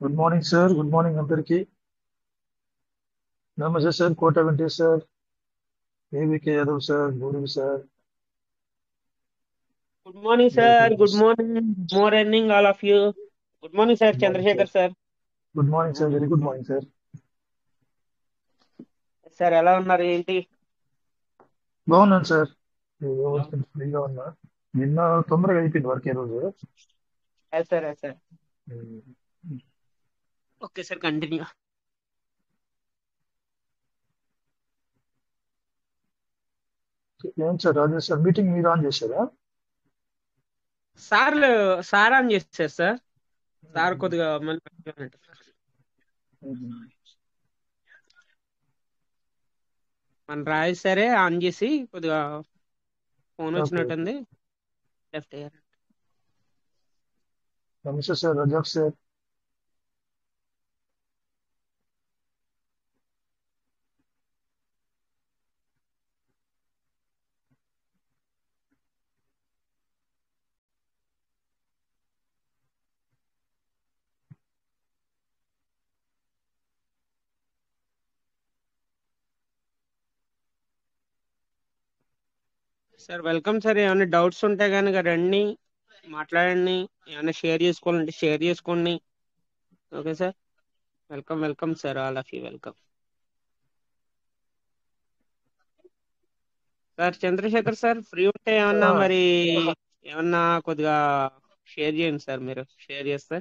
Good morning sir. Good morning అందరికి. Namaste sir. Kota Venkatesh sir, AVK Yadav sir, Gaurav sir. Good morning, అందరికీ sir. Good morning. Good morning, all of you. Good morning, sir. Good morning Chandrasekhar, sir. sir. Good morning sir. Very good morning sir. Sir ఎలా ఉన్నారు ఏంటి? బాగున్నాను sir. ఫ్రీగా ఉన్నా. నిన్న తొందరగా అయిపోయింది వర్క్ ఈ రోజు. Yes sir, yes sir. Okay sir, continue. ఏం సార్ రాజేష్ సార్, మీటింగ్ మీరు ఆన్ చేశారా? సార్ సార్ అని చేశారు సార్. సార్ కొద్దిగా మళ్ళీ పెట్టారంట సార్. మన రాజు సరే ఆన్ చేసి కొద్దిగా ఫోన్ ఓకే. వచ్చినట్టుంది, లెఫ్ట్ అయ్యారు. నమస్తే sir Razak sir. Sir welcome sir. ఏమైనా డౌట్స్ ఉంటే కనుక రండి, మాట్లాడండి. ఏమైనా షేర్ చేసుకోవాలంటే షేర్ చేసుకోండి. Okay sir. Welcome welcome sir, all of you welcome. Sir Chandrasekhar sir, free ఉంటే ఏమన్నా మరి ఏమన్నా కొద్దిగా షేర్ చేయండి సార్. మీరు షేర్ చేస్తే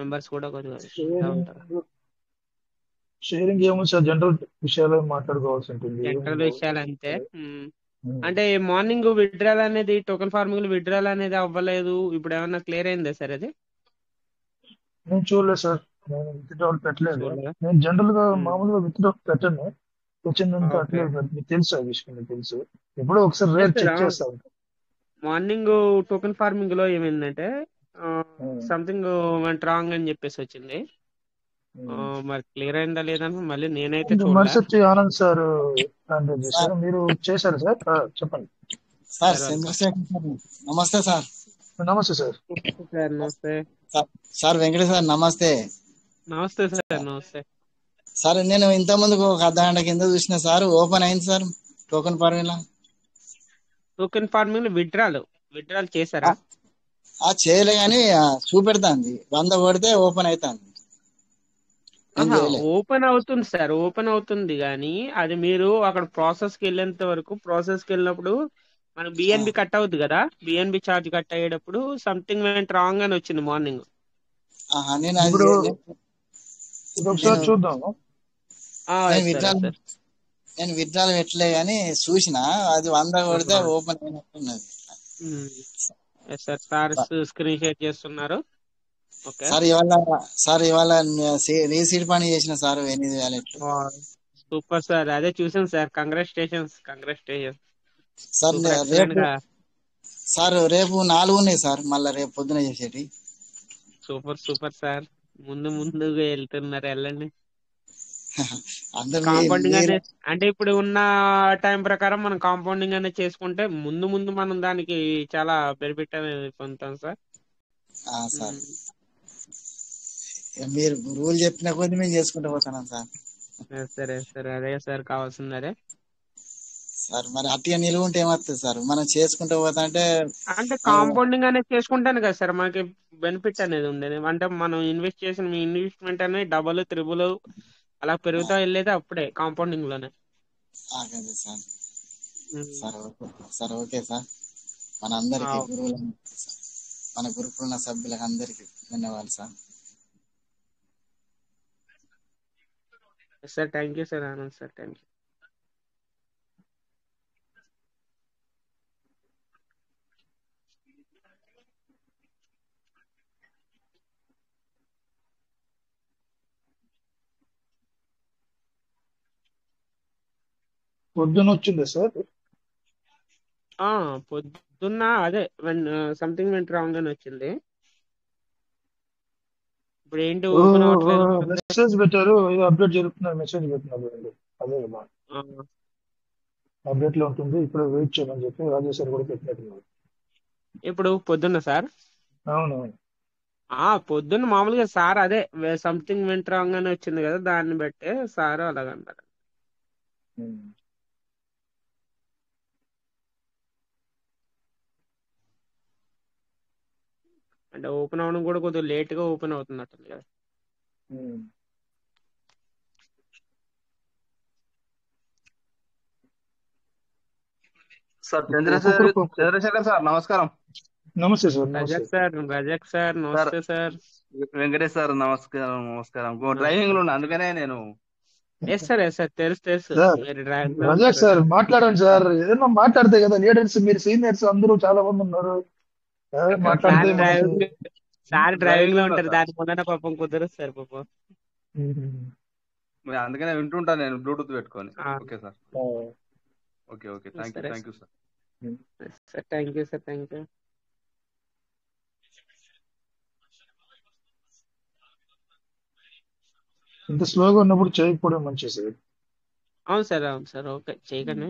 మెంబర్స్ కూడా కొద్దిగా ఇష్టంగా ఉంటారు. షేరింగ్ ఏముంది సార్, జనరల్ విషయాలు మాట్లాడుకోవాల్సి ఉంటుంది. జనరల్ విషయాలు అంతే. అంటే మార్నింగ్ విత్డ్రాల్ అనేది, టోకెన్ ఫార్మింగ్ విత్డ్రాల్ అనేది అవ్వలేదు. ఇప్పుడు ఏమన్నా క్లియర్ అయిందా సార్ అది? నేను చూడలేదు సార్. నేను విత్డ్రావల్ పెట్టలేదు. చూడలేదా? నేను జనరల్ గా మామూలుగా విత్డ్రావల్ పెట్టను. వచ్చిందంతా ఓకే. అట్లే మీకు తెలుసు, ఆ విషయం మీకు తెలుసు. ఎప్పుడో ఒకసారి లేదు రేట్ సార్, చెక్ చేస్తా ఉంటాను. మార్నింగ్ టోకెన్ ఫార్మింగ్ లో ఏమైందంటే సంథింగ్ వెంట్ రాంగ్ అని చెప్పేసి వచ్చింది. మరి క్లియర్ అయిందా లేదని మళ్ళీ నేనైతే చూడలే. మరుసటి ఆనంద్ సార్ హ్యాండిల్ సార్ చేశారు. మీరు చేశారు సార్? చెప్పండి sir sir welcome. Chandrasekhar sir, నమస్తే సార్. నమస్తే సార్. సార్ నమస్తే. సార్ వెంకటేష్ సార్ నమస్తే. నమస్తే సార్, నమస్తే. సార్ నేను ఇంత ముందుకు ఒక అర్ధ గంట కింద చూసిన సార్, ఓపెన్ అయింది sir token formula. Token farming withdrawal చేశారా? చేయలే కానీ చూపెడతాంది 100 కొడితే ఓపెన్ అవుతాంది. నేను చేయలే. ఓపెన్ అవుతుంది సార్, ఓపెన్ అవుతుంది కానీ అది మీరు అక్కడ ప్రాసెస్ కి వెళ్ళేంత వరకు, ప్రాసెస్ కి వెళ్ళినప్పుడు మనకు బిఎన్బి కట్ అవుద్ది కదా, బిఎన్బి ఛార్జ్ కట్ అయ్యేటప్పుడు సంథింగ్ వెంట్ రాంగ్ అని వచ్చింది మార్నింగ్. నేను అది ఇప్పుడు ఇది ఒకసారి నేను చూద్దాము. నేను సార్ విత్డ్రాల్ సార్. నేను విత్డ్రాల్ పెట్టలే కానీ చూసిన అది 100 కొడితే ఓపెన్ అయినట్టున్నది. సార్ సార్ స్క్రీన్ షేర్ చేస్తున్నారు. ఓకే సార్ ఇవాళ రీసీడ్ పని చేసిన సార్ 8,000. సూపర్ సార్, అదే చూసాను sir. Congratulations, congratulations. Sir super excellent రేపు గా. సార్ రేపు 4 ఉన్నాయి సార్, మళ్ళీ రేపు పొద్దున చేసేటి. సూపర్ సూపర్ సార్, ముందు ముందుగా వెళ్తున్నారు, వెళ్ళండి. అందరు కాంపౌండింగ్ మీరు అనేది అంటే ఇప్పుడు ఉన్న టైం ప్రకారం మనం కాంపౌండింగ్ అనేది చేసుకుంటే ముందు ముందు మనం దానికి చాలా బెనిఫిట్ అనేది పొందుతాం సార్. సార్ మీరు గురువులు చెప్పిన కొద్ది మేము చేసుకుంటూ పోతున్నాం సార్. సరే సరే, అదే సార్ కావాల్సింది అదే. సార్ మరి అట్టిగా నిలువ ఉంటే ఏమవుతుంది సార్, మనం చేసుకుంటూ పోతా అంటే అంటే కాంపౌండింగ్ అనేది చేసుకుంటాను కదా సార్, మనకి బెనిఫిట్ అనేది ఉండేది. అంటే మనం ఇన్వెస్ట్ చేసిన ఇన్వెస్ట్మెంట్ అనేది డబుల్ త్రిబుల్ అలా పెరుగుతా వెళ్ళేది అప్పుడే కాంపౌండింగ్ లోనే. అదే సార్. Sir okay sir. మన అందరికి గురువుల మన గురుకుల సభ్యులకు అందరికి ధన్యవాదాలు sir. Sir thank you sir, Anand sir, thank you. పొద్దున వచ్చిందా సార్? పొద్దున్న అదే సంథింగ్ వెంట్ రాంగ్ అని వచ్చింది. ఇప్పుడు ఏంటి ఓపెన్ అవ్వట్లేదు. మెసేజ్ పెట్టారు, ఏదో అప్డేట్ జరుగుతున్నారు, మెసేజ్ పెట్టినారు. అదే కదా అప్డేట్ లో ఉంటుంది, ఇప్పుడు వెయిట్ చేయమని చెప్పి రాజేష్ సార్ కూడా పెట్టినట్టున్నారు. ఇప్పుడు పొద్దున్న సార్. అవునవును. పొద్దున్న మామూలుగా సార్ అదే సంథింగ్ వెంట్ రాంగ్ అని వచ్చింది కదా, దాన్ని బట్టే సార్ అలాగన్నారు. అంటే ఓపెన్ అవడం కూడా కొద్దిగా లేట్ గా ఓపెన్ అవుతున్నట్టుంది కదా. సార్ ఒక్కొక్కరు చంద్రశేఖర్ సార్ నమస్కారం. నమస్తే సార్. నమస్తే రజక్ సార్ సార్ నమస్తే సార్. వెంకటేష్ సార్ నమస్కారం. డ్రైవింగ్ లో ఉన్నా, అందుకనే నేను ఎస్ సార్ తెలుసు సార్. మీరు డ్రైవింగ్ లో రజాక్ ఉంటారు. సార్ మాట్లాడండి సార్. ఏదైనా మాట్లాడితే కదా లీడర్స్, మీరు సీనియర్స్ అందరూ చాలా మంది ఉన్నారు. మాట్లాడితే సార్ మనకి డ్రైవింగ్ డ్రైవింగ్ లో లో ఉన్నా ఉంటారు, సార్, దాని ముందర పాపం కుదరదు సార్ పాపం. అందుకనే వింటుంటా నేను బ్లూటూత్ పెట్టుకొని. ఆ, ఓకే సార్, ఓకే థ్యాంక్ సరే you sir. Sir, thank you sir, thank you. ఇంత స్లోగా ఉన్నప్పుడు చేయకపోవడం మంచిది సార్. అవును సార్, ఓకే చేయకండి,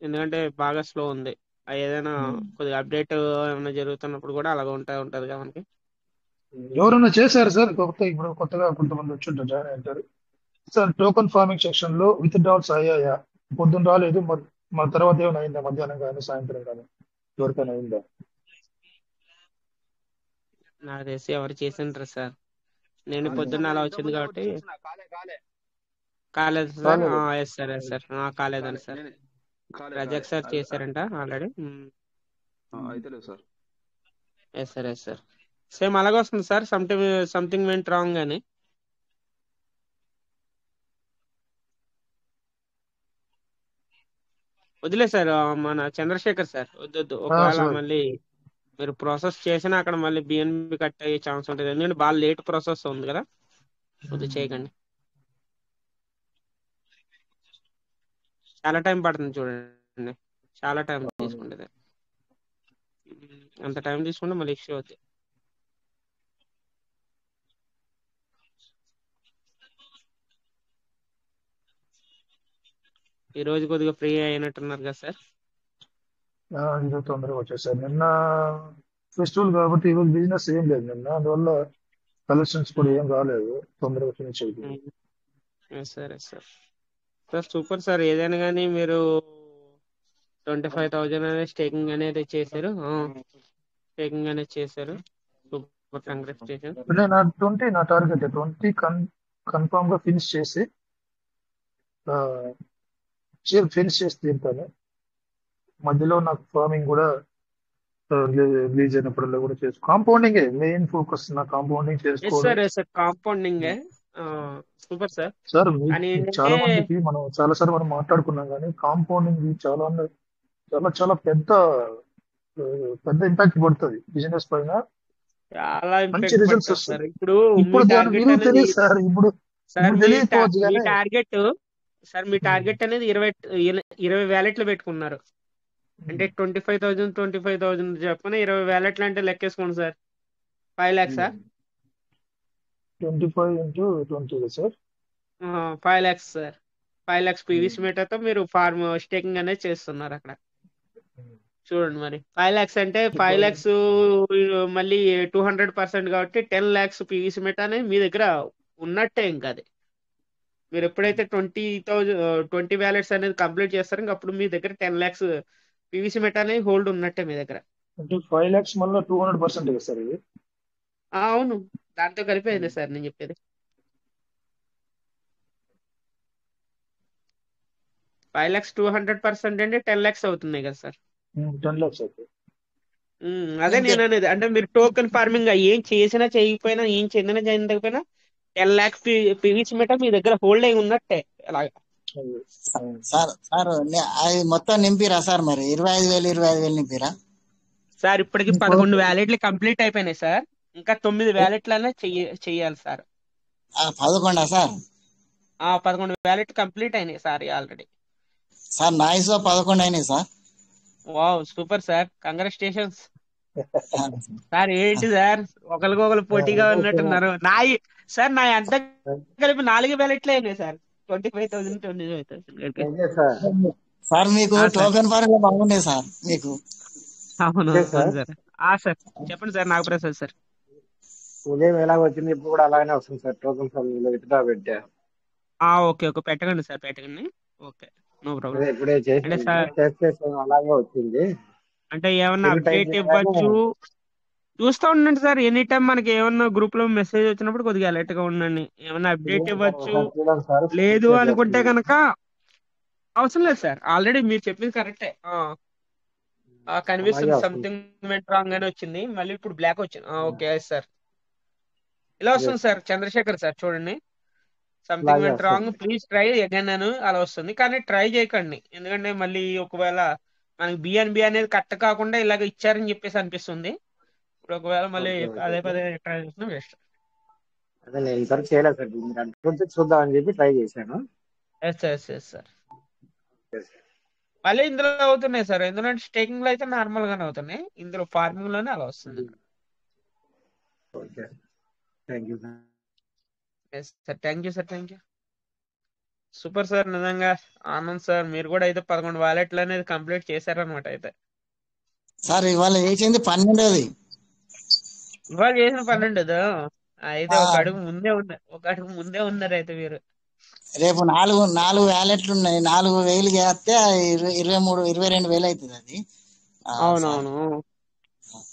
ఎందుకంటే బాగా స్లో ఉంది. ఏదైనా కొద్దిగా అప్డేట్ ఏమైనా జరుగుతున్నప్పుడు కూడా అలాగ ఉంటది కదా మనకి. ఎవరైనా చేశారు సార్? ఇప్పుడు కొత్తగా కొంతమంది వచ్చి ఉంటారు, జాయిన్ అయ్యారు సార్. టోకన్ ఫార్మింగ్ సెక్షన్ లో విత్ డ్రాల్స్ అయ్యాయా? పొద్దున్న రాలేదు, మా తర్వాత ఏమైనా అయిందా? మధ్యాహ్నం కానీ సాయంత్రం కానీ ఎవరికైనా అయిందా? నాకు తెలిసి ఎవరు చేసింటారు సార్. నేను పొద్దున్న అలా వచ్చింది కాబట్టి కాలేదు సార్. ఎస్ సార్, కాలేదండి సార్. రజక్ సార్ చేశారంట ఆల్రెడీ. అయితే లేదు సార్. Yes sir. సేమ్ అలాగే వస్తుంది సార్, సంథింగ్ వెంట్ రాంగ్ అని. వదిలే సార్, మన చంద్రశేఖర్ సార్ వద్దు. ఒకవేళ సార్. మళ్ళీ మీరు ప్రాసెస్ చేసినా అక్కడ మళ్ళీ బిఎన్బి కట్ అయ్యే ఛాన్స్ ఉంటుంది, ఎందుకంటే బాగా లేట్ ప్రాసెస్ ఉంది కదా. వద్దు చేయకండి, చాలా టైం పడుతుంది చూడండి, చాలా టైం తీసుకుంటుంది. అంత టైం తీసుకుంటే మళ్ళీ ఇష్యూ అవుతుంది. ఈ రోజు కొద్దిగా ఫ్రీ అయినట్టున్నారు కదా సార్. ఇది తొందరగా వచ్చేసారు. నిన్న ఫెస్టివల్ కాబట్టి ఈరోజు బిజినెస్ ఏం లేదు నిన్న, అందువల్ల కలెక్షన్స్ కూడా ఏం రాలేదు. తొందరగా ఫినిష్ అయిపోయింది. Sir super sir. ఏదైనా కానీ మీరు 25,000 అనేది స్టేకింగ్ అనేది చేశారు. Super, congratulation. నా 20 నా టార్గెట్ 20 కన్ఫామ్ గా ఫినిష్ చేసి తీరుతాను. మధ్యలో నాకు ఫార్మింగ్ కూడా రిలీజ్ అయినప్పుడల్లా కూడా కాంపౌండింగ్ మెయిన్ ఫోకస్. నా కాంపౌండింగ్ చేసుకోవడం. Compounding super sir. సార్ కానీ చాలా మందికి మనం చాలాసార్లు మనం మాట్లాడుకున్నాం, కానీ కాంపౌండింగ్ చాలా చాలా చాలా పెద్ద ఇంపాక్ట్ పడుతుంది బిజినెస్ పైన. చాలా మంచి రిజల్ట్స్ వస్తాయి. సార్. ఇప్పుడు తెలియదు సార్, ఇప్పుడు తెలియకపోవచ్చు మీ టార్గెట్ అనేది 20 వ్యాలెట్లు పెట్టుకున్నారు అంటే 25,000 చెప్పిన 20 వ్యాలెట్లు అంటే లెక్కేసుకోండి sir. 5 lakhs 25 into 20 sir. 5 lakhs sir. 5 lakhs PVC meter తో మీరు ఫార్మ్ స్టేకింగ్ అనేది చేస్తున్నారు అక్కడ. చూడండి మరి 5 lakhs అంటే 5 lakhs మళ్ళీ 200% కాబట్టి 10 lakhs పీవీసీ మీటర్ అనేది మీ దగ్గర ఉన్నట్టే. ఇంకా అది మీరు ఎప్పుడైతే 20 వ్యాలెట్స్ అనేది కంప్లీట్ చేస్తారో ఇంకా అప్పుడు మీ దగ్గర 10 lakhs పీవీసీ మీటర్ అనేది హోల్డ్ ఉన్నట్టే మీ దగ్గర. అంటే 5 lakhs మళ్ళీ 200% సార్ ఇది. అవును, దాంతో కలిపి అయింది సార్ నేను చెప్పేది. 5 lakhs 200% అంటే 10 lakhs అవుతున్నాయి కదా సార్. 10 lakhs అవుతుంది. అదే నేను అనేది, అంటే మీరు టోకెన్ ఫార్మింగ్ ఏం చేసినా చేయకపోయినా, ఏం చెందకపోయినా 10 lakhs పీవీసీ మీటర్ మీ దగ్గర హోల్డ్ అయి ఉన్నట్టే. అలాగా సార్ అది మొత్తం నింపిరా సార్? మరి 25,000 నింపిరా సార్? ఇప్పటికి 11 వ్యాలెట్లు కంప్లీట్ అయిపోయినాయి సార్. ఇంకా 9 వ్యాలెట్లనే చెయ్యాలి సార్. 11 సార్? 11 వ్యాలెట్ కంప్లీట్ అయినాయి సార్ ఆల్రెడీ. సార్ నా ఇసు 11 అయినాయి sir. Wow, super sir, congratulations sir. ఏంటి సార్ ఒకరికొకరు పోటీగా ఉన్నట్టున్నారు? సార్ నా అంతా కలిపి 4 వ్యాలెట్లే అయినాయి సార్. 25,000 సార్ మీకు టోకెన్ ఫార్మింగ్ బాగుండే సార్ మీకు. అవును సార్. సార్ చెప్పండి సార్. నాగప్రసాద్ సార్. ఉదయం ఎలాగ వచ్చింది ఇప్పుడు కూడా అలాగనే వస్తుంది సార్. టోకెన్ సర్వీలో విత్డ్రా పెట్టా. ఓకే ఓకే, పెట్టకండి సార్, పెట్టకండి. Okay, no problem. అదే ఇప్పుడే అంటే చేశాను, సార్, చేస్తే అలాగే వచ్చింది. అంటే ఏమన్నా తిరిగి టైప్ అప్డేట్ చేయగానే ఇవ్వచ్చు, చూస్తూ ఉండండి సార్. ఎనీ టైం మనకి ఏమన్నా గ్రూప్ లో మెసేజ్ వచ్చినప్పుడు కొద్దిగా అలర్ట్ గా ఉండండి. ఏమన్నా అప్డేట్ చూడండి సార్, ఇవ్వచ్చు. ఒకసారి చూడండి సార్, లేదు షేర్ అనుకుంటే చేస్తున్నాను. కనుక అవసరం లేదు సార్, ఆల్రెడీ మీరు చెప్పింది కరెక్టే. అలాగే కనిపిస్తుంది, వస్తుంది. సంథింగ్ వెంట్ రాంగ్ అని వచ్చింది, మళ్ళీ ఇప్పుడు బ్లాక్ వచ్చింది. ఓకే సార్, ఇలా వస్తుంది ఎస్, సార్. చంద్రశేఖర్ సార్ చూడండి, సంథింగ్ అలాగే వెంట్ రాంగ్, వస్తుంది. ప్లీజ్ ట్రై అగైన్ అని అలా వస్తుంది. కానీ ట్రై చేయకండి, ఎందుకంటే మళ్ళీ ఒకవేళ మనకి బిఎన్బి అనేది కట్ కాకుండా ఇలాగ ఇచ్చారని చెప్పేసి అనిపిస్తుంది. ఇప్పుడు ఒకవేళ మళ్ళీ ఓకే ఓకే పదే ఓకే. పదే ట్రై చేసినా వేస్ట్. అదే నేను ఇంతవరకు చేయలేదు సార్, మీరు అంటుంటే చూద్దామని చెప్పి ట్రై చేశాను. Yes yes yes sir. మళ్ళీ ఇందులో అవుతున్నాయి సార్, ఎందుకంటే స్టేకింగ్ లో అయితే నార్మల్ గానే అవుతున్నాయి, ఇందులో ఫార్మింగ్ లోనే అలా వస్తుంది. Okay, thank you sir. Yes sir, thank you sir, thank you. Super sir, నిజంగా ఆనంద్ సార్, మీరు కూడా అయితే 11 వాలెట్లు అనేది కంప్లీట్ చేశారనమాట అయితే. సార్ ఇవాళ వేసింది 12ది. ఇవాళ చేసిన 12 అయితే ఆ, ఒక అడుగు ముందే ఉన్నారు అయితే మీరు. రేపు నాలుగు వ్యాలెట్లు ఉన్నాయి. 4,000 చేస్తే 22,000 అవుతుంది అది. సార్ అవునవును,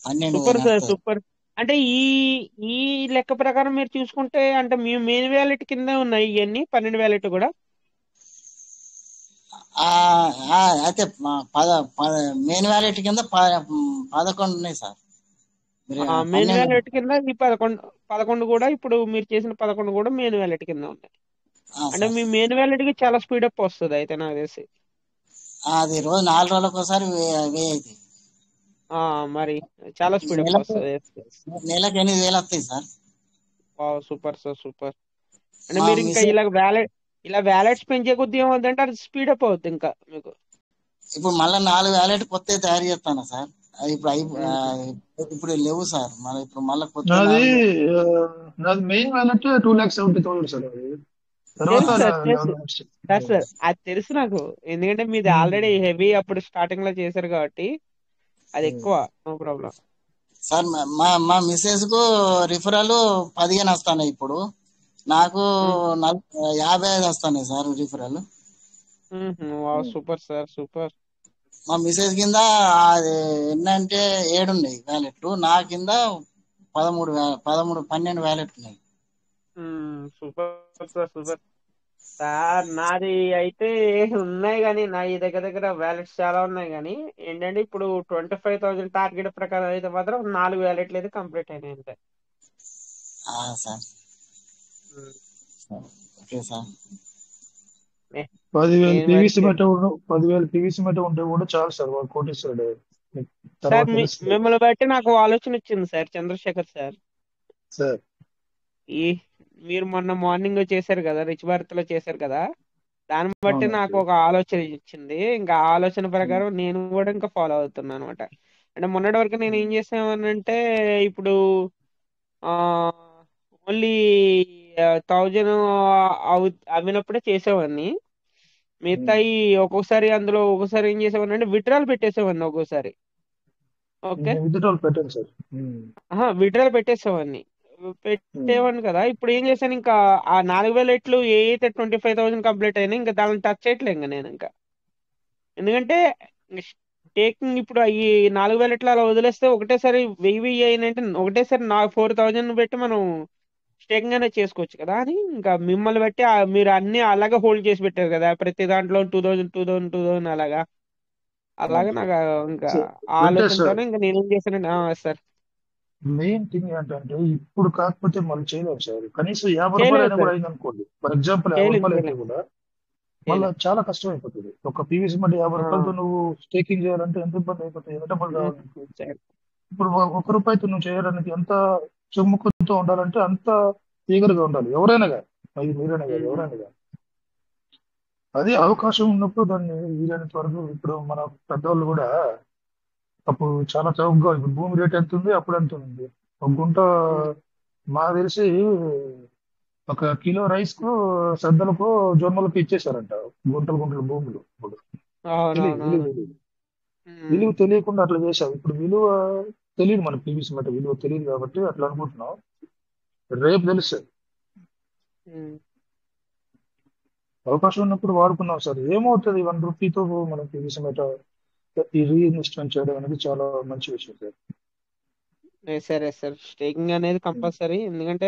12 సూపర్ సార్, నడుస్తుంది. సూపర్. అంటే ఈ ఈ లెక్క ప్రకారం మీరు చూసుకుంటే, అంటే మీ మెయిన్ వ్యాలెట్ కింద ఉన్నాయి ఇవన్నీ 12 వ్యాలెట్ కూడా. ఆ, అయితే మెయిన్ వ్యాలెట్ కింద 11 ఉన్నాయి సార్. మీరు మెయిన్ 12. వ్యాలెట్ కింద ఈ 11 కూడా, ఇప్పుడు మీరు చేసిన 11 కూడా మెయిన్ వ్యాలెట్ కింద ఉన్నాయి. అంటే సార్ మీ మెయిన్ వ్యాలెట్ కి చాలా స్పీడప్ వస్తుంది అయితే నాకు తెలిసి. అది రోజు 4 రోజులకు ఒకసారి అవుతుంది. మరి చాలా స్పీడప్ నెలకు వస్తుంది. నెలకు 8,000 వస్తాయి సార్. Super sir, super. అంటే మా మీరు ఇంకా మిసెస్ ఇలా వ్యాలెట్స్ పెంచే కొద్ది ఏమవుతుందంటే అది స్పీడప్ అవుతుంది ఇంకా మీకు. ఇప్పుడు మళ్ళీ 4 వ్యాలెట్ కొత్త తయారు చేస్తాను సార్. అది మ్మ్. ఇప్పుడు లేవు సార్. మళ్ళీ ఇప్పుడు మళ్ళీ కొత్త నాది 4. ఆ, నాది మెయిన్ వ్యాలెట్ 2,70,000 సార్. అది తర్వాత తెలుసు సార్, తెలుసు 11 నెక్స్ట్. సార్, అది తెలుసు నాకు. ఎందుకంటే మీది ఆల్రెడీ హెవీ అప్పుడు స్టార్టింగ్ లో చేశారు కాబట్టి అది ఎక్కువ, నో ప్రాబ్లం. సార్ మా మిసెస్ కు రిఫరల్ 15 వస్తున్నాయి ఇప్పుడు. నాకు 55 వస్తున్నాయి sir referral. Super sir, super. మా మిసెస్ కింద ఎన్నంటే 7 ఉన్నాయి వ్యాలెట్లు. నా కింద 12 వ్యాలెట్లు ఉన్నాయి. Super sir, super sir. నాది అయితే ఉన్నాయి కానీ నా ఈ దగ్గర దగ్గర వ్యాలెట్స్ చాలా ఉన్నాయి కానీ ఏంటంటే ఇప్పుడు 25,000 టార్గెట్ ప్రకారం అయితే మాత్రం 4 వ్యాలెట్లు అయితే కంప్లీట్ అయినాయి అంతే. Sir okay sir. ఏ, 10,000 నేను పీవీసీ వరకు మెట 10,000 పీవీసీ మెట ఉంటే కూడా చాలు సార్, వాడు కోటేశ్వరుడు. మీకు తర్వాత సార్, తెలుస్తుంది మిమ్మల్ని బట్టి నాకు ఆలోచన వచ్చింది సార్, చంద్రశేఖర్ సార్. సార్. ఈ మీరు మొన్న మార్నింగ్ చేశారు కదా, రిచ్ భారత్ లో చేశారు కదా, దాన్ని బట్టి నాకు అవునండి. ఒక ఆలోచన ఇచ్చింది. ఇంకా ఆ ఆలోచన ప్రకారం నేను కూడా ఇంకా ఫాలో అవుతున్నాను అనమాట. అంటే మొన్నటి వరకు నేను ఏం చేసామనంటే, ఇప్పుడు ఓన్లీ 1,000 అవినప్పుడే చేసేవాడిని. మిగతాయి ఒక్కొక్కసారి అందులో ఒక్కొక్కసారి ఏం చేసేవాడిని అంటే విత్డ్రాల్ పెట్టేసేవాడిని ఒక్కోసారి. ఓకే, నేను విత్డ్రాల్ పెట్టాను సార్. విత్డ్రాల్ పెట్టేసేవాడిని. పెట్టేవాడిని కదా, ఇప్పుడు ఏం చేశాను, ఇంకా ఆ 4,000 ఎట్లు ఏ అయితే 25,000 కంప్లీట్ అయినా ఇంకా దాన్ని టచ్ చేయట్లే ఇంకా నేను ఇంకా. ఎందుకంటే టేకింగ్ ఇప్పుడు ఈ 4,000 ఎట్లా అలా వదిలేస్తే ఒకటేసారి 1,000 అయినంటే ఒకటేసారి 4,000 పెట్టి మనం స్టేకింగ్ అనేది చేసుకోవచ్చు కదా అని. ఇంకా మిమ్మల్ని బట్టి మీరు అన్ని అలాగే హోల్డ్ చేసి పెట్టారు కదా, ప్రతి దాంట్లో 2,000 2,000 2,000 అలాగా నాకు ఇంకా ఆ అంటే సార్ ఆలోచనతోనే ఇంకా నేనేం చేశానంటే సార్, మెయిన్ థింగ్ ఏంటంటే ఇప్పుడు కాకపోతే మళ్ళీ చేయలేము సార్. కనీసం 50 రూపాయలు చేయలేదు అయినా కూడా సార్, అయింది అనుకోండి. ఫర్ ఎగ్జాంపుల్ 50 చేయలేదు రూపాయలు అయితే చేయలేదు కూడా మళ్ళీ చేయలేదు. చాలా కష్టం అయిపోతుంది. ఒక పీవీసీ మళ్ళీ 50 రూపాయలతో నువ్వు స్టేకింగ్ చేయాలంటే ఎంత ఇబ్బంది అయిపోతుంది, ఎంత డబ్బులు కావాలి నీకు. సరే. ఇప్పుడు 1 రూపాయితో నువ్వు చేయడానికి ఎంత చెమ్ముకుంటూ ఉండాలంటే అంత ఈగర్గా ఉండాలి ఎవరైనా కానీ. అది మీరైనా కాదు, ఎవరైనా కానీ. అది అవకాశం ఉన్నప్పుడు దాన్ని వీలైనంత వరకు. ఇప్పుడు మన పెద్దవాళ్ళు కూడా అప్పుడు చాలా చౌకగా, ఇప్పుడు భూమి రేట్ ఎంత ఉంది అప్పుడు ఎంత ఉంది. ఒక గుంట మాకు తెలిసి 1 కిలో రైస్ కు సద్దలకు జొన్నలకు ఇచ్చేసారంట. గుంటలు గుంటలు భూములు. ఇప్పుడు తెలియదు, విలువ అవునవునవును. తెలియదు. విలువ తెలియకుండా అట్లా చేశారు. ఇప్పుడు విలువ తెలియదు, మన పీవీసీ మాట విలువ తెలియదు కాబట్టి అట్లా అనుకుంటున్నాం. రేపు తెలుస్తుంది. ఉమ్. అవకాశం ఉన్నప్పుడు వాడుకున్నాం సార్. ఏమవుతుంది 1 రూపీతో మనకి పీవీసీ మెటల్ ఈ రీఇన్వెస్ట్మెంట్ చేయడం అనేది చాలా మంచి విషయం సార్. సరే సార్, స్టేకింగ్ అనేది కంపల్సరీ. ఎందుకంటే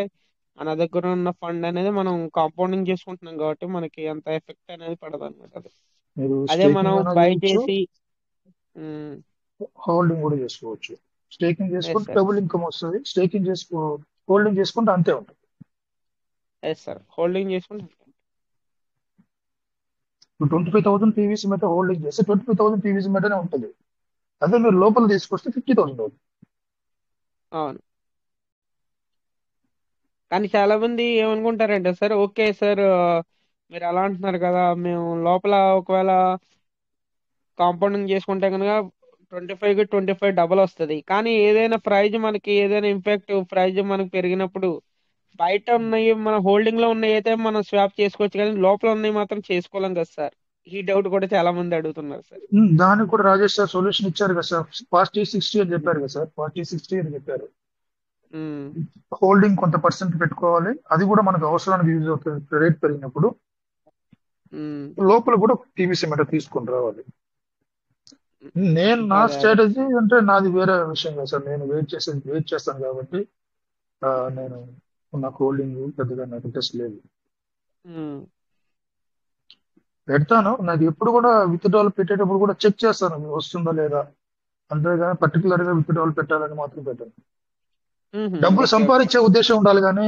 మన దగ్గర ఉన్న ఫండ్ అనేది మనం కాంపౌండింగ్ చేసుకుంటున్నాం కాబట్టి మనకి అంత ఎఫెక్ట్ అనేది పడదు అనమాట. అది మీరు అదే మనం స్టేకింగ్ అయినా బై చేయొచ్చు, చేసి హోల్డింగ్ కూడా చేసుకోవచ్చు. స్టేకింగ్ ఎస్ చేసుకుంటే సార్, డబుల్ ఇన్కమ్ వస్తుంది, హోల్డింగ్ చేసుకుంటే అంతే ఉంటుంది. ఎస్ సార్, హోల్డింగ్ చేసుకుంటే. ఇప్పుడు 25,000 పీవీసీ మెటల్ హోల్డింగ్ చేస్తే 25,000 పీవీసీ మెటనే ఉంటుంది. అదే మీరు లోపల తీసుకొస్తే 50,000 అవుతుంది. అవును, కానీ చాలా మంది ఏమనుకుంటారంటే సార్, ఓకే సార్ మీరు అలా అంటున్నారు కదా, మేము లోపల ఒకవేళ కాంపౌండింగ్ చేసుకుంటే కనుక 25 కి 25 డబల్ వస్తుంది. కానీ ఏదైనా ప్రైజ్ మనకి ఏదైనా ఇంపాక్ట్ ప్రైజ్ మనకి పెరిగినప్పుడు బయట ఉన్నాయి మన హోల్డింగ్ లో ఉన్నాయి అయితే మనం స్వాప్ చేసుకోవచ్చు, కానీ లోపల ఉన్నాయి మాత్రం చేసుకోలేం కదా సార్. ఈ డౌట్ కూడా చాలా మంది అడుగుతున్నారు సార్. దానికి కూడా రాజేష్ సార్ సొల్యూషన్ ఇచ్చారు కదా సార్. 40-60 అని చెప్పారు కదా సార్. 40-60 అని చెప్పారు. ఉమ్, హోల్డింగ్ కొంత పర్సెంట్ పెట్టుకోవాలి, అది కూడా మనకు అవసరానికి యూజ్ అవుతుంది. రేట్ పెరిగినప్పుడు ఉమ్, లోపల కూడా పీవీసీ మెటల్ తీసుకొని రావాలి. నా అదే అదే. స్ట్రాటజీ అంటే నాది వేరే విషయం కదా సార్. నేను వెయిట్ చేస్తాను కాబట్టి నేను నాకు హోల్డింగ్ పెద్దగా నాకు ఇంట్రెస్ట్ లేదు. ఉమ్, పెడతాను, నాకు ఎప్పుడు కూడా విత్డ్రాల్ పెట్టేటప్పుడు కూడా చెక్ చేస్తాను వస్తుందా లేదా. అంతేగాని పర్టికులర్ గా విత్డ్రాల్ పెట్టాలని మాత్రం పెట్టాను. డబ్బులు ఓకే ఓకే సంపాదించే ఉద్దేశం ఉండాలి కానీ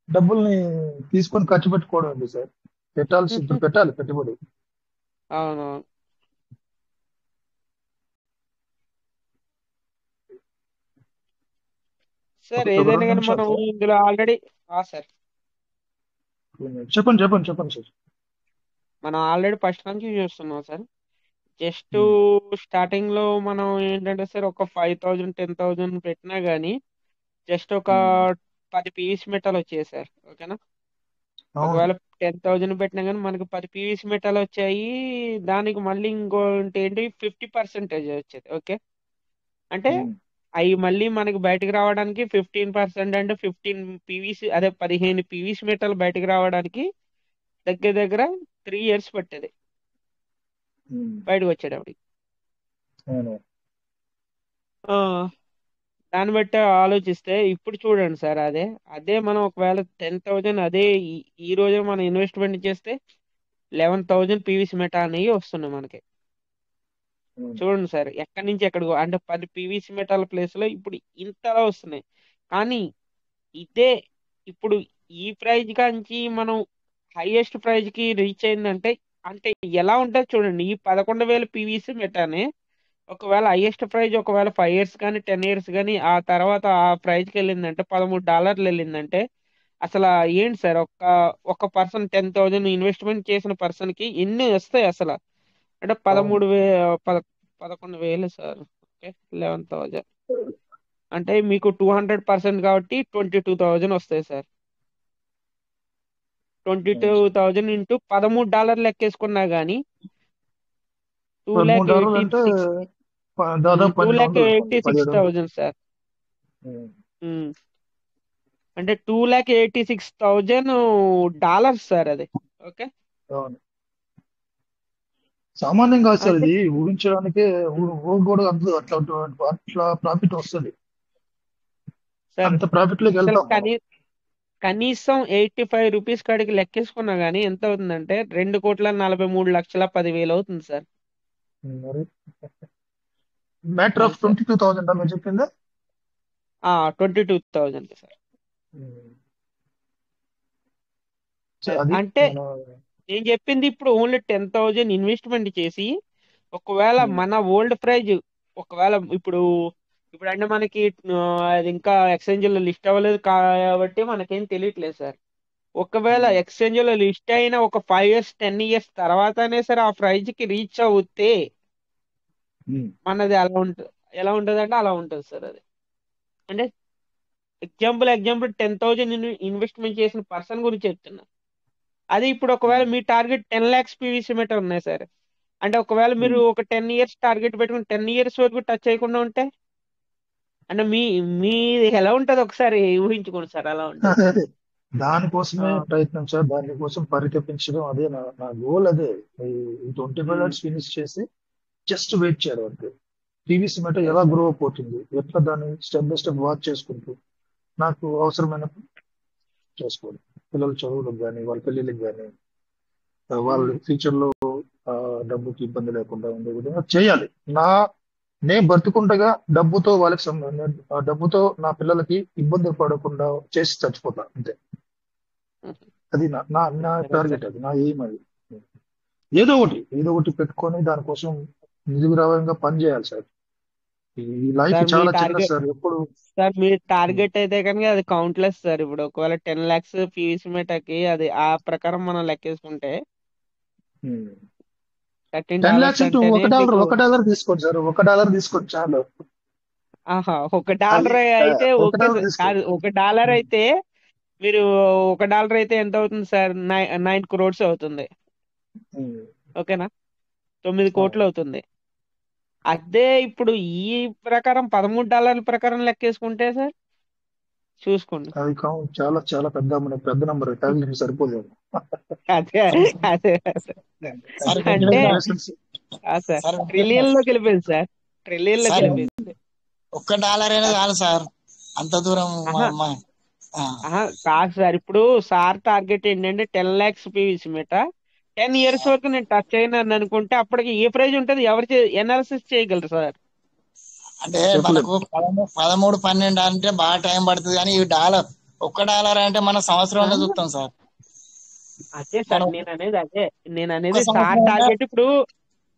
డబ్బుల్ని తీసుకొని ఖర్చు పెట్టుకోవడం ఉంది సార్. ఇప్పుడు పెట్టాలి పెట్టుబడి. అవునవును సార్. ఒక ఏదైనా 2 కానీ నిమిషాలు మనం సార్. ఇందులో ఆల్రెడీ సార్ చెప్పండి సార్. మనం ఆల్రెడీ ఫస్ట్ నుంచి చూస్తున్నాం సార్. జస్ట్ ఉమ్, స్టార్టింగ్ లో మనం ఏంటంటే సార్ ఒక 5,000 10,000 పెట్టినా గానీ జస్ట్ ఒక ఉమ్, 10 పీవీసీ మెటల్ వచ్చాయి సార్. ఓకేనా, అవును. ఒకవేళ 10,000 పెట్టినా కానీ మనకి 10 పీవీసీ మెటల్ వచ్చాయి. దానికి మళ్ళీ ఇంకోటి ఏంటి 50% వచ్చేది. ఓకే, అంటే ఉమ్, అవి మళ్ళీ మనకి బయటకు రావడానికి 15%, అంటే 15 పీవీసీ, అదే 15 పీవీసీ మెటల్ బయటకు రావడానికి దగ్గర దగ్గర 3 years పట్టేది ఉమ్, బయటకు వచ్చేటప్పటికి. అవును. ఆ, దాన్ని బట్టి ఆలోచిస్తే ఇప్పుడు చూడండి సార్, అదే అదే మనం ఒకవేళ 10,000 అదే ఈ రోజే మనం ఇన్వెస్ట్మెంట్ చేస్తే 11,000 పీవీసీ మెటా అనేవి వస్తున్నాయి మనకి. ఉమ్, చూడండి సార్, ఎక్కడి నుంచి ఎక్కడికో, అంటే 10 పీవీసీ మెటల్ ప్లేస్ లో ఇప్పుడు ఇంతలా వస్తున్నాయి. కానీ ఇదే ఇప్పుడు ఈ ప్రైజ్ కాంచి మనం హైయెస్ట్ ప్రైజ్ కి రీచ్ అయిందంటే అంటే ఎలా ఉంటుంది చూడండి. ఈ 11,000 పీవీసీ మెటానే ఒకవేళ హైయెస్ట్ ప్రైజ్ ఒకవేళ 5 years కానీ 10 years కానీ ఆ తర్వాత ఆ ప్రైజ్ కి వెళ్ళిందంటే $13 వెళ్ళిందంటే అసలు ఏంటి సార్, ఒక పర్సన్ 10,000 ఇన్వెస్ట్మెంట్ చేసిన పర్సన్ కి ఎన్ని వస్తాయి అసలు. అంటే అవును. 11,000 సార్. ఓకే, 11,000 అంటే మీకు 200% కాబట్టి 22,000 వస్తాయి సార్. ట్వంటీ టూ అవును సార్. థౌజండ్ ఇంటూ $13 లెక్కేసుకున్నా గానీ టూ ల్యాక్ $13 ఎయిటీ అంటే సిక్స్ దాదాపు టూ ల్యాక్ 1,200 ఎయిటీ అనుకోండి, six 1,700. Thousand sir. Um, um, అంటే $286,000 సార్ అది. ఓకే. అవును. సామాన్యం కాదు సార్ అంటే ఇది. ఊహించడానికే కూడా అట్లా అట్లా ప్రాఫిట్ వస్తుంది. సార్ అంత ప్రాఫిట్ లోకి అసలు వెళ్తాం మనం. కనీసం ₹85 కాడికి లెక్కేసుకున్నా గానీ ఎంత అవుతుందంటే 2,43,10,000 అవుతుంది సార్. మరి మ్యాటర్ ఆఫ్ అది సార్ 22,000 మీరు చెప్పిందా? 22,000 సార్. ఉమ్, అది అంటే మన నేను చెప్పింది ఇప్పుడు ఓన్లీ 10,000 ఇన్వెస్ట్మెంట్ చేసి ఒకవేళ ఉమ్, మన ఓల్డ్ ప్రైజ్ ఒకవేళ ఇప్పుడు అంటే మనకి అది ఇంకా ఎక్స్చేంజ్ లో లిస్ట్ అవ్వలేదు కాబట్టి మనకేం తెలియట్లేదు సార్. ఒకవేళ ఉమ్, ఎక్స్చేంజ్ లో లిస్ట్ అయిన ఒక 5 years 10 years తర్వాతనే సార్ ఆ ప్రైజ్ కి రీచ్ అవుతే ఉమ్, మనది ఎలా ఉంటుంది అంటే అలా ఉంటుంది సార్. అది అంటే ఎగ్జాంపుల్ 10,000 ఇన్వెస్ట్మెంట్ చేసిన పర్సన్ గురించి చెప్తున్నా. అది ఇప్పుడు ఒకవేళ ఉమ్, మీ టార్గెట్ 10 lakhs పీవీసీ మీటర్ ఉన్నాయి సార్. అంటే ఒకవేళ మీరు ఉమ్, ఒక 10 years టార్గెట్ పెట్టుకుని 10 years వరకు టచ్ చేయకుండా ఉంటే అంటే మీది ఎలా ఉంటది ఒకసారి ఊహించుకోండి సార్ అలా ఉంటే. అదే అదే ఆ, దానికోసమే ప్రయత్నించాలి, దానికోసం పరితపించడం, అదే నా గోల్ అదే. ఈ 25 మినిట్స్ ఫినిష్ చేసి జస్ట్ వెయిట్ చేయాలి వరకు. పీవీసీ మెట ఎలా సార్. గ్రో అయిపోతుంది, ఎట్లా దాన్ని స్టెప్ బై స్టెప్ వాచ్ చేసుకుంటూ నాకు అవసరమైనప్పుడు చేసుకోవాలి. పిల్లల చదువులకు కానీ, వాళ్ళ పెళ్ళిళ్ళకి కానీ, వాళ్ళ ఫ్యూచర్ లో డబ్బుకి ఇబ్బంది లేకుండా ఉండే విధంగా చేయాలి. నా నేను బతుకుండగా డబ్బుతో వాళ్ళకి ఆ డబ్బుతో నా పిల్లలకి ఇబ్బంది పడకుండా చేసి చచ్చిపోతా అంతే. అది నా కరెక్ట్ సార్. టార్గెట్, అది నా ఎయిమ్ అది. ఏదో ఒకటి పెట్టుకొని దానికోసం నిజంగా పని చేయాలి సార్. ఈ లైఫ్ సార్ మీ చాలా చిన్నది టార్గెట్ సార్. ఎప్పుడు సార్ మీ టార్గెట్ అయితే కనుక అది కౌంట్లెస్ సార్. ఇప్పుడు ఒకవేళ 10 lakhs పీవీసీ మీటకి అది ఆ ప్రకారం మనం లెక్కేసుకుంటే 13 10 dollars lakhs ఇంటూ అంటేనే మీకు $1 తీసుకోండి సార్. $1 తీసుకోండి చాలు. ఆహా అది $1 అయితే ఓకే $1 సార్. కాదు, తీసుకోండి. $1 అయితే మీరు $1 అయితే ఎంత అవుతుంది సార్? 9 crores అవుతుంది. ఉమ్. ఓకేనా? 9 కోట్లు అవుతుంది. అదే ఇప్పుడు ఈ ప్రకారం $13 ప్రకారం లెక్కేసుకుంటే సార్ చూసుకోండి. అది చాలా చాలా పెద్ద నంబర్. టార్గెట్ సరిపోలేదు. అదే అదే అదే. సార్ అంటే కంగ్రాచులేషన్స్. సార్ సార్ ట్రిలియన్ లోకి వెళ్ళిపోయింది సార్. ట్రిలియన్ లోకి సార్ వెళ్ళిపోయింది. $1 అయినా చాలు సార్, అంత దూరం ఆహా ఆహా కాదు సార్. ఇప్పుడు సార్ టార్గెట్ ఏంటంటే 10 lakhs పీవీసీ మీట 10 years వరకు నేను టచ్ అయినాను అనుకుంటే అప్పటికి ఏ ప్రైజ్ ఉంటుంది? ఎవరు ఎనాలిసిస్ చేయగలరు సార్? అంటే చెప్పలేదు. మనకు 13, 12 అంటే బాగా టైం పడుతుంది, కానీ ఈ $1 అంటే మనం సంవత్సరంలో చూస్తాం సార్. అదే సార్ మనం నేను ఒక్క అనేది సార్ సంవత్సరం అంటే టార్గెట్. ఇప్పుడు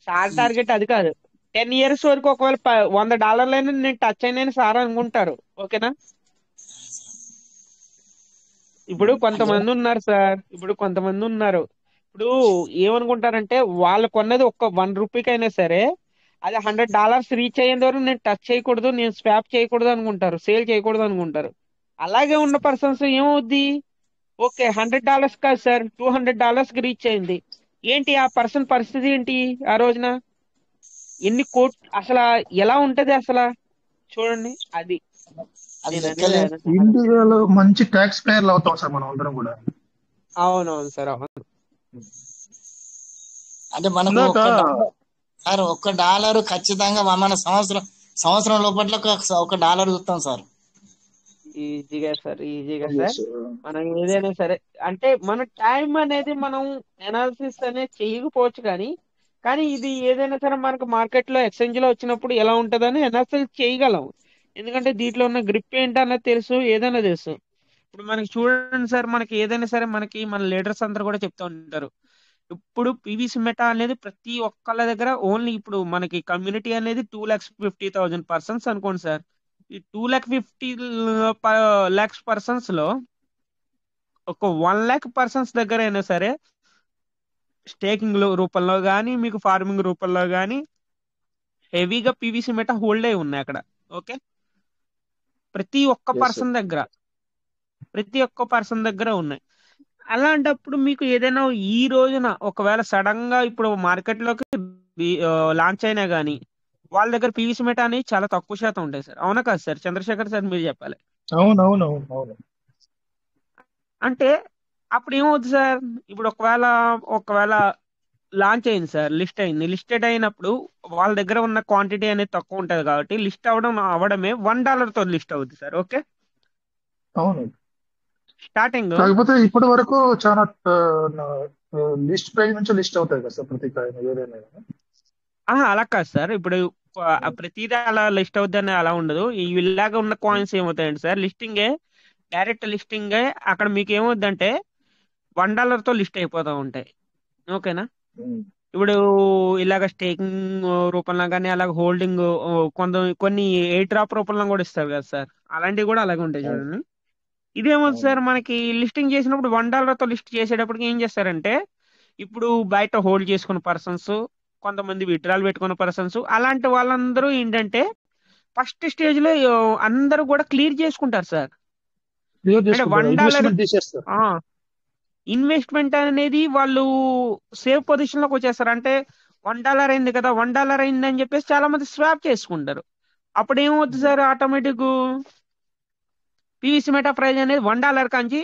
సార్ టార్గెట్ అది కాదు. 10 years వరకు ఒకవేళ $100 నేను టచ్ అయినా సార్ అనుకుంటారు. ఓకేనా? ఇప్పుడు అంటే కొంతమంది ఉన్నారు సార్. ఇప్పుడు ఏమనుకుంటారంటే వాళ్ళు కొన్నది ఒక్క ₹1 సరే, అది $100 రీచ్ అయ్యేంత వరకు నేను టచ్ చేయకూడదు, నేను స్వాప్ చేయకూడదు అనుకుంటారు, సేల్ చేయకూడదు అనుకుంటారు. అలాగే ఉన్న పర్సన్స్ ఏమవుద్ది? ఓకే, $100 కాదు సార్, $200 కి రీచ్ అయింది. ఏంటి ఆ పర్సన్ పరిస్థితి ఏంటి ఆ రోజున? ఎన్ని కోట్ అసలు ఎలా ఉంటది అసలు? చూడండి, అది అది నేను అనేది లెక్కలేదు. అదే. ఇండియాలో మంచి ట్యాక్స్ పేయర్లు అవుతాం సార్ మనం అందరం కూడా. అవునవును సార్, అవును. అంటే మనకు ఇందాక సార్ $1 ఖచ్చితంగా మన సంవత్సరం లోపల $1 చూస్తాం సార్. ఈజీగా సార్, ఈజీగా yes, సార్. మనం ఏదైనా సరే అంటే మన టైం అనేది మనం ఎనాలిసిస్ అనేది చేయకపోవచ్చు, కానీ కానీ ఇది ఏదైనా సరే మనకు మార్కెట్ లో ఎక్స్చేంజ్ లో వచ్చినప్పుడు ఎలా ఉంటదని ఎనాలిసిస్ చేయగలం. ఎందుకంటే దీంట్లో ఉన్న గ్రిప్ ఏంటన్నది తెలుసు, ఏదైనా తెలుసు. ఇప్పుడు మనకి చూడండి సార్, మనకి ఏదైనా సరే మనకి మన లీడర్స్ అందరూ కూడా చెప్తూ ఉంటారు. ఇప్పుడు పీవీసీ మెటా అనేది ప్రతి ఒక్కళ్ళ దగ్గర ఓన్లీ ఇప్పుడు మనకి కమ్యూనిటీ అనేది 2,50,000 పర్సన్స్ అనుకోండి సార్. ఈ 2,50,000 పర్సన్స్ లో ఒక 1 lakh పర్సన్స్ దగ్గర అయినా సరే స్టేకింగ్ రూపంలో కానీ, మీకు ఫార్మింగ్ రూపంలో కానీ హెవీగా పీవీసీ మెటా హోల్డ్ అయి ఉన్నాయి అక్కడ. ఓకే, ప్రతి ఒక్క yes, sir. పర్సన్ దగ్గర ఉన్నాయి. అలాంటప్పుడు మీకు ఏదైనా ఈ రోజున ఒకవేళ సడన్ గా ఇప్పుడు మార్కెట్ లోకి లాంచ్ అయినా గానీ వాళ్ళ దగ్గర పీవీసీ మెటా అనేది చాలా తక్కువ శాతం ఉంటాయి సార్. అవునా కాదు సార్? చంద్రశేఖర్ సార్ మీరు చెప్పాలి. అవును. అంటే అప్పుడు ఏమవుతుంది సార్? ఇప్పుడు ఒకవేళ లాంచ్ అయింది సార్, లిస్టెడ్ అయినప్పుడు వాళ్ళ దగ్గర ఉన్న క్వాంటిటీ అనేది తక్కువ ఉంటది కాబట్టి లిస్ట్ అవడమే $1 తో లిస్ట్ అవుతుంది సార్. ఓకే, అవును. స్టార్టింగ్. కాకపోతే ఇప్పటి వరకు చాలా లిస్ట్ ప్రైస్ నుంచి లిస్ట్ అవుతాయి కదా సార్ ప్రతి కాయిన్ ఏదైనా. అలా కాదు సార్. ఇప్పుడు ప్రతిదీ అలా లిస్ట్ అవుద్దని అలా ఉండదు. ఇలాగ ఉన్న కాయిన్స్ ఏమవుతాయండి సార్, డైరెక్ట్ లిస్టింగ్ అక్కడ మీకు ఏమవుద్దంటే $1 తో లిస్ట్ అయిపోతూ ఉంటాయి. ఓకేనా? ఇప్పుడు ఇలాగ స్టేకింగ్ రూపంలో కానీ అలాగ హోల్డింగ్ కొన్ని ఎయిర్ డ్రాప్ రూపంలో కూడా ఇస్తారు కదా సార్. అలాంటివి కూడా అలాగే ఉంటాయి చూడండి. ఇదేమవుతుంది సార్, మనకి లిస్టింగ్ చేసినప్పుడు $1 తో లిస్ట్ చేసేటప్పటికి ఏం చేస్తారంటే, ఇప్పుడు బయట హోల్డ్ చేసుకున్న పర్సన్స్, కొంతమంది విత్డ్రాల్ పెట్టుకున్న పర్సన్స్, అలాంటి వాళ్ళందరూ ఏంటంటే ఫస్ట్ స్టేజ్ లో అందరూ కూడా క్లియర్ చేసుకుంటారు సార్. క్లియర్ అంటే చేసుకుంటారు, ఇన్వెస్ట్మెంట్ తీసేస్తారు. ఇన్వెస్ట్మెంట్ అనేది వాళ్ళు సేఫ్ పొజిషన్ లోకి వచ్చేస్తారు. అంటే $1 అయింది కదా, $1 అయింది అని చెప్పేసి చాలా మంది స్వాప్ చేసుకుంటారు. అప్పుడు ఏమవుతుంది sir automatic PVC meta price అనేది $1 కాంచి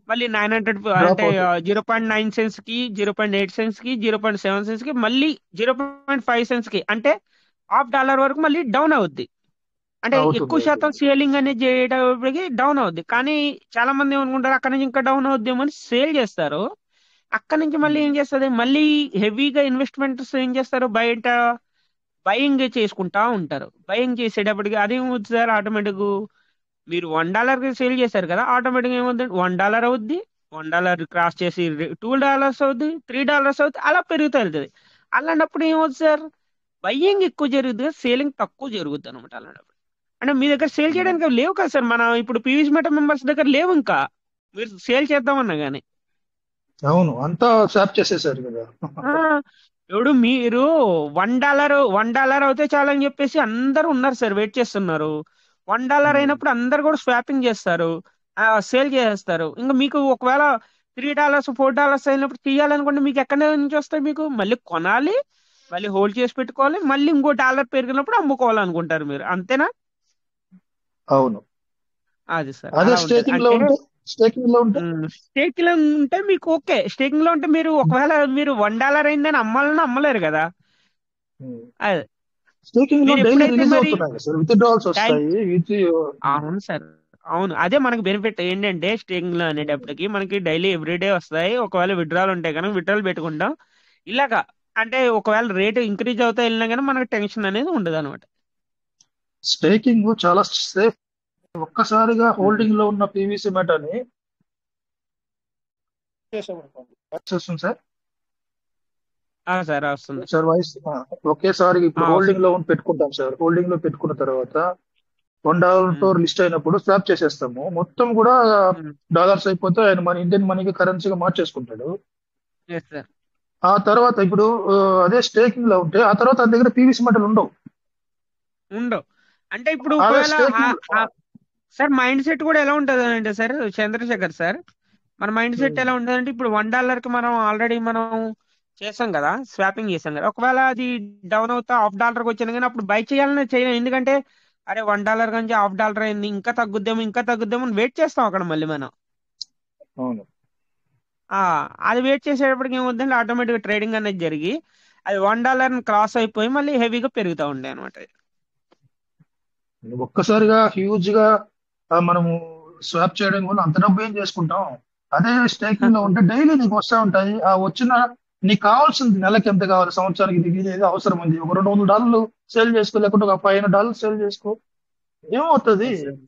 మళ్ళీ 900 డ్రాప్ అంటే అవుతుంది. 0.9 సెంట్స్ కి 0.8 సెంట్స్ కి 0.7 సెంట్స్ కి మళ్ళీ 0.5 సెంట్స్ కి అంటే $1/2 వరకు మళ్ళీ డౌన్ అవుద్ది. అంటే ఎక్కువ శాతం అవుతుంది. సేలింగ్ అనేది చేయడానికి డౌన్ అవుద్ది. కానీ చాలా మంది ఏమనుకుంటారు అక్కడ నుంచి ఇంకా డౌన్ అవుద్దేమో అని సేల్ చేస్తారు. అక్కడ నుంచి మళ్ళీ ఏం చేస్తుంది, మళ్ళీ హెవీగా ఇన్వెస్ట్మెంట్స్ ఏం చేస్తారు, బయట బయింగ్ చేసుకుంటా ఉంటారు. బయింగ్ చేసేటప్పటికి అదేమవుతుంది సార్, ఆటోమేటిక్ మీరు $1 సేల్ చేశారు కదా, ఆటోమేటిక్ ఏమవుతుంది, $1 అవుద్ది, $1 క్రాస్ చేసి $2 అవుద్ది, $3 అవుద్ది, అలా పెరుగుతూ వెళ్తుంది. అలాంటప్పుడు ఏమవుతుంది సార్, బయ్యింగ్ ఎక్కువ జరుగుతుంది, సేలింగ్ తక్కువ జరుగుతుంది అనమాట. అలాంటప్పుడు అంటే మీ దగ్గర సేల్ చేయడానికి అవి లేవు కదా సార్, మన ఇప్పుడు పీవీసీ మెటా మెంబర్స్ దగ్గర లేవు, ఇంకా మీరు సేల్ చేద్దామన్నా కానీ. అవును, అంతా స్వాప్ చేసేసారు కదా. ఆ, ఇప్పుడు మీరు $1 అవుతే చాలని చెప్పేసి అందరూ ఉన్నారు సార్, వెయిట్ చేస్తున్నారు. $1 అయినప్పుడు అందరు కూడా స్వాపింగ్ చేస్తారు, సేల్ చేసేస్తారు. ఇంకా మీకు ఒకవేళ $3 $4 అయినప్పుడు తీయాలనుకుంటే మీకు ఎక్కడి నుంచి వస్తాయి, మీకు మళ్ళీ కొనాలి, మళ్ళీ హోల్డ్ చేసి పెట్టుకోవాలి, మళ్ళీ ఇంకో డాలర్ పెరిగినప్పుడు అమ్ముకోవాలనుకుంటారు మీరు, అంతేనా? అవును, అది సార్ అదే అలా ఉంటది. స్టేకింగ్ లో అంటే ఉంటే స్టేకింగ్ లో ఉంటే స్టేక్ లో ఉంటే మీకు ఓకే, స్టేకింగ్ లో ఉంటే మీరు ఒకవేళ మీరు $1 అయిందని అమ్మాలని అమ్మలేరు కదా. అదే స్టేకింగ్ లో మీరు డైలీ ఎప్పుడైతే రిలీజ్ మరి అవుతున్నాయి సార్, విత్ డ్రాల్స్ డైలీ, వస్తాయి. అవును సార్, అవును, అదే మనకి బెనిఫిట్ ఏంటంటే స్టేకింగ్ లో అనేటప్పటికి మనకి డైలీ ఎవ్రీడే వస్తాయి. ఒకవేళ విత్డ్రాల్ ఉంటే కనుక విత్డ్రాల్ పెట్టుకుంటాం. ఇలాగా అంటే ఒకవేళ రేట్ ఇంక్రీజ్ అవుతా వెళ్ళినా కానీ మనకి టెన్షన్ అనేది ఉండదు అనమాట. స్టేకింగ్ చాలా సేఫ్. ఒక్కసారిగా హోల్డింగ్ లో ఉన్న పీవీసీ మెటాని వస్తుంది సార్. సార్ వస్తుంది సార్ వాయిస్ ఒకేసారి ఇప్పుడు హోల్డింగ్ వస్తుంది. లో పెట్టుకుంటాం సార్. హోల్డింగ్ లో పెట్టుకున్న తర్వాత $1 లిస్ట్ అయినప్పుడు స్వాప్ చేసేస్తాము, మొత్తం కూడా డాలర్స్ అయిపోతే ఆయన మన ఇండియన్ మనీకి కరెన్సీగా మార్చేసుకుంటాడు. Yes sir. ఆ తర్వాత ఇప్పుడు అదే స్టేకింగ్ లో ఉంటే ఆ తర్వాత ఆ దగ్గర పీవీసీ మెటల్ ఉండవు. ఉండవు. అంటే ఇప్పుడు అదే ఒకవేళ స్టేకింగ్ సార్ మైండ్ సెట్ కూడా ఎలా ఉంటుంది అంటే సార్, చంద్రశేఖర్ సార్, మన మైండ్ సెట్ ఎలా ఉంటుంది అంటే ఇప్పుడు $1 కి మనం ఆల్రెడీ మనం చేసాం కదా, స్వాపింగ్ చేసాం కదా, ఒకవేళ అది డౌన్ అవుతా $1/2 వచ్చినా కానీ అప్పుడు బై చేయాలని చేయం. ఎందుకంటే అరే $1 నుంచి $1/2 అయింది, ఇంకా తగ్గుద్దేమో ఇంకా తగ్గుద్దేమో అని వెయిట్ చేస్తాం అక్కడ మళ్ళీ మనం. అవును, ఆ అది వెయిట్ చేసేటప్పటికి ఏమవుతుందంటే ఆటోమేటిక్ ట్రేడింగ్ అనేది జరిగి అది $1 క్రాస్ అయిపోయి మళ్ళీ హెవీగా పెరుగుతూ ఉంటాయి అనమాట. ఒక్కసారిగా హ్యూజ్ గా మనము స్వాప్ చేయడం వల్ల అంత డబ్బు ఏం చేసుకుంటాం. అదే స్టేకింగ్ లో ఉంటే డైలీ నీకు వస్తూ ఉంటాయి. ఆ వచ్చిన నీకు కావాల్సింది నెలకి ఎంత కావాలి, సంవత్సరానికి దిగి ఏదో అవసరం ఉంది, ఒక $200 సేల్ చేసుకో, లేకుంటే ఒక $500 సేల్ చేసుకో, ఏమవుతుంది. ఎస్ సార్,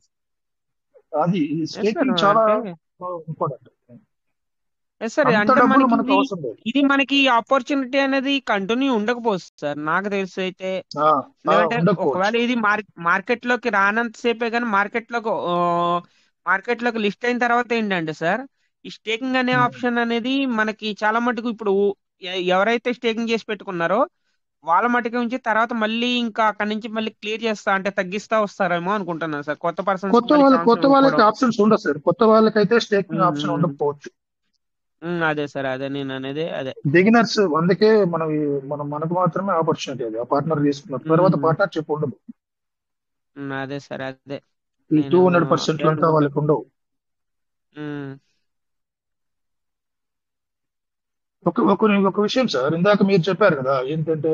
అది ఎస్ సార్. స్టేకింగ్ చాలా అంటే ఇంపార్టెంట్. ఎస్ సార్, అంత అంటే డబ్బులు మనకి మనకు అవసరం లేదు. ఇది మనకి ఆపర్చునిటీ అనేది కంటిన్యూ ఉండకపోవచ్చు సార్ నాకు తెలిసి అయితే. ఎందుకంటే ఒకవేళ ఉండకపోవచ్చు. ఇది మార్కెట్ లోకి రానంత సేపే కానీ మార్కెట్ లోకి లిస్ట్ అయిన తర్వాత ఏంటంటే సార్, ఈ స్టేకింగ్ అనే ఆప్షన్ అనేది మనకి చాలా మటుకు ఇప్పుడు ఎవరైతే స్టేకింగ్ చేసి పెట్టుకున్నారో వాళ్ళ మటుకు నుంచి తర్వాత మళ్ళీ ఇంకా అక్కడి నుంచి మళ్ళీ క్లియర్ చేస్తా అంటే తగ్గిస్తా వస్తారేమో అనుకుంటున్నాను సార్, కొత్త పర్సన్స్ కి మళ్ళీ ఛాన్స్ కొత్త వాళ్ళకి ఇవ్వకపోవడం. ఆప్షన్స్ ఉండవు సార్. కొత్త వాళ్ళకైతే స్టేకింగ్ ఆప్షన్ ఉమ్, ఉండకపోవచ్చు. అదే సార్, అదే నేను అనేది అదే. బిగినర్స్ అందుకే మనకు మాత్రమే ఆపర్చునిటీ. అది ఆ పార్ట్నర్ తీసుకున్న తర్వాత పార్ట్నర్షిప్ ఉండదు. అదే సార్, అదే ఈ నేను 200% అంతా వాళ్ళకి ఉండవు. ఉమ్, ఒక విషయం సార్, ఇందాక మీరు చెప్పారు కదా ఏంటంటే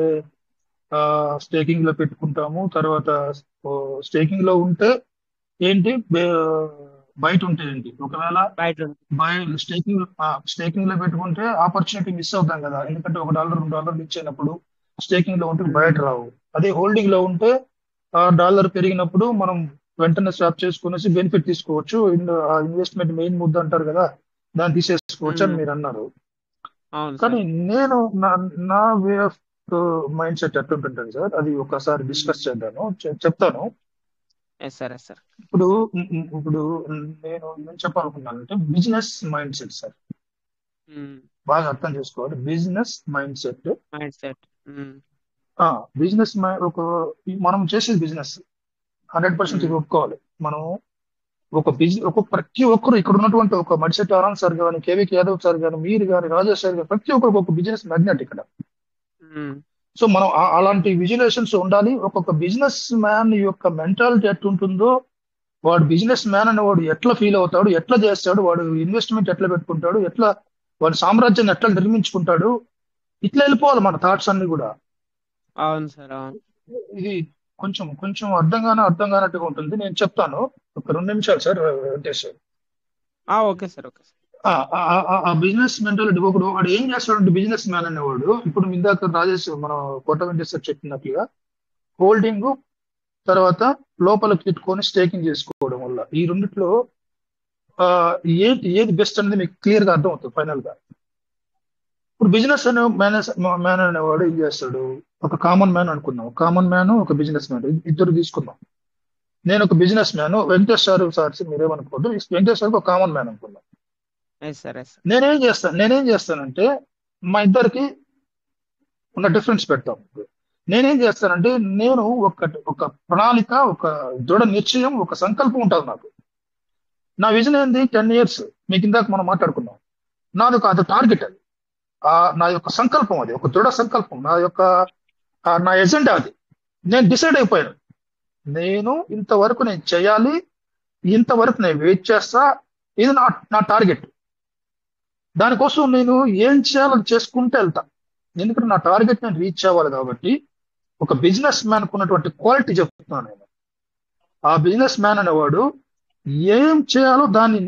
స్టేకింగ్ లో పెట్టుకుంటాము, తర్వాత స్టేకింగ్ లో ఉంటే ఏంటి, బయట ఉంటే ఏంటి, ఒకవేళ బయట ఉంది. స్టేకింగ్ లో పెట్టుకుంటే ఆపర్చునిటీ మిస్ అవుతాం కదా. ఎందుకంటే $1 $2 మిస్ అయినప్పుడు స్టేకింగ్ లో ఉంటే బయట రావు. అదే హోల్డింగ్ లో ఉంటే డాలర్ పెరిగినప్పుడు మనం వెంటనే స్వాప్ చేసుకునేసి బెనిఫిట్ తీసుకోవచ్చు. ఆ ఇన్వెస్ట్మెంట్ మెయిన్ ముద్ద అంటారు కదా, దాన్ని తీసేసుకోవచ్చు అని ఉమ్, మీరు అన్నారు. అవును కానీ సార్. నేను నా వే ఆఫ్ మైండ్ సెట్ ఎట్లుంటుంటాను సార్, అది ఒకసారి డిస్కస్ చేద్దాను, చెప్తాను. Yes sir, yes sir. ఇప్పుడు ఇప్పుడు నేను ఏం చెప్పాలనుకున్నానంటే బిజినెస్ మైండ్ సెట్ సార్, బాగా అర్థం చేసుకోవాలి. Business mind set, mind set. Business మనం చేసేది బిజినెస్ 100% ఒప్పుకోవాలి. మనం ప్రతి ఒక్కరు ఇక్కడ ఉన్నటువంటి ఒక మడిశెట్టి ఆనంద్ సార్ కానీ, కేవీకే యాదవ్ సార్ కానీ, మీరు కానీ, రాజేష్ సార్ కానీ, ప్రతి ఒక్కరికి ఒక బిజినెస్ మ్యాగ్నెట్ ఇక్కడ. సో మనం అలాంటి విజువలైజేషన్స్ ఉండాలి. ఒక్కొక్క బిజినెస్ మ్యాన్ యొక్క మెంటాలిటీ ఎట్లుంటుందో, వాడు బిజినెస్ మ్యాన్ అనేవాడు ఎట్లా ఫీల్ అవుతాడు, ఎట్లా చేస్తాడు, వాడు ఇన్వెస్ట్మెంట్ ఎట్లా పెట్టుకుంటాడు, ఎట్లా వాడి సామ్రాజ్యాన్ని ఎట్లా నిర్మించుకుంటాడు, ఇట్లా వెళ్ళిపోవాలి మన థాట్స్ అన్ని కూడా. అవును సార్, అవును. ఇది కొంచెం కొంచెం అర్థం కానట్టుగా ఉంటుంది. నేను చెప్తాను, ఒక 2 నిమిషాలు sir Venkatesh sir. Okay sir, okay sir. ఆ బిజినెస్ మెంటాలిటీ ఒకడు వాడు ఏం చేస్తాడంటే, బిజినెస్ మ్యాన్ అనేవాడు ఇప్పుడు ఇందాక రాజేష్ మనం కోట వెంకటేష్ సార్ చెప్పినట్లుగా హోల్డింగ్ తర్వాత లోపలికి పెట్టుకొని స్టేకింగ్ చేసుకోవడం వల్ల ఈ రెండిట్లో ఏది బెస్ట్ అనేది మీకు క్లియర్ గా అర్థం అవుతుంది ఫైనల్ గా. ఇప్పుడు బిజినెస్ అనే మ్యాన్ అనేవాడు ఏం చేస్తాడు, ఒక కామన్ మ్యాన్ అనుకున్నాం, కామన్ మ్యాన్ ఒక బిజినెస్ మ్యాన్ ఇద్దరు తీసుకున్నాం. నేను ఒక బిజినెస్ మ్యాన్, వెంకటేష్ సార్ మీరేమనుకోవద్దు, వెంకటేష్ సార్ ఒక కామన్ మ్యాన్ అనుకున్నాం. నేనేం చేస్తానంటే మా ఇద్దరికి ఉన్న డిఫరెన్స్ పెడతాం. నేనేం చేస్తానంటే నేను ఒక ప్రణాళిక, ఒక దృఢ నిశ్చయం, ఒక సంకల్పం ఉంటుంది నాకు. నా విజన్ ఏంది 10 years, మీకు ఇందాక మనం మాట్లాడుకున్నాం. నాది అది టార్గెట్, అది నా యొక్క సంకల్పం, అది ఒక దృఢ సంకల్పం, నా ఎజెండా అది. నేను డిసైడ్ అయిపోయాను, నేను ఇంతవరకు నేను చేయాలి, ఇంతవరకు నేను వెయిట్ చేస్తా, ఇది నా టార్గెట్. దానికోసం నేను ఏం చేయాలని చేసుకుంటూ వెళ్తా, ఎందుకంటే నా టార్గెట్ నేను రీచ్ అవ్వాలి. కాబట్టి ఒక బిజినెస్ మ్యాన్ ఉన్నటువంటి క్వాలిటీ చెప్తున్నాను నేను. ఆ బిజినెస్ మ్యాన్ అనేవాడు ఏం చేయాలో దాన్ని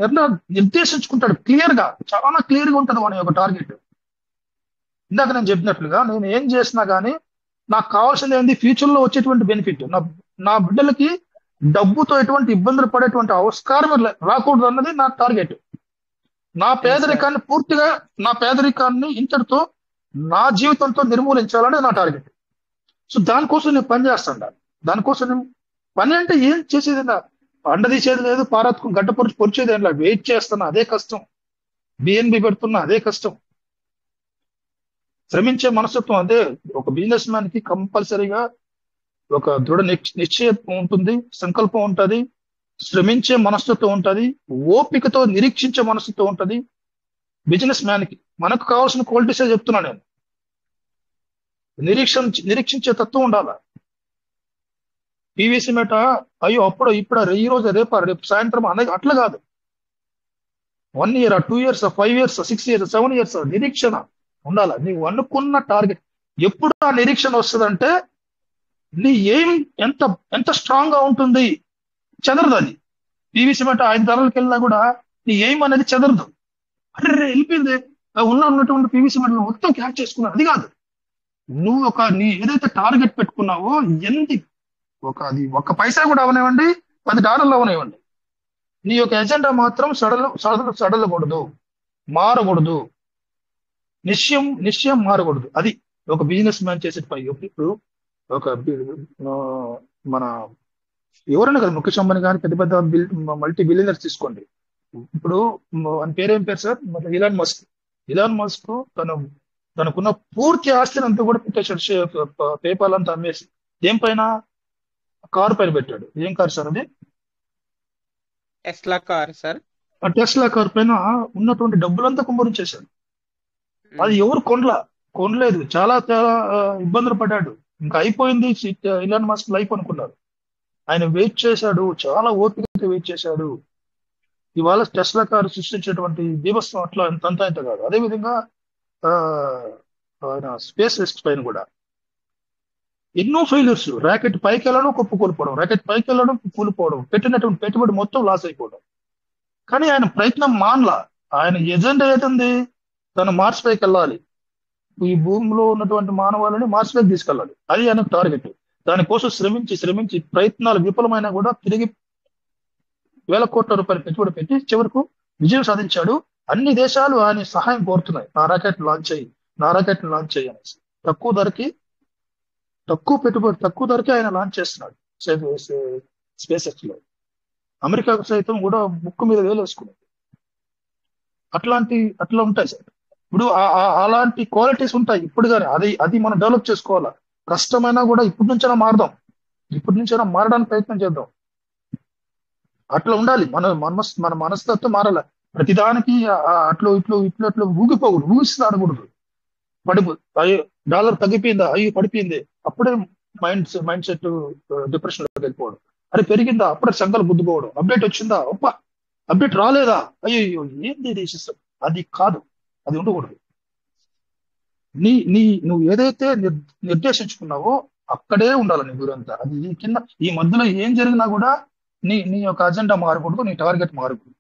నిర్దేశించుకుంటాడు క్లియర్ గా, చాలా క్లియర్ గా ఉంటుంది వాని యొక్క టార్గెట్. ఇందాక నేను చెప్పినట్లుగా నేను ఏం చేసినా కానీ నాకు కావాల్సింది ఏంది, ఫ్యూచర్ లో వచ్చేటువంటి బెనిఫిట్, నా బిడ్డలకి డబ్బుతో ఎటువంటి ఇబ్బందులు పడేటువంటి ఆస్కారం రాకూడదు అన్నది నా టార్గెట్. నా పేదరికాన్ని ఇంతటితో నా జీవితంతో నిర్మూలించాలనేది నా టార్గెట్. సో దానికోసం నేను పని చేస్తాను. దానికోసం నేను పని అంటే ఏం చేసేది, అండ తీసేది లేదు, పారాత్కు గడ్డ పొరిచేది ఏం లేదు, వెయిట్ చేస్తున్నా అదే కష్టం, బిఎన్బి పెడుతున్నా అదే కష్టం. శ్రమించే మనస్తత్వం అదే. ఒక బిజినెస్ మ్యాన్ కి కంపల్సరీగా ఒక దృఢ నిశ్చయం ఉంటుంది, సంకల్పం ఉంటుంది, శ్రమించే మనస్తత్వం ఉంటుంది, ఓపికతో నిరీక్షించే మనస్తత్వం ఉంటుంది. బిజినెస్ మ్యాన్ కి మనకు కావాల్సిన క్వాలిటీసే చెప్తున్నా నేను. నిరీక్షించే తత్వం ఉండాలి. పీవీసీ మేట అయ్యో అప్పుడు ఇప్పుడు ఈ రోజు రేపు సాయంత్రం అనేది అట్లా కాదు. 1 year 2 years 5 years 6 years 7 years నిరీక్షణ ఉండాలి. నీవు అనుకున్న టార్గెట్ ఎప్పుడు ఆ నిరీక్షణ వస్తుందంటే నీ ఏం ఎంత స్ట్రాంగ్ గా ఉంటుంది, చెదరదు. అది పీవీసీ మేట 5 ధరలకు వెళ్ళినా కూడా నీ ఏం అనేది చెదరదు. అరే వెళ్ళిపోయింది, ఉన్నటువంటి పీవీసీ మేటలు మొత్తం క్యాచ్ చేసుకున్నావు, అది కాదు. నువ్వు నీ ఏదైతే టార్గెట్ పెట్టుకున్నావో అది 1 పైసా కూడా అవనివ్వండి, $10 అవనివ్వండి, నీ యొక్క ఎజెండా మాత్రం సడలకూడదు, మారకూడదు, నిశ్చయం మారకూడదు. అది ఒక బిజినెస్ మ్యాన్ చేసే పని. ఇప్పుడు మన ఎవరైనా కదా, ముఖేష్ అంబానీ కానీ పెద్ద పెద్ద మల్టీ బిలియనర్స్ తీసుకోండి. ఇప్పుడు ఆయన పేరేం పేరు సార్, ఇలాన్ మస్క్ తనకున్న పూర్తి ఆస్తిని అంతా కూడా పెట్టేశాడు, పేపాల్ అంతా అమ్మేసి. ఏం పైన? కారు పైన పెట్టాడు. ఏం కారు సార్ అది? Tesla car sir. ఆ టెస్లా కారు పైన ఉన్నటువంటి డబ్బులంతా కుమ్మరించేశాడు. అది ఎవరు కొనలేదు, చాలా చాలా ఇబ్బందులు పడ్డాడు. ఇంకా అయిపోయింది ఇలాన్ మస్క్ లైఫ్ అనుకున్నారు. ఆయన వెయిట్ చేశాడు, చాలా ఓపికగా వెయిట్ చేశాడు. ఇవాళ టెస్లా కారు సృష్టించేటువంటి దీవస్వం అట్లా ఇంత కాదు. అదేవిధంగా ఆయన స్పేస్ ఎక్స్ పైన కూడా ఎన్నో ఫెయిల్యూర్స్, రాకెట్ పైకి వెళ్ళడం కూలిపోవడం, రాకెట్ పైకి వెళ్ళడం కూలిపోవడం, పెట్టినటువంటి పెట్టుబడి మొత్తం లాస్ అయిపోవడం. కానీ ఆయన ప్రయత్నం మానలా. ఆయన ఎజెండా ఏదండి, తను మార్స్ పైకి వెళ్ళాలి, ఈ భూమిలో ఉన్నటువంటి మానవాళిని మార్స్ పైకి తీసుకెళ్ళాలి, అది ఆయన టార్గెట్. దానికోసం శ్రమించి ప్రయత్నాలు విఫలమైనా కూడా తిరిగి $1,000 కోట్ల పెట్టుబడి పెట్టి చివరకు విజయం సాధించాడు. అన్ని దేశాలు ఆయన సహాయం కోరుతున్నాయి, నా రాకెట్ లాంచ్ చేయి అనేసి. తక్కువ పెట్టుబడి తక్కువ ధరకే ఆయన లాంచ్ చేస్తున్నాడు స్పేస్ ఎక్స్ లో. అమెరికా సైతం కూడా ముక్కు మీద వేలు వేసుకున్నది. అట్లా ఉంటాయి సార్. ఇప్పుడు అలాంటి క్వాలిటీస్ ఉంటాయి ఇప్పుడు, కానీ అది మనం డెవలప్ చేసుకోవాలా. కష్టమైనా కూడా ఇప్పటి నుంచైనా మారడానికి ప్రయత్నం చేద్దాం. అట్లా ఉండాలి. మన మనస్తత్వం మారాలి. ప్రతిదానికి అట్లు ఊగిపోకూడదు, ఊగిస్తూ ఆడకూడదు. పడిపో అయ్యో డాలర్ తగ్గిపోయిందా, అయ్యో పడిపోయింది, అప్పుడే మైండ్ సెట్ డిప్రెషన్ లోకి వెళ్ళిపోవడం. అరే పెరిగిందా, అప్పుడే సంఘాలు గుద్దుకోవడం. అప్డేట్ వచ్చిందా, ఒప్ప అప్డేట్ రాలేదా, అయ్యో ఏంది ఇది సిస్టమ్. అది కాదు, అది ఉండకూడదు. నువ్వు ఏదైతే నిర్దేశించుకున్నావో అక్కడే ఉండాలి నీ గురంతా. అది ఈ కింద ఈ మధ్యలో ఏం జరిగినా కూడా నీ యొక్క అజెండా మారకూడదు, నీ టార్గెట్ మారకూడదు.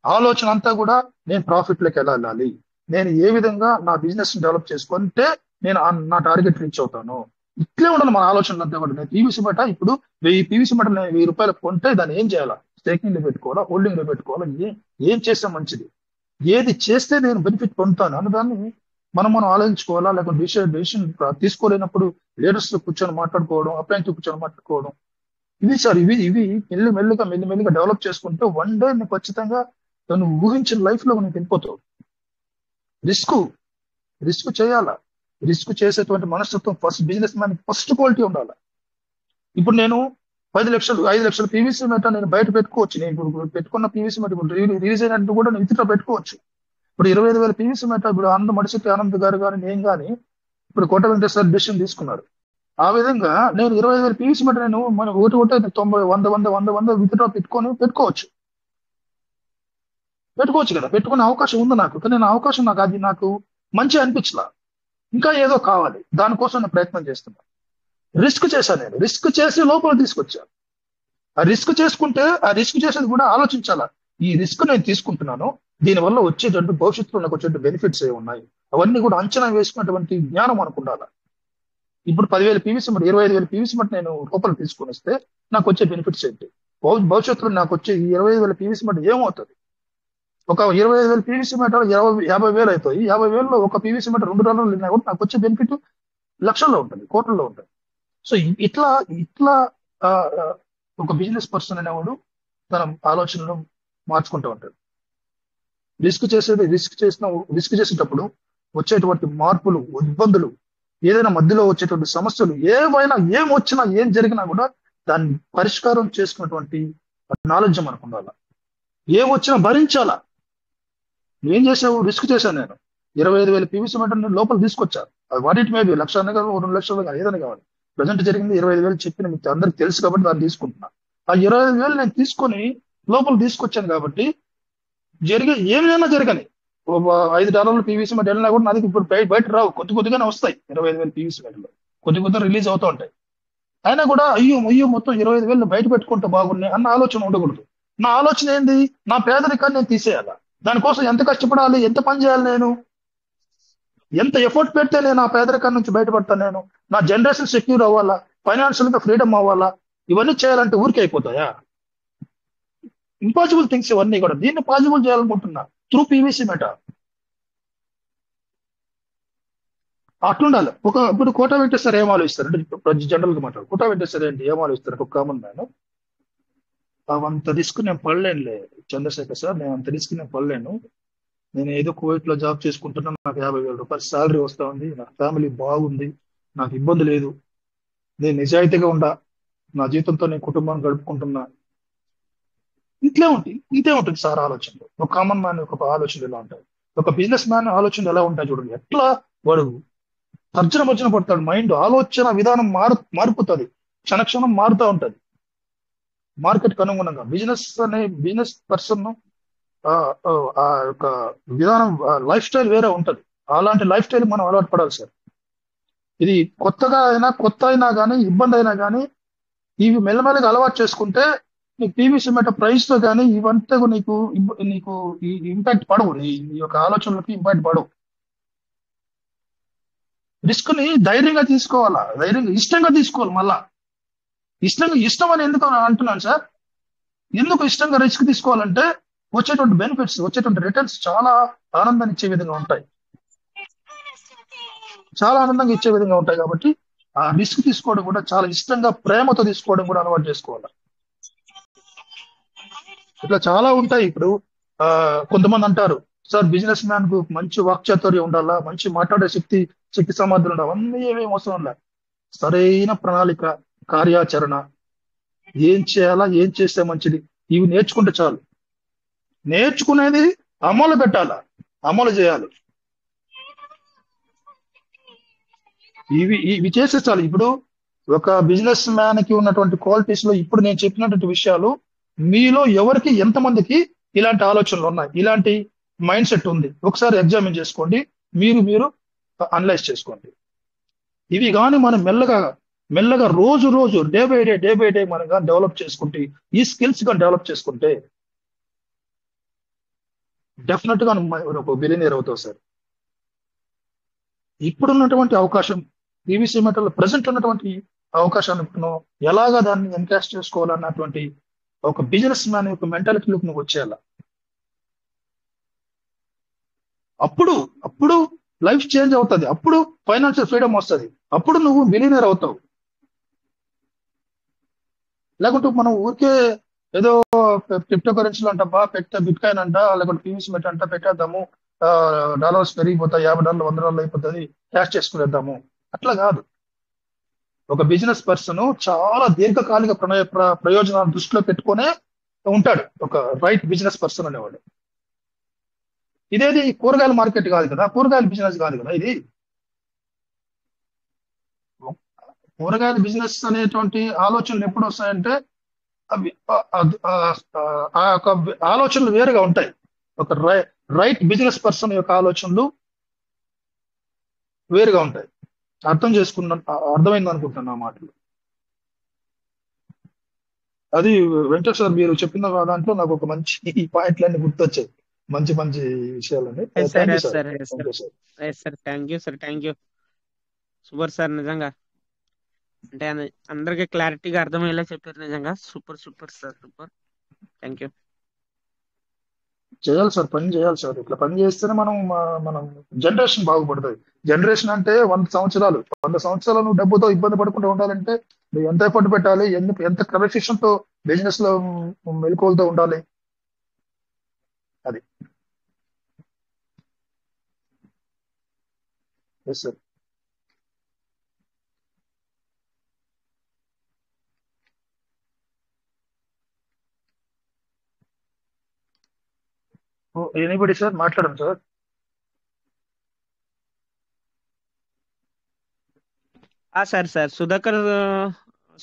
ఆలోచన అంతా కూడా నేను ప్రాఫిట్ లోకి వెళ్ళాలి, నేను ఏ విధంగా నా బిజినెస్ డెవలప్ చేసుకుంటే నేను నా టార్గెట్ రీచ్ అవుతాను. ఇట్లే ఉండాలి మన ఆలోచనలు అంతా కూడా. నేను పీవీసీ బట్ట ఇప్పుడు 1000 పీవీసీ బట్ట నేను 1000 రూపాయలు కొంటే దాన్ని ఏం చేయాలా, స్టేకింగ్ లో పెట్టుకోవాలా, హోల్డింగ్ లో పెట్టుకోవాలా, ఏం చేస్తే మంచిది, ఏది చేస్తే నేను బెనిఫిట్ పొందుతాను అన్నదాన్ని మనం ఆలోచించుకోవాలా. లేకపోతే డెసిషన్ తీసుకోలేనప్పుడు లీడర్స్ తో కూర్చొని మాట్లాడుకోవడం, అప్లైన్స్ తో కూర్చొని మాట్లాడుకోవడం, ఇవి సార్ ఇవి మెల్లిమెల్లిగా డెవలప్ చేసుకుంటే వన్ డే నీకు ఖచ్చితంగా నువ్వు ఊహించిన లైఫ్ లో నీకు వెళ్ళిపోతావు. రిస్క్ చేయాలా. రిస్క్ చేసేటువంటి మనస్తత్వం first business man first quality ఉండాలి. ఇప్పుడు నేను 5 లక్షలు పీవీసీ మెట నేను బయట పెట్టుకోవచ్చు. నేను ఇప్పుడు పెట్టుకున్న పీవీసీ మెట రిలీజ్ అయినట్టు కూడా నేను విత్డ్రా పెట్టుకోవచ్చు. ఇప్పుడు 25,000 పీవీసీ మెట ఇప్పుడు ఆనంద్ గారు కానీ నేను కానీ ఇప్పుడు కోట వెంకటేశ్వర డెసిషన్ తీసుకున్నారు. ఆ విధంగా నేను 25,000 పీవీసీ మెట నేను మన ఒకటి 90, 100 విత్డ్రా పెట్టుకోవచ్చు కదా. పెట్టుకునే అవకాశం ఉంది నాకు. కానీ నేను అవకాశం నాకు మంచి అనిపించలా, ఇంకా ఏదో కావాలి, దానికోసం నేను ప్రయత్నం చేస్తున్నా. రిస్క్ చేశాను, నేను రిస్క్ చేసి లోపల తీసుకొచ్చాను. ఆ రిస్క్ చేసేది కూడా ఆలోచించాలా. ఈ రిస్క్ నేను తీసుకుంటున్నాను, దీనివల్ల వచ్చేటువంటి భవిష్యత్తులో నాకు వచ్చే బెనిఫిట్స్ ఏ ఉన్నాయి, అవన్నీ కూడా అంచనా వేసుకున్నటువంటి జ్ఞానం మనకు ఉండాలి. ఇప్పుడు 10,000 పీవీసీ మట్ 25,000 పీవీసీ మట్ నేను లోపల తీసుకొని వస్తే నాకు వచ్చే బెనిఫిట్స్ ఏంటి, భవిష్యత్తులో నాకు వచ్చే ఈ 25,000 పీవీసీ మట్ ఏమవుతుంది. ఒక 25,000 పీవీసీ మట్ 50,000 అవుతాయి. 50,000లో ఒక పీవీసీ మట్ $2 వెళ్ళినా కూడా నాకు వచ్చే బెనిఫిట్ లక్షల్లో ఉంటుంది, కోట్లలో ఉంటుంది. సో ఇట్లా ఒక బిజినెస్ పర్సన్ అనేవాడు తన ఆలోచనలు మార్చుకుంటూ ఉంటాడు. రిస్క్ చేసేటప్పుడు వచ్చేటువంటి మార్పులు, ఇబ్బందులు, ఏదైనా మధ్యలో వచ్చేటువంటి సమస్యలు ఏం వచ్చినా ఏం జరిగినా కూడా దాన్ని పరిష్కారం చేసుకున్నటువంటి నాలెడ్జ్ మనకు ఉండాలి. ఏం వచ్చినా భరించాలా. నువ్వేం చేసావు, రిస్క్ చేశాను నేను 25,000 పీవీసీ మెటల్ నేను లోపల తీసుకొచ్చాను. అది వాటి మేబీ 1,00,000 కాదు, 2 లక్షలు కాదు, ఏదైనా కావాలి. ప్రజెంట్ జరిగింది 25,000 చెప్పిన మీకు అందరికి తెలుసు కాబట్టి దాన్ని తీసుకుంటున్నా. ఆ 25,000 నేను తీసుకొని లోపల తీసుకొచ్చాను కాబట్టి ఏమైనా జరగని $5 పీవీసీ మెటల్ వెళ్ళినా కూడా నాది ఇప్పుడు బయట రావు, కొద్దిగానే వస్తాయి. 25,000 పీవీసీ మెటల్ కొద్ది రిలీజ్ అవుతూ ఉంటాయి. అయినా కూడా అయ్యో మొత్తం 25,000 బయట పెట్టుకుంటే బాగున్నాయి అన్న ఆలోచన ఉండకూడదు. నా ఆలోచన ఏంది, నా పేదరికాన్ని నేను తీసేయాలా. దానికోసం ఎంత కష్టపడాలి, ఎంత పని చేయాలి, నేను ఎంత ఎఫర్ట్ పెడితే నేను ఆ పేదరికాన్ని నుంచి బయటపడతాను. నేను నా జనరేషన్ సెక్యూర్ అవ్వాలా, ఫైనాన్షియల్ గా ఫ్రీడమ్ అవ్వాలా. ఇవన్నీ చేయాలంటే ఊరికే అయిపోతాయా? ఇంపాసిబుల్ థింగ్స్ ఇవన్నీ కూడా. దీన్ని పాసిబుల్ చేయాలనుకుంటున్నా త్రూ పీవీసీ మెట. అట్లుండాలి. ఇప్పుడు కోట వెంకటేశ్వర ఏం ఆలోచిస్తారు అంటే జనరల్ గా మాట్లాడు, కోట వెంకటేశ్వర ఏంటి ఏం ఆలోచిస్తారు ఒక కామన్ మ్యాన్. అంత రిస్క్ నేను పడలేనులే చంద్రశేఖర్ సార్, నేను అంత రిస్క్ నేను పడలేను. నేను ఏదో కువైట్ లో జాబ్ చేసుకుంటున్నా, నాకు 50,000 రూపాయలు శాలరీ వస్తా ఉంది, నా ఫ్యామిలీ బాగుంది, నాకు ఇబ్బంది లేదు, నేను నిజాయితీగా ఉండా, నా జీవితంతో నేను కుటుంబాన్ని గడుపుకుంటున్నా. ఇంతే ఉంటుంది సార్ ఆలోచనలు. ఒక కామన్ మ్యాన్ ఒక ఆలోచనలు ఎలా ఉంటాయి, ఒక బిజినెస్ మ్యాన్ ఆలోచనలు ఎలా ఉంటాయి చూడండి. ఎట్లా వాడు తర్జన పడతాడు, మైండ్ ఆలోచన విధానం మారిపోతుంది, క్షణక్షణం మారుతూ ఉంటది మార్కెట్ అనుగుణంగా. బిజినెస్ పర్సన్ ఆ యొక్క విధానం, లైఫ్ స్టైల్ వేరే ఉంటది. అలాంటి లైఫ్ స్టైల్ మనం అలవాటు పడాలి సార్. ఇది కొత్త అయినా కానీ ఇబ్బంది అయినా కానీ ఇవి మెల్లమెల్లగా అలవాటు చేసుకుంటే నీకు పీవీసీ మెట ప్రైస్ తో కానీ ఇవంతా నీకు ఇంపాక్ట్ పడవు, నీ యొక్క ఆలోచనలకి ఇంపాక్ట్ పడవు. రిస్క్ ని ధైర్యంగా తీసుకోవాలా, ఇష్టంగా తీసుకోవాలి. మళ్ళా ఇష్టం అని ఎందుకు అంటున్నాను సార్, ఎందుకు ఇష్టంగా రిస్క్ తీసుకోవాలంటే వచ్చేటువంటి బెనిఫిట్స్, వచ్చేటువంటి రిటర్న్స్ చాలా ఆనందాన్ని ఇచ్చే విధంగా ఉంటాయి, చాలా ఆనందంగా ఇచ్చే విధంగా ఉంటాయి. కాబట్టి ఆ రిస్క్ తీసుకోవడం కూడా చాలా ఇష్టంగా, ప్రేమతో తీసుకోవడం కూడా అలవాటు చేసుకోవాలి. ఇట్లా చాలా ఉంటాయి. ఇప్పుడు కొంతమంది అంటారు సార్ బిజినెస్ మ్యాన్ కు మంచి వాక్చాతుర్యం ఉండాలా, మంచి మాట్లాడే శక్తి సామర్థ్యం ఉండాలి. అవన్నీ ఏమేమి అవసరం లే, సరైన ప్రణాళిక, కార్యాచరణ, ఏం చేయాలా, ఏం చేస్తే మంచిది, ఇవి నేర్చుకుంటే చాలు. నేర్చుకునేది అమలు పెట్టాలా, అమలు చేయాలి. ఇవి చేస్తే చాలు. ఇప్పుడు ఒక బిజినెస్ మ్యాన్ కి ఉన్నటువంటి క్వాలిటీస్ లో ఇప్పుడు నేను చెప్పినటువంటి విషయాలు మీలో ఎవరికి ఎంతమందికి ఇలాంటి ఆలోచనలు ఉన్నాయి, ఇలాంటి మైండ్ సెట్ ఉంది, ఒకసారి ఎగ్జామిన్ చేసుకోండి. మీరు అనలైజ్ చేసుకోండి. ఇవి కానీ మనం మెల్లగా రోజు డే బై డే మనం కానీ డెవలప్ చేసుకుంటే, ఈ స్కిల్స్ కానీ డెవలప్ చేసుకుంటే డెఫినెట్ గా ఒక బిలియనీర్ అవుతావు సార్. ఇప్పుడున్నటువంటి అవకాశం పీవీసీ మెటల్ ప్రజెంట్ ఉన్నటువంటి అవకాశాన్ని నువ్వు ఎలాగా దాన్ని ఎన్కాష్ చేసుకోవాలన్నటువంటి ఒక బిజినెస్ మ్యాన్ యొక్క మెంటాలిటీలోకి నువ్వు వచ్చేయాల. అప్పుడు లైఫ్ చేంజ్ అవుతుంది, అప్పుడు ఫైనాన్షియల్ ఫ్రీడమ్ వస్తుంది, అప్పుడు నువ్వు బిలియనీర్ అవుతావు. లేకుంటే మనం ఊరికే ఏదో క్రిప్టో కరెన్సీలు అంట బిట్ కాయిన్ అంట, లేకుంటే పీవీసీ మెటల్ అంట పెట్టేద్దాము, డాలర్స్ పెరిగిపోతాయి, $50 $100 అయిపోతుంది, క్యాష్ చేసుకునేద్దాము. అట్లా కాదు. ఒక బిజినెస్ పర్సన్ చాలా దీర్ఘకాలిక ప్రయోజనాలను దృష్టిలో పెట్టుకునే ఉంటాడు ఒక రైట్ బిజినెస్ పర్సన్ అనేవాడు. ఇదేది కూరగాయల మార్కెట్ కాదు కదా, కూరగాయల బిజినెస్ కాదు కదా ఇది. కూరగాయల బిజినెస్ అనేటువంటి ఆలోచనలు ఎప్పుడు వస్తాయంటే అవి ఆ యొక్క ఆలోచనలు వేరుగా ఉంటాయి. ఒక రైట్ బిజినెస్ పర్సన్ యొక్క ఆలోచనలు వేరుగా ఉంటాయి. అర్థమైంది అనుకుంటున్నా ఆ మాటలు. అది వెంకటేష్ సార్ మీరు చెప్పిన దాంట్లో నాకు ఒక మంచి పాయింట్లన్నీ గుర్తొచ్చాయి, మంచి విషయాలండి. Thank you sir. Thank you sir. Thank you. Super sir. నిజంగా అంటే అందరికి క్లారిటీగా అర్థమయ్యేలా చెప్పారు. నిజంగా super sir. Super. Thank you. చేయాలి సార్, పని చేయాలి సార్. ఇట్లా పని చేస్తేనే మనం జనరేషన్ బాగుపడుతుంది. జనరేషన్ అంటే 100 సంవత్సరాలు నువ్వు డబ్బుతో ఇబ్బంది పడకుండా ఉండాలంటే నువ్వు ఎంత ఎఫర్ట్ పెట్టాలి, ఎంత క్రమశిక్షణ తో బిజినెస్ లో మెలకువలతో ఉండాలి. అది ఎస్ సార్. ఎనీబడి సార్ మాట్లాడండి sir. Sir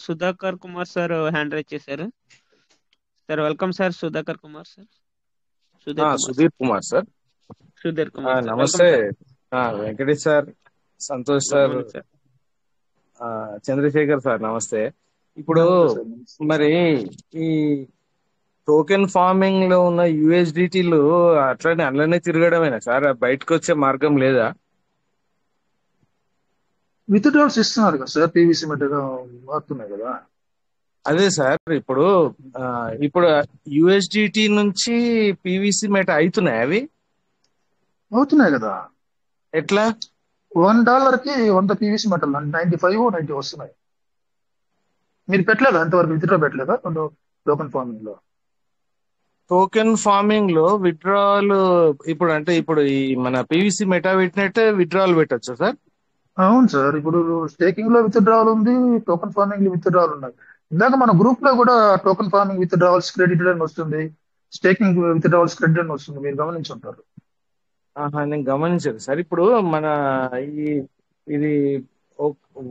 Sudhakar Kumar sir hand raise చేశారు sir. Welcome sir Sudhakar Kumar sir. Sudheer Kumar sir. Sudheer Kumar sir. Namaste Venkatesh sir, Santosh sir, Chandrasekhar sir namaste. ఇప్పుడు మరి ఈ టోకెన్ ఫార్మింగ్ లో ఉన్న యూఎస్డిటీలు అట్లనే అందులోనే తిరగడమేనా సార్? బయటకు వచ్చే మార్గం లేదా? విత్ డ్రాల్స్ ఇస్తున్నారు కదా సార్, పీవీసీ మెటల్ మారుతున్నాయి కదా. అదే సార్, ఇప్పుడు యూఎస్డిటీ నుంచి పీవీసీ మెట అవుతున్నాయి, అవి అవుతున్నాయి కదా. ఎట్లా? $1 కి 100 పీవీసీ మెటల్ 95-90 వస్తున్నాయి. మీరు పెట్టలేదా అంతవరకు? విత్డ్రా పెట్టలేదా టోకెన్ ఫార్మింగ్ లో? టోకెన్ ఫార్మింగ్ లో విత్డ్రాల్ ఇప్పుడు ఈ మన పీవీసీ మెటా పెట్టినట్టే విత్డ్రాల్ పెట్టచ్చా సార్? అవును సార్. ఇప్పుడు స్టేకింగ్ లో విత్డ్రావల్ ఉంది, టోకెన్ ఫార్మింగ్ లో విత్డ్రావల్ ఉన్నాయి. ఇందాక మన గ్రూప్ లో కూడా టోకెన్ ఫార్మింగ్ విత్డ్రావల్స్ క్రెడిటెడ్ అని వస్తుంది, స్టేకింగ్ విత్డ్రావల్స్ క్రెడిట్ అని వస్తుంది. మీరు గమనించి ఉంటారు. నేను గమనించాను సార్. ఇప్పుడు మన ఇది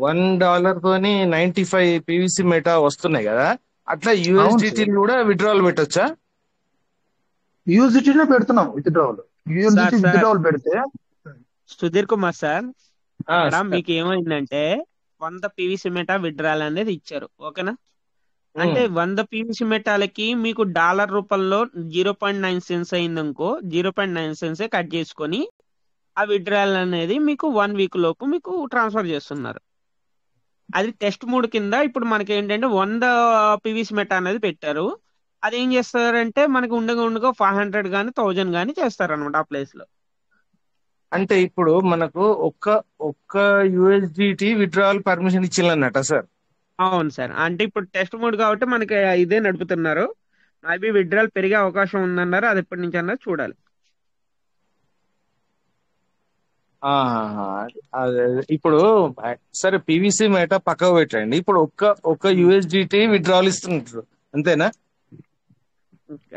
$1 తోని 95 పీవీసీ మెటా వస్తున్నాయి కదా, అట్లా యూఎస్డిటీ కూడా విత్డ్రావల్ పెట్టొచ్చా? యూఎస్డిటీనే పెడుతున్నాం విత్డ్రావల్. యూఎస్డిటీ విత్డ్రావల్ పెడితే సుధీర్ కుమార్ సార్, ఇక్కడ మీకు ఏమైందంటే 100 పీవీసీ మెటా విత్డ్రాల్ అనేది ఇచ్చారు, ఓకేనా? అంటే 100 పీవీసీ మెటాలకి మీకు డాలర్ రూపంలో 0.9 సెన్స్ అయిందనుకో, 0.9 సెన్సే కట్ చేసుకొని ఆ విత్డ్రాల్ అనేది మీకు 1 వీక్ లోపు మీకు ట్రాన్స్ఫర్ చేస్తున్నారు. అది టెస్ట్ మోడ్ కింద. ఇప్పుడు మనకి ఏంటంటే 100 పీవీసీ మెటా అనేది పెట్టారు. అది ఏం చేస్తారంటే మనకి ఉండగా 500 కానీ 1000 కానీ చేస్తారనమాట ఆ ప్లేస్ లో. అంటే ఇప్పుడు మనకు ఒక్క యూఎస్డిటీ విత్డ్రావల్ పర్మిషన్ ఇచ్చిందన్నట సార్? అవును సార్. అంటే ఇప్పుడు టెస్ట్ మోడ్ కాబట్టి మనకి ఇదే నడుపుతున్నారు. మేబీ విత్డ్రాల్ పెరిగే అవకాశం ఉందన్నారు. అది ఎప్పటి నుంచి అన్నది చూడాలి. ఇప్పుడు సరే, పీవీసీ మెటా పక్కకు పెట్టండి. ఇప్పుడు ఒక్క యూఎస్డిటీ విత్డ్రావల్ ఇస్తున్నారు, అంతేనా?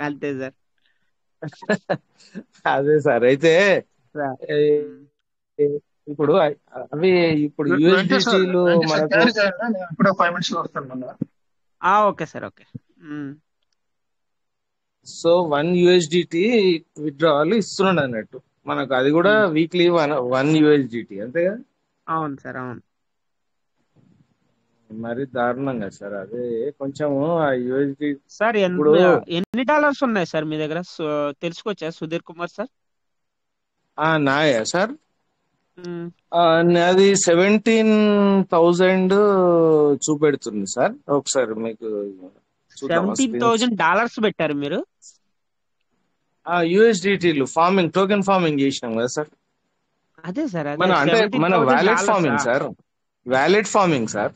అంతే సార్. అదే సార్. అయితే ఇప్పుడు అవి ఇప్పుడు వెంకటేష్ సార్ యూఎస్డిటీలు వెంకటేష్ సార్ మనకు క్యారీ చేయండి, నేను ఇప్పుడు 5 minutes లో వస్తాను మళ్ళీ. Okay sir, okay. So 1 USDT withdrawal ఇస్తున్నాడు అన్నట్టు మనకు. అది కూడా వీక్లీ 1 యూఎస్డిటీ అంతేగా? అవును సార్, అవును. మరి దారుణంగా సార్ అదే కొంచెము ఆ యూఎస్డి. సార్ ఇప్పుడు ఎన్ని డాలర్స్ ఉన్నాయి సార్ మీ దగ్గర? తెలుసుకోవచ్చా సుధీర్ కుమార్ సార్? నాయా సార్ మ్మ్. నాది 17,000 చూపెడుతుంది సార్. ఒకసారి మీకు చూద్దామా స్క్రీన్? $17,000 పెట్టారు మీరు? యూఎస్డిటీలు ఫార్మింగ్, టోకెన్ ఫార్మింగ్ చేసినాం కదా సార్. అదే సార్, అదే మన అంటే మన wallet $17,000. Farming sir, wallet farming sir.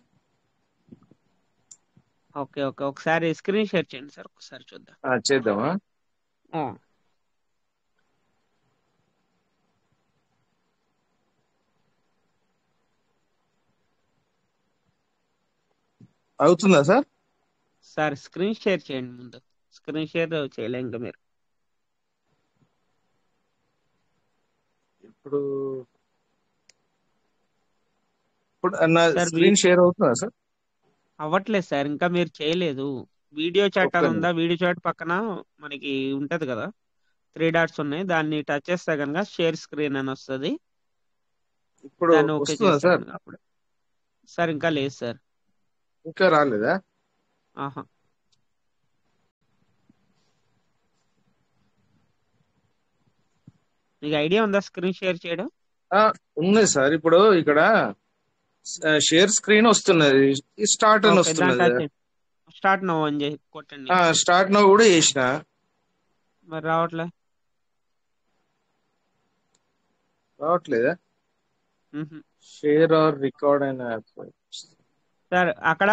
Okay, okay. ఒకసారి స్క్రీన్ షేర్ చేయండి సార్, ఒకసారి చూద్దాం. చేద్దామా? ఆ, అవుతుందా సార్? సార్ స్క్రీన్ షేర్ చేయండి ముందు. స్క్రీన్ షేర్ చేయలే ఇంకా మీరు. ఇప్పుడు ఇప్పుడు నా సార్ స్క్రీన్ షేర్ అవుతుందా సార్? అవ్వట్లేదు సార్, ఇంకా మీరు చేయలేదు. వీడియో చాట్ అని ఒక్క ఉందా? వీడియో చాట్ పక్కన మనకి ఉంటది కదా, 3 డాట్స్ ఉన్నాయి. దాన్ని టచ్ చేస్తే కనుక షేర్ స్క్రీన్ అని వస్తుంది. ఇప్పుడు దాన్ని ఓకే వస్తుందా చేస్తే సార్? కనుక అప్పుడు. సార్ ఇంకా లేదు సార్. ఇంకా రాలేదా? ఆహా. మీకు ఐడియా ఉందా స్క్రీన్ షేర్ చేయడం? ఉంది సార్. ఇప్పుడు ఇక్కడ షేర్ స్క్రీన్ వస్తున్నది, స్టార్ట్ అని ఓకే, దాన్ని వస్తున్నది. టచ్ స్టార్ట్ నో అని కొట్టండి. స్టార్ట్ నో కూడా చేసిన, మరి రావట్లే. రావట్లేదా? షేర్ ఆర్ రికార్డ్ అయిన సార్ అక్కడ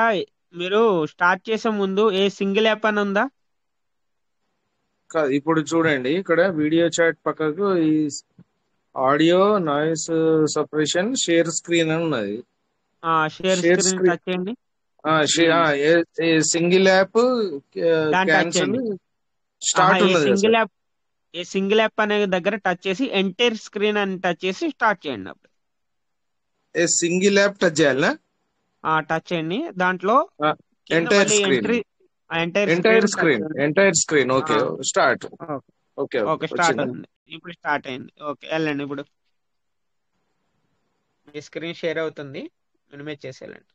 మీరు స్టార్ట్ చేసే ముందు ఏ సింగిల్ యాప్ అని ఉందా? కాదు. ఇప్పుడు చూడండి, ఇక్కడ వీడియో చాట్ పక్కకు ఈ audio noise separation share screen అని ఉన్నది. Share share screen screen touch చేయండి. సింగిల్ యాప్ దాన్ని టచ్ క్యాన్సిల్ చేయండి. స్టార్ట్ ఏ ఉన్నది కదా సింగిల్ సార్. యాప్, ఏ సింగిల్ యాప్ అనే దగ్గర టచ్ చేసి ఎంటైర్ స్క్రీన్ అని టచ్ చేసి స్టార్ట్ చేయండి. అప్పుడు సింగిల్ యాప్ టచ్ చేయాలనా? టచ్ చేయండి. దాంట్లో కింద ఎంటైర్ మళ్ళీ screen, entire entire screen touch screen, చేయండి. Entire screen. Okay, start. Okay okay, start వచ్చిందా? అవుతుంది. ఇప్పుడు స్టార్ట్ అయింది. ఓకే, వెళ్ళండి. ఇప్పుడు మీ స్క్రీన్ షేర్ అవుతుంది, మినిమైజ్ చేసేయాలండి.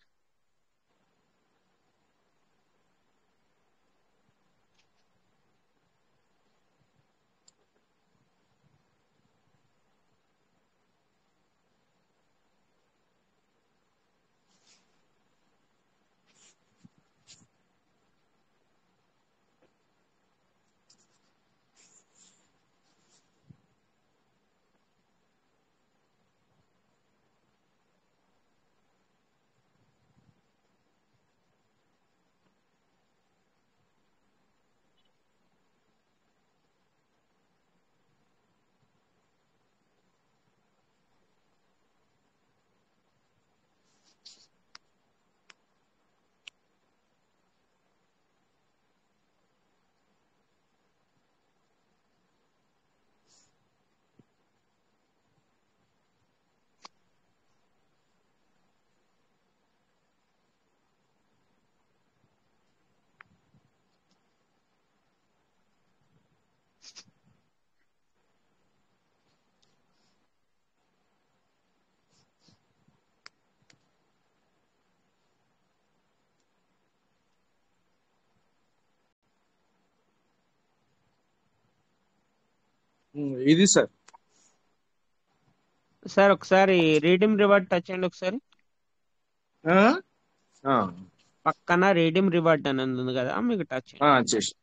ఇది సార్. సార్ ఒకసారి రీడీమ్ రివార్డ్ టచ్ చేయండి. ఒకసారి పక్కన రీడీమ్ రివార్డ్ అని ఉంది కదా, మీకు టచ్ చేయండి. చేసి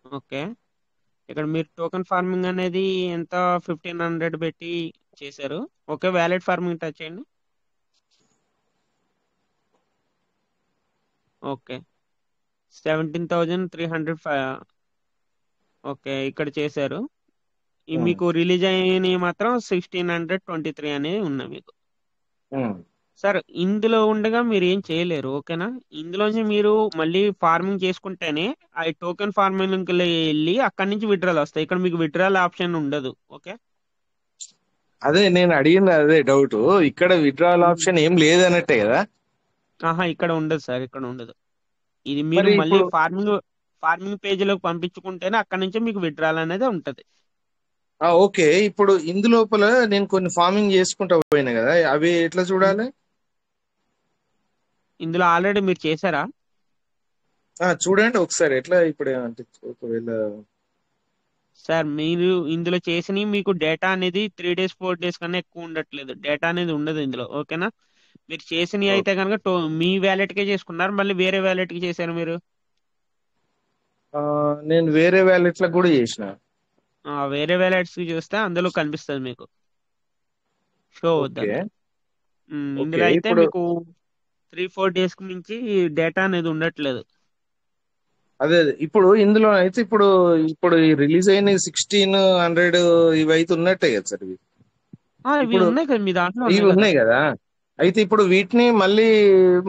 ఓకే, ఇక్కడ మీరు టోకెన్ ఫార్మింగ్ అనేది ఎంత 1,500 పెట్టి చేశారు. ఓకే, వ్యాలెట్ ఫార్మింగ్ టచ్ చేయండి. ఓకే, 17,300. ఓకే, ఇక్కడ చేశారు. మీకు రిలీజ్ అయినవి మాత్రం 1,623 అనేది ఉన్నాయి మీకు. సార్ ఇందులో ఉండగా మీరు ఏం చేయలేరు, ఓకేనా? ఇందులోంచి మీరు మళ్ళీ ఫార్మింగ్ చేసుకుంటేనే ఆ టోకెన్ ఫార్మింగ్ వెళ్ళి అక్కడి నుంచి విత్డ్రాల్ వస్తాయి. ఇక్కడ మీకు విత్డ్రాల్ ఆప్షన్ ఉండదు. ఓకే, అదే నేను అడిగింది అదే డౌట్. ఇక్కడ విత్డ్రావల్ ఆప్షన్ ఏం లేదన్నట్టే కదా. ఆహా, ఇక్కడ ఉండదు సార్, ఇక్కడ ఉండదు. ఇది మీరు మరి మళ్ళీ ఇప్పుడు ఫార్మింగ్ పేజీలోకి పంపించుకుంటేనే అక్కడ నుంచి మీకు విత్డ్రాల్ అనేది ఉంటది. ఓకే, ఇప్పుడు ఇందు లోపల నేను కొన్ని ఫార్మింగ్ చేసుకుంటా పోయినా కదా, అవి ఎట్లా ఉమ్. చూడాలి? ఇందులో ఆల్రెడీ మీరు చేశారా? చూడండి ఒకసారి ఎట్లా ఇప్పుడు అంటే ఒకవేళ. సార్ మీరు ఇందులో చేసిన మీకు డేటా అనేది 3 days 4 days కన్నా ఎక్కువ ఉండట్లేదు. డేటా అనేది ఉండదు ఇందులో, ఓకేనా? మీరు చేసినవి ఓ- అయితే కనుక మీ వ్యాలెట్ కే చేసుకున్నారు, మళ్ళీ వేరే వ్యాలెట్ కి చేశారు మీరు. ఆ, నేను వేరే వ్యాలెట్లకు కూడా చేసిన. వేరే వ్యాలెట్స్ కి చూస్తే అందులో కనిపిస్తుంది మీకు, షో అవుద్ది ఓకే. అందులో. ఓకే ఇందులో అయితే ఇప్పుడు మీకు 3 4 days కి మించి డేటా అనేది ఉండట్లేదు. అదే ఇప్పుడు ఇందులో అయితే ఇప్పుడు ఇప్పుడు ఈ రిలీజ్ అయిన 1600 ఇవి అయితే ఉన్నట్టే కదా సార్ ఇవి. ఇవి ఇప్పుడు ఉన్నాయి కదా, మీ దాంట్లో ఇవి ఉన్నాయి కదా. ఉన్నాయి కదా. అయితే ఇప్పుడు వీటిని మళ్ళీ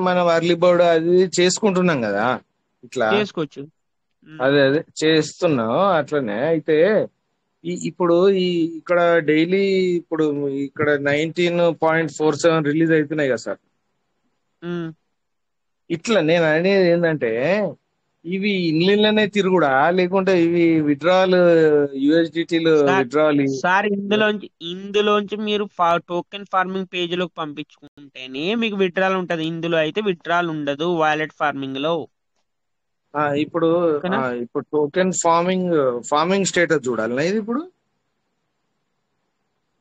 మనం అర్లీ బర్డ్ అది చేసుకుంటున్నాం కదా ఇట్లా. చేసుకోవచ్చు. ఉమ్. అదే అదే చేస్తున్నాం అట్లనే. అయితే ఇప్పుడు ఈ ఇక్కడ డైలీ ఇప్పుడు ఇక్కడ 19.47 రిలీజ్ అవుతున్నాయి కదా సార్. ఉమ్. ఇట్లా నేను అనేది ఏంటంటే ఇవి ఇన్లైన్లోనే తిరుగుడా, లేకుంటే ఇవి విత్డ్రాల్ యూఎస్డిటీలు సార్ విత్డ్రాల్? సార్ ఇందులోంచి మీరు టోకెన్ ఫార్మింగ్ పేజ్ లోకి పంపించుకుంటేనే మీకు విత్డ్రాల్ ఉంటది. ఇందులో అయితే విత్డ్రాల్ ఉండదు వాలెట్ ఫార్మింగ్ లో, ఇప్పుడు ఓకేనా? ఇప్పుడు టోకెన్ ఫార్మింగ్ స్టేటస్ చూడాలి ఇది ఇప్పుడు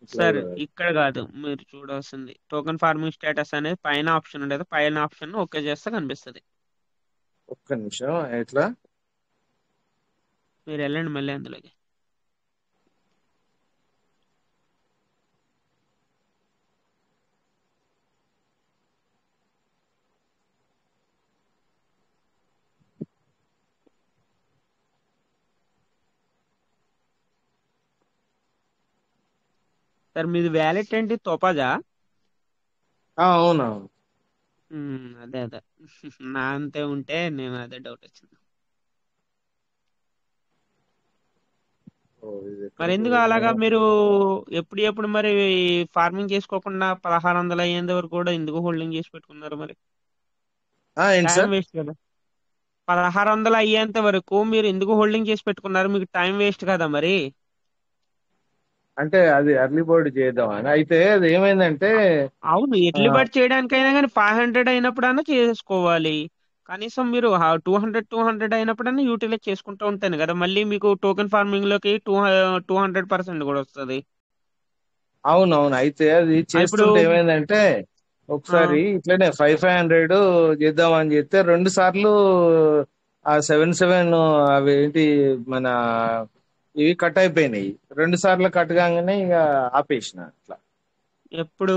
ఇట్లా సార్ చూడాలి. ఇక్కడ కాదు మీరు చూడాల్సింది, టోకెన్ ఫార్మింగ్ స్టేటస్ అనేది పైన ఆప్షన్ ఉండదు. పైన ఆప్షన్ ఓకే చేస్తే కనిపిస్తుంది. ఒక్క నిమిషం ఎట్లా. మీరు వెళ్ళండి మళ్ళీ అందులోకి. సార్ మీది వ్యాలెట్ ఏంటి, తోపాజా? అవునవును. అదే అదే. నా అంతే ఉంటే నేను అదే డౌట్ వచ్చింది. ఇది మరి ఎక్కడికి ఎందుకు పోయిందా? అలాగా మీరు ఎప్పుడు మరి ఫార్మింగ్ చేసుకోకుండా 1600 అయ్యేంత వరకు కూడా ఎందుకు హోల్డింగ్ చేసి పెట్టుకున్నారు మరి? ఏంటి టైం సార్? వేస్ట్ కదా. 1600 అయ్యేంత వరకు మీరు ఎందుకు హోల్డింగ్ చేసి పెట్టుకున్నారు? మీకు టైం వేస్ట్ కదా మరి. అంటే అది అర్లీ బర్డ్ చేద్దామని. అయితే అది ఏమైందంటే అవును, ఆ, ఎర్లీ బర్డ్ చేయడానికైనా కానీ 500 అయినప్పుడైనా చేసుకోవాలి. కనీసం మీరు 200 అయినప్పుడైనా యూటిలైజ్ చేసుకుంటూ ఉంటాను కదా, మళ్ళీ మీకు టోకెన్ ఫార్మింగ్ లోకి 200% కూడా వస్తుంది. అవునవును. అయితే అది ఇప్పుడు చేస్తుంటే ఏమైందంటే ఆ, ఒకసారి ఇట్లనే 500 చేద్దామని చెప్తే 2 సార్లు ఆ 77 అవి ఏంటి మన ఇవి కట్ అయిపోయినాయి. 2 సార్లు కట్ కాగానే ఇక ఆపేసిన అట్లా. ఎప్పుడు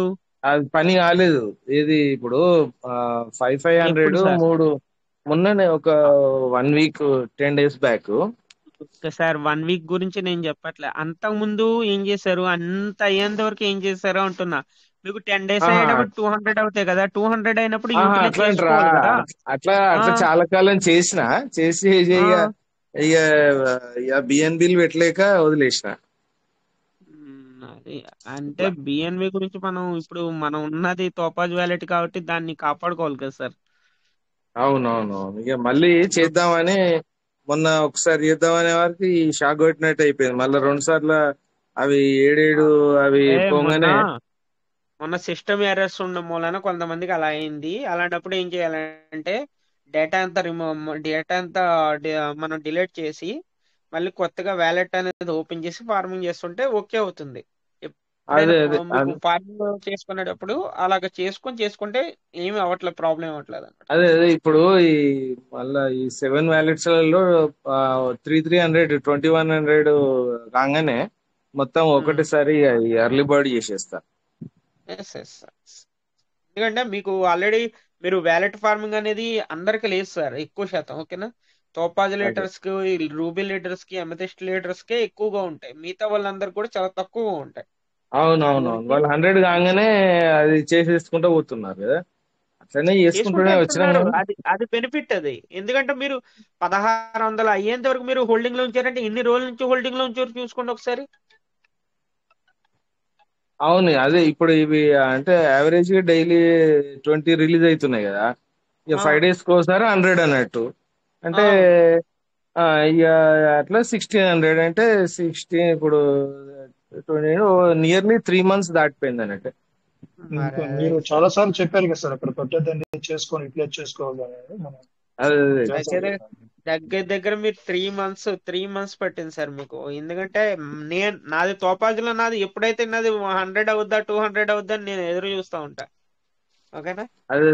అది పని కాలేదు. ఏది ఇప్పుడు 500 ఎప్పుడు సార్? మూడు మొన్ననే ఒక 1 week 10 days back. Okay sir, 1 week గురించి నేను చెప్పట్లే. అంతకు ముందు ఏం చేశారు, అంత అయ్యేంత వరకు ఏం చేశారు అంటున్నా. మీకు 10 days ఆహా అయ్యేటప్పుడు 200 అవుతాయి కదా, 200 అయినప్పుడు యూటిలైజ్ అట్లా అంటారా? చేసుకోవాలి కదా. అట్లా ఆ అట్లా చాలా కాలం చేసి ఆ ఇక ఇక ఇక బిఎన్బిలు పెట్టలేక వదిలేసిన. అది అంటే అట్లా. బిఎన్బి గురించి మనం ఉన్నది తోపాజ్ వ్యాలెట్ కాబట్టి దాన్ని కాపాడుకోవాలి కదా సార్. అవునవును. ఇక మళ్ళీ చేద్దామని మొన్న ఒకసారి చేద్దామనే వారికి షాక్ కొట్టినట్టు అయిపోయింది. మళ్ళీ 2 సార్లు అవి ఏడేడు అవి అంటే మొన్న పోగానే. మొన్న సిస్టమ్ ఎర్రర్స్ ఉండడం మూలన కొంతమందికి అలా అయింది. అలాంటప్పుడు ఏం చేయాలంటే డేటా అంతా మనం డిలీట్ చేసి మళ్ళీ కొత్తగా వ్యాలెట్ అనేది ఓపెన్ చేసి ఫార్మింగ్ చేస్తుంటే ఓకే అవుతుంది. ఎప్పుడైనా అదే అదే మీకు ఫార్మింగ్ చేసుకునేటప్పుడు అలాగ చేసుకుంటే ఏమి అవ్వట్లేదు, ప్రాబ్లం అవ్వట్లేదు అనమాట. అదే అదే ఇప్పుడు ఈ మళ్ళా ఈ 7 వ్యాలెట్స్లలో 300 2100 కాగానే మొత్తం ఒకటేసారి ఈ ఎర్లీ బర్డ్ చేసేస్తా. Yes yes. ఎందుకంటే మీకు ఆల్రెడీ మీరు వ్యాలెట్ ఫార్మింగ్ అనేది అందరికి లేదు సార్, ఎక్కువ శాతం, ఓకేనా? తోపాజ్ అదే లీడర్స్ కి, రూబీ లీడర్స్ కి, అమెథిస్ట్ లీడర్స్ కే ఎక్కువగా ఉంటాయి. మిగతా వాళ్ళందరికి కూడా చాలా తక్కువగా ఉంటాయి. అందు అవునవునవును. గురించి వాళ్ళు 100 కాగానే అది చేసేసుకుంటూ పోతున్నారు కదా. అట్లనే చేసుకుంటూ చేసుకుంటూనే వచ్చినాం వెళ్తున్నారు. కానీ. అది అది బెనిఫిట్ అది. ఎందుకంటే మీరు 1600 అయ్యేంత వరకు మీరు హోల్డింగ్ లో ఉంచారంటే ఎన్ని రోజుల నుంచి హోల్డింగ్ లో ఉంచారు చూసుకోండి ఒకసారి. అవును, అదే ఇప్పుడు ఇవి అంటే యావరేజ్ గా డైలీ 20 రిలీజ్ అవుతున్నాయి కదా. ఇక 5 days ఒకసారి 100 అన్నట్టు. అంటే ఆ, ఇక అట్లా 1600 అంటే 16 ఇప్పుడు 20 నియర్లీ 3 months దాటిపోయింది అన్నట్టు. మరి ఇంకా అదే మీరు సార్. చాలా సార్లు చెప్పారు కదా సార్, అక్కడ పెట్టేదాన్ని చేసుకొని యూటిలైజ్ చేసుకోవాలి అనేది మనం అదే దగ్గర చేస్తాం. దగ్గర దగ్గర మీరు 3 మంత్స్ పట్టింది సార్ మీకు. ఎందుకంటే నాది తోపాజులో నాది ఎప్పుడైతే నాది 100 అవుద్దా 200 అవుద్దా అని నేను ఎదురు చూస్తా ఉంటా. ఓకేనా. అదే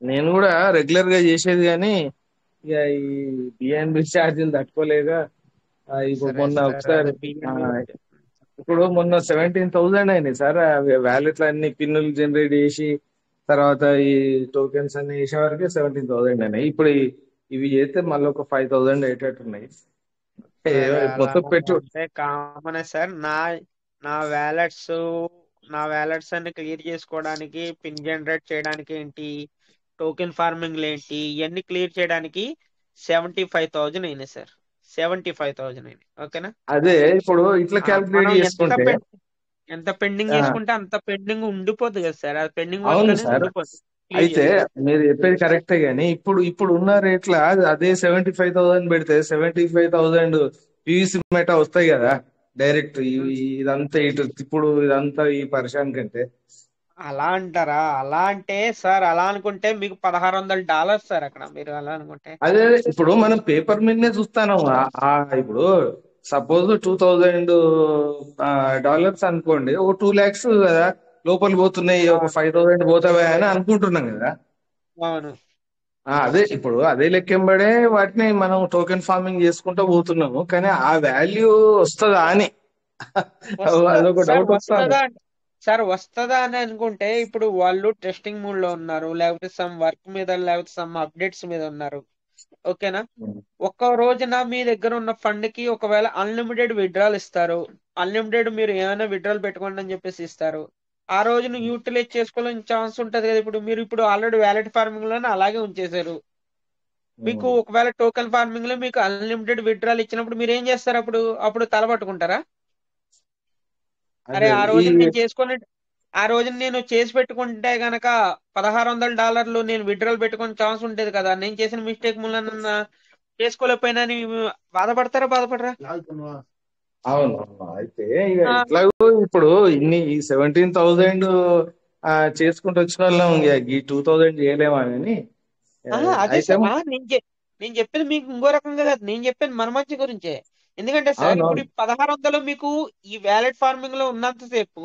నేను కూడా రెగ్యులర్ గా చేసేది కానీ ఇక ఈ బిఎన్బి ఛార్జీలు తట్టుకోలేక ఇప్పుడు సరే మొన్న సార్ ఒకసారి అదే ఆ, బిఎన్బి. ఇప్పుడు మొన్న 17,000 అయినాయి సార్. వ్యాలెట్లు అన్ని పిన్నులు జనరేట్ చేసి తర్వాత ఈ టోకెన్స్ అన్ని వేసే వరకే 17,000 అయినాయి. ఇప్పుడు ఇవి చేస్తే మళ్ళీ ఒక 5,000 అయ్యేటట్టున్నాయి. సార్ అలా మొత్తం పెట్టు. అంటే కామనే సార్. నా వ్యాలెట్స్ నా వ్యాలెట్స్ అన్ని క్లియర్ చేసుకోవడానికి, పిన్ జనరేట్ చేయడానికి ఏంటి, టోకెన్ ఫార్మింగ్ ఏంటి, ఇవన్నీ క్లియర్ చేయడానికి 75,000 అయినాయి సార్. 75,000 అయినాయి. ఓకేనా. అదే ఇప్పుడు ఇట్లా క్యాల్కులేట్ మనం చేసుకుంటే ఎంత పెండింగ్ ఆ, చేసుకుంటే అంత పెండింగ్ ఉండిపోతుంది కదా సార్. అది పెండింగ్ వర్క్ అవును అనేది సార్. ఉండిపోతుంది. క్లియర్ అయితే చేసుకోవచ్చు. మీరు చెప్పేది కరెక్టే గానీ ఇప్పుడు ఉన్న రేట్ల అదే 75,000 పెడితే 75,000 పీవీసీ మెటా వస్తాయి కదా డైరెక్ట్. ఇదంతా ఇటు ఇప్పుడు ఇదంతా ఈ పరిశాన్ కంటే. అలా అంటారా? అలా అంటే సార్, అలా అనుకుంటే మీకు $1,600 సార్ అక్కడ, మీరు అలా అనుకుంటే. అదే ఇప్పుడు మనం పేపర్ మీదనే చూస్తాను. ఇప్పుడు సపోజ్ $2,000 అనుకోండి, ఒక 2 lakhs కదా లోపల పోతున్నాయి, ఆ, ఒక 5,000 పోతావా అని అనుకుంటున్నాం కదా. అవును. అదే ఇప్పుడు అదే లెక్కింబడే వాటిని మనం టోకెన్ ఫార్మింగ్ చేసుకుంటూ పోతున్నాము. కానీ ఆ వాల్యూ వస్తుందా అని అదొక సార్ డౌట్ వస్తాను. వస్తుందా సార్, వస్తుందా అని అనుకుంటే ఇప్పుడు వాళ్ళు టెస్టింగ్ మూడ్ లో ఉన్నారు, లేకపోతే సమ్ వర్క్ మీద, లేకపోతే సమ్ అప్డేట్స్ మీద ఉన్నారు. ఓకేనా. ఒక్క రోజున మీ దగ్గర ఉన్న ఫండ్ కి ఒకవేళ అన్లిమిటెడ్ విత్డ్రాల్ ఇస్తారు. అన్లిమిటెడ్ మీరు ఏమైనా విత్డ్రాల్ పెట్టుకోండి అని చెప్పేసి ఇస్తారు. ఆ రోజును యూటిలైజ్ చేసుకోవాలని ఛాన్స్ ఉంటది కదా. మీరు ఆల్రెడీ వ్యాలెట్ ఫార్మింగ్ లోనే అలాగే ఉంచేశారు. మీకు ఒకవేళ టోకెన్ ఫార్మింగ్ లో మీకు అన్లిమిటెడ్ విత్డ్రాల్ ఇచ్చినప్పుడు మీరు ఏం చేస్తారు? అప్పుడు తలపట్టుకుంటారా? అరే అదే ఆ రోజున నేను చేసి పెట్టుకుంటే గనక $1,600 నేను విత్డ్రాల్ పెట్టుకునే ఛాన్స్ ఉంటది కదా. నేను చేసిన మిస్టేక్ మూలన చేసుకోలేకపోయినా అని బాధపడతారా, బాధపడరా? అవును. అయితే ఇక ఆ, ఎట్లాగో ఇప్పుడు ఈ 17,000 చేసుకుంటూ వచ్చిన వాళ్ళం ఇక ఈ 2,000 చేయలేమా అని. అదే అయితే సార్. నేను చెప్పేది మీకు ఇంకో రకంగా కాదు. నేను చెప్పేది మన మంచి గురించే. ఎందుకంటే సార్ ఇప్పుడు అవునవును. ఈ 1,600 మీకు ఈ వ్యాలెట్ ఫార్మింగ్ లో ఉన్నంతసేపు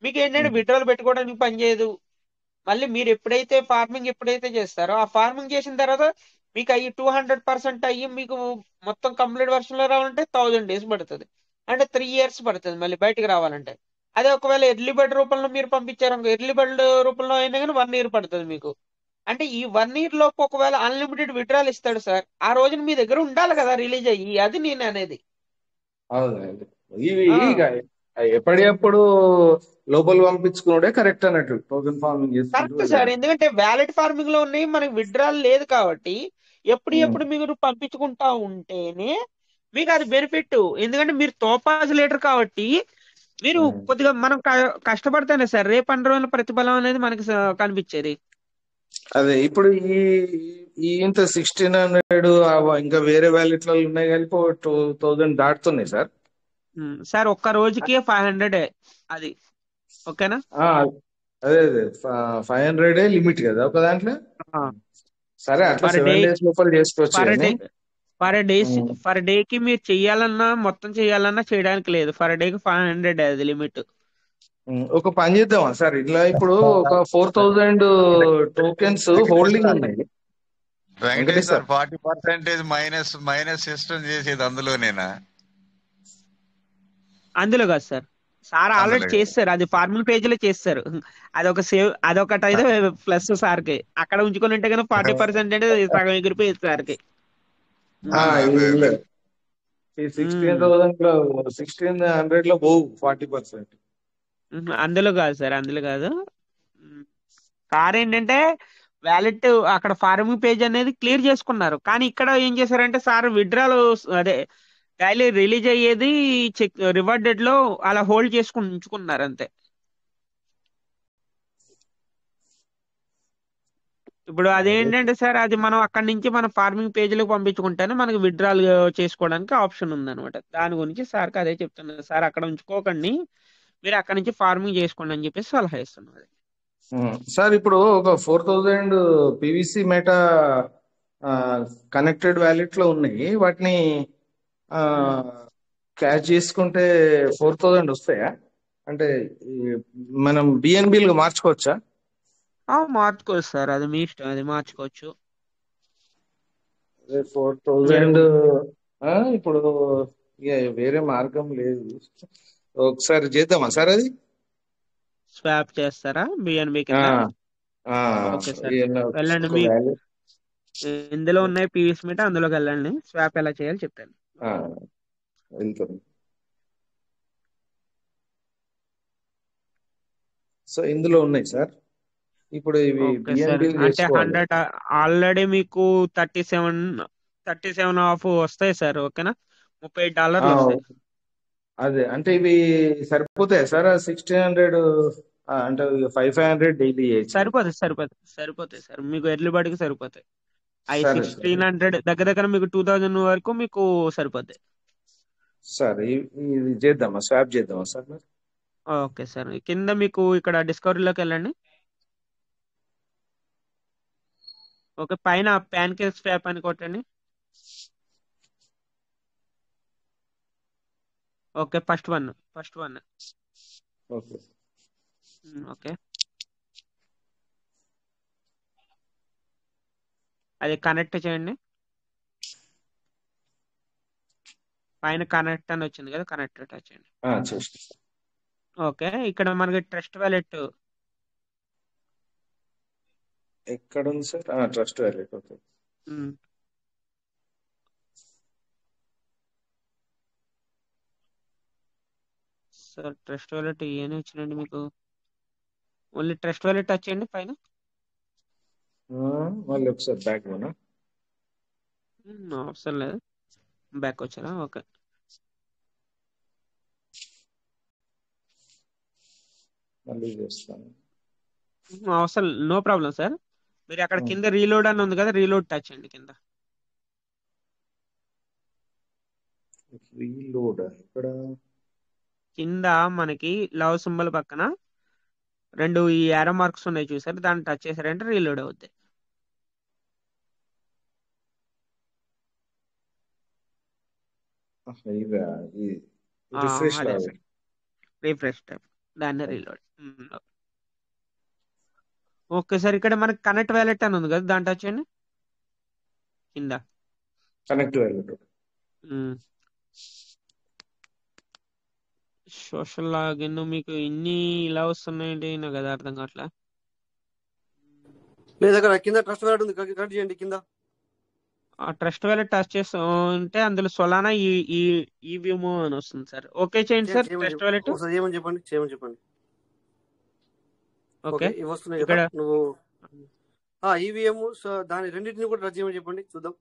మీకు ఏంటంటే విత్డ్రాల్ పెట్టుకోవడానికి పనిచేయదు. మళ్ళీ మీరు ఎప్పుడైతే చేస్తారో ఆ ఫార్మింగ్ చేసిన తర్వాత మీకు అయ్యి 200% అయ్యి మీకు మొత్తం కంప్లీట్ వర్షన్ లో రావాలంటే 1,000 days పడుతుంది. అంటే 3 years పడుతుంది మళ్ళీ బయటికి రావాలంటే. అదే ఒకవేళ ఎర్లీ బర్డ్ రూపంలో మీరు పంపించారు, ఎర్లీ బర్డ్ రూపంలో అయినా కానీ 1 year పడుతుంది మీకు. అంటే ఈ 1 year లోపు ఒకవేళ అన్లిమిటెడ్ విత్డ్రాల్ ఇస్తాడు సార్, ఆ రోజున మీ దగ్గర ఉండాలి కదా రిలీజ్ అయ్యి. అది నేను అనేది. అవునండి. ఇవి ఆ ఇక ఎప్పటికప్పుడు లోపల పంపించుకున్నాడే కరెక్ట్ అన్నట్టు టోకెన్ ఫార్మింగ్ చేసుకుంటూ కరెక్ట్ సార్. వెళ్ళడం. ఎందుకంటే వ్యాలెట్ ఫార్మింగ్ లో ఉన్నాయి, మనకి విత్డ్రాల్ లేదు కాబట్టి ఉమ్, ఎప్పుడు మీరు పంపించుకుంటా ఉంటేనే మీకు అది బెనిఫిట్. ఎందుకంటే మీరు తోపాజ్ లీటర్ కాబట్టి మీరు ఉమ్. కొద్దిగా మనం కష్టపడితేనే సార్ రేపు అన్ని రోజుల ప్రతిఫలం అనేది మనకి కనిపించేది. అదే ఇప్పుడు ఇంత 1,600 ఇంకా వేరే వ్యాలెట్లు ఉన్నాయి కానీ 2,000 దాటుతున్నాయి సార్. సార్ ఒక్క రోజుకి 500 అది. ఓకేనా. ఆ, అదే 500 లిమిట్ కదా ఒక దాంట్లో. సరే అట్లా పర్ డే 7 days లోపల చేసుకోవచ్చు పర్ కానీ. డే పర్ డేస్ ఉమ్, పర్ కి మీరు మొత్తం చేయాలన్నా చేయడానికి లేదు. పర్ కి 500 అది లిమిట్. ఒక పని చేద్దామా సార్, ఇట్లా ఇప్పుడు ఒక 4,000 టోకెన్స్ హోల్డింగ్ ఉన్నాయి. Venkatesh Venkatesh sir sir 40% minus minus system చేసేది అందులోనేనా? అందులో కాదు సార్. సార్ ఆల్రెడీ అందులో కదా. చేస్తారు, అది ఫార్మింగ్ పేజ్ లో చేస్తారు. అదొకటి అయితే ప్లస్ సార్ కి. అక్కడ ఉంచుకొని ఉంటే కానీ 40% అంటే సగం ఎగిరిపోయేది సార్ కి. అదే ఇది అదే. ఈ 16,000 లో 1,600 లో పోవు 40%. అందులో కాదు సార్, అందులో కాదు. సార్ ఏంటంటే వ్యాలెట్ అక్కడ ఫార్మింగ్ పేజ్ అనేది క్లియర్ చేసుకున్నారు. కానీ ఇక్కడ ఏం చేశారంటే సార్ విత్డ్రాల్ అదే డైలీ రిలీజ్ అయ్యేది చెక్ రివార్డెడ్ లో అలా హోల్డ్ చేసుకుని ఉంచుకున్నారు అంతే. ఇప్పుడు అదే అదేంటంటే సార్, అది మనం అక్కడి నుంచి మన ఫార్మింగ్ పేజీలకు పంపించుకుంటేనే మనకి విత్డ్రాల్ చేసుకోవడానికి ఆప్షన్ ఉందన్నమాట. దాని గురించి సార్కి అదే చెప్తున్నారు. సార్ అక్కడ ఉంచుకోకండి, మీరు అక్కడ నుంచి ఫార్మింగ్ చేసుకోండి అని చెప్పేసి సలహా ఇస్తున్నారు. సార్ ఇప్పుడు ఒక 4000 పీవీసీ మెటా కనెక్టెడ్ వ్యాలెట్ లో ఉన్నాయి. వాటిని క్యాచ్ చేసుకుంటే 4000 వస్తాయా? అంటే ఈ మనం బిఎన్బిలుగా మార్చుకోవచ్చా? మార్చుకోవచ్చు సార్, అది మీ ఇష్టం, అది మార్చుకోవచ్చు. అదే మీరు 4000 ఇప్పుడు ఇక వేరే మార్గం లేదు. ఒకసారి చేద్దామా సార్ అది? స్వాప్ చేస్తారా బిఎన్బి ఆ, కింద? ఆ, ఓకే సార్, ఈయన వెళ్ళండి. ఒక మీ వాల్యూ ఇందులో ఉన్నాయి పీవీసీ మీటర్, అందులోకి వెళ్ళండి. స్వాప్ ఎలా చేయాలి చెప్తాను. వెళ్తాం. సో ఇందులో ఉన్నాయి సార్. ఇప్పుడు ఇవి ఓకే సార్, బిఎన్బిలు అంటే చేసుకోవాలి. 100 ఆల్రెడీ మీకు 37 ఆఫ్ వస్తాయి సార్. ఓకేనా, $37 ఆ, వస్తాయి. అదే అంటే ఇవి సరిపోతాయి సార్? 1600 అంటే 500 డైలీ చేయొచ్చు. సరిపోతాయి సార్, మీకు ఎర్లీ బర్డ్కి సరిపోతాయి. అవి సరే సార్. 1600 దగ్గర దగ్గర మీకు 2000 వరకు మీకు సరిపోతాయి. సరే ఇది చేద్దామా, స్వాప్ చేద్దామా సార్ మరి? ఓకే సార్, కింద మీకు ఇక్కడ డిస్కవరీలోకి వెళ్ళండి. ఓకే, పైన ప్యాన్ కేక్ స్వాప్ అని కొట్టండి. Okay, first one. Okay. Okay, అది కనెక్ట్ చేయండి. పైన కనెక్ట్ అని వచ్చింది కదా, కనెక్ట్ టచ్ చేయండి. చేస్తా. ఓకే, ఇక్కడ మనకి ట్రస్ట్ వాలెట్ ఎక్కడ ఉంది sir? Trust wallet. Okay. Sir, trust wallet ఏమి వచ్చినండి మీకు? ఓన్లీ ట్రస్ట్ వాలెట్ టచ్ చేయండి పైన. మళ్ళీ ఒకసారి బ్యాక్ పోనా? అవసరం లేదు, బ్యాక్ వచ్చారా? ఓకే, మళ్ళీ చేస్తాను. అవసరం, నో ప్రాబ్లం సార్. మీరు అక్కడ కింద రీలోడ్ అని ఉంది కదా, రీలోడ్ టచ్ చేయండి కింద. రీలోడ్ ఇక్కడ కింద మనకి లవ్ సింబల్ పక్కన 2 ఈ యారో మార్క్స్ ఉన్నాయి చూసారు, దాన్ని టచ్ చేశారంటే రీలోడ్ అవుద్ది. రిఫ్రెష్ అదే కావాలి. సార్, రిఫ్రెష్ టైప్, దాన్ని రీలోడ్. ఓకే సార్, ఇక్కడ మనకి కనెక్ట్ వ్యాలెట్ అని ఉంది కదా, దాన్ని టచ్ చేయండి కింద. Connect wallet. సోషల్ లాగిన్ మీకు ఇన్ని ఇలా వస్తున్నాయండి, నాకు అది అర్థం కావట్లా. లేదు, అక్కడ కింద ట్రస్ట్ వ్యాలెట్ ఉంది, కనెక్ట్ చేయండి కింద. ఆ ట్రస్ట్ వ్యాలెట్ టచ్ చేస్తుంటే అందులో సొలానా ఈవీఎం అని వస్తుంది సార్. ఓకే చేయండి సార్, ట్రస్ట్ వ్యాలెట్. ఒకసారి చేయమని చెప్పండి. ఓకే, ఇవి వస్తున్నాయి ఇక్కడ కదా, నువ్వు ఈవీఎం దాని రెండింటిని కూడా టచ్ చేయమని చెప్పండి, చూద్దాం.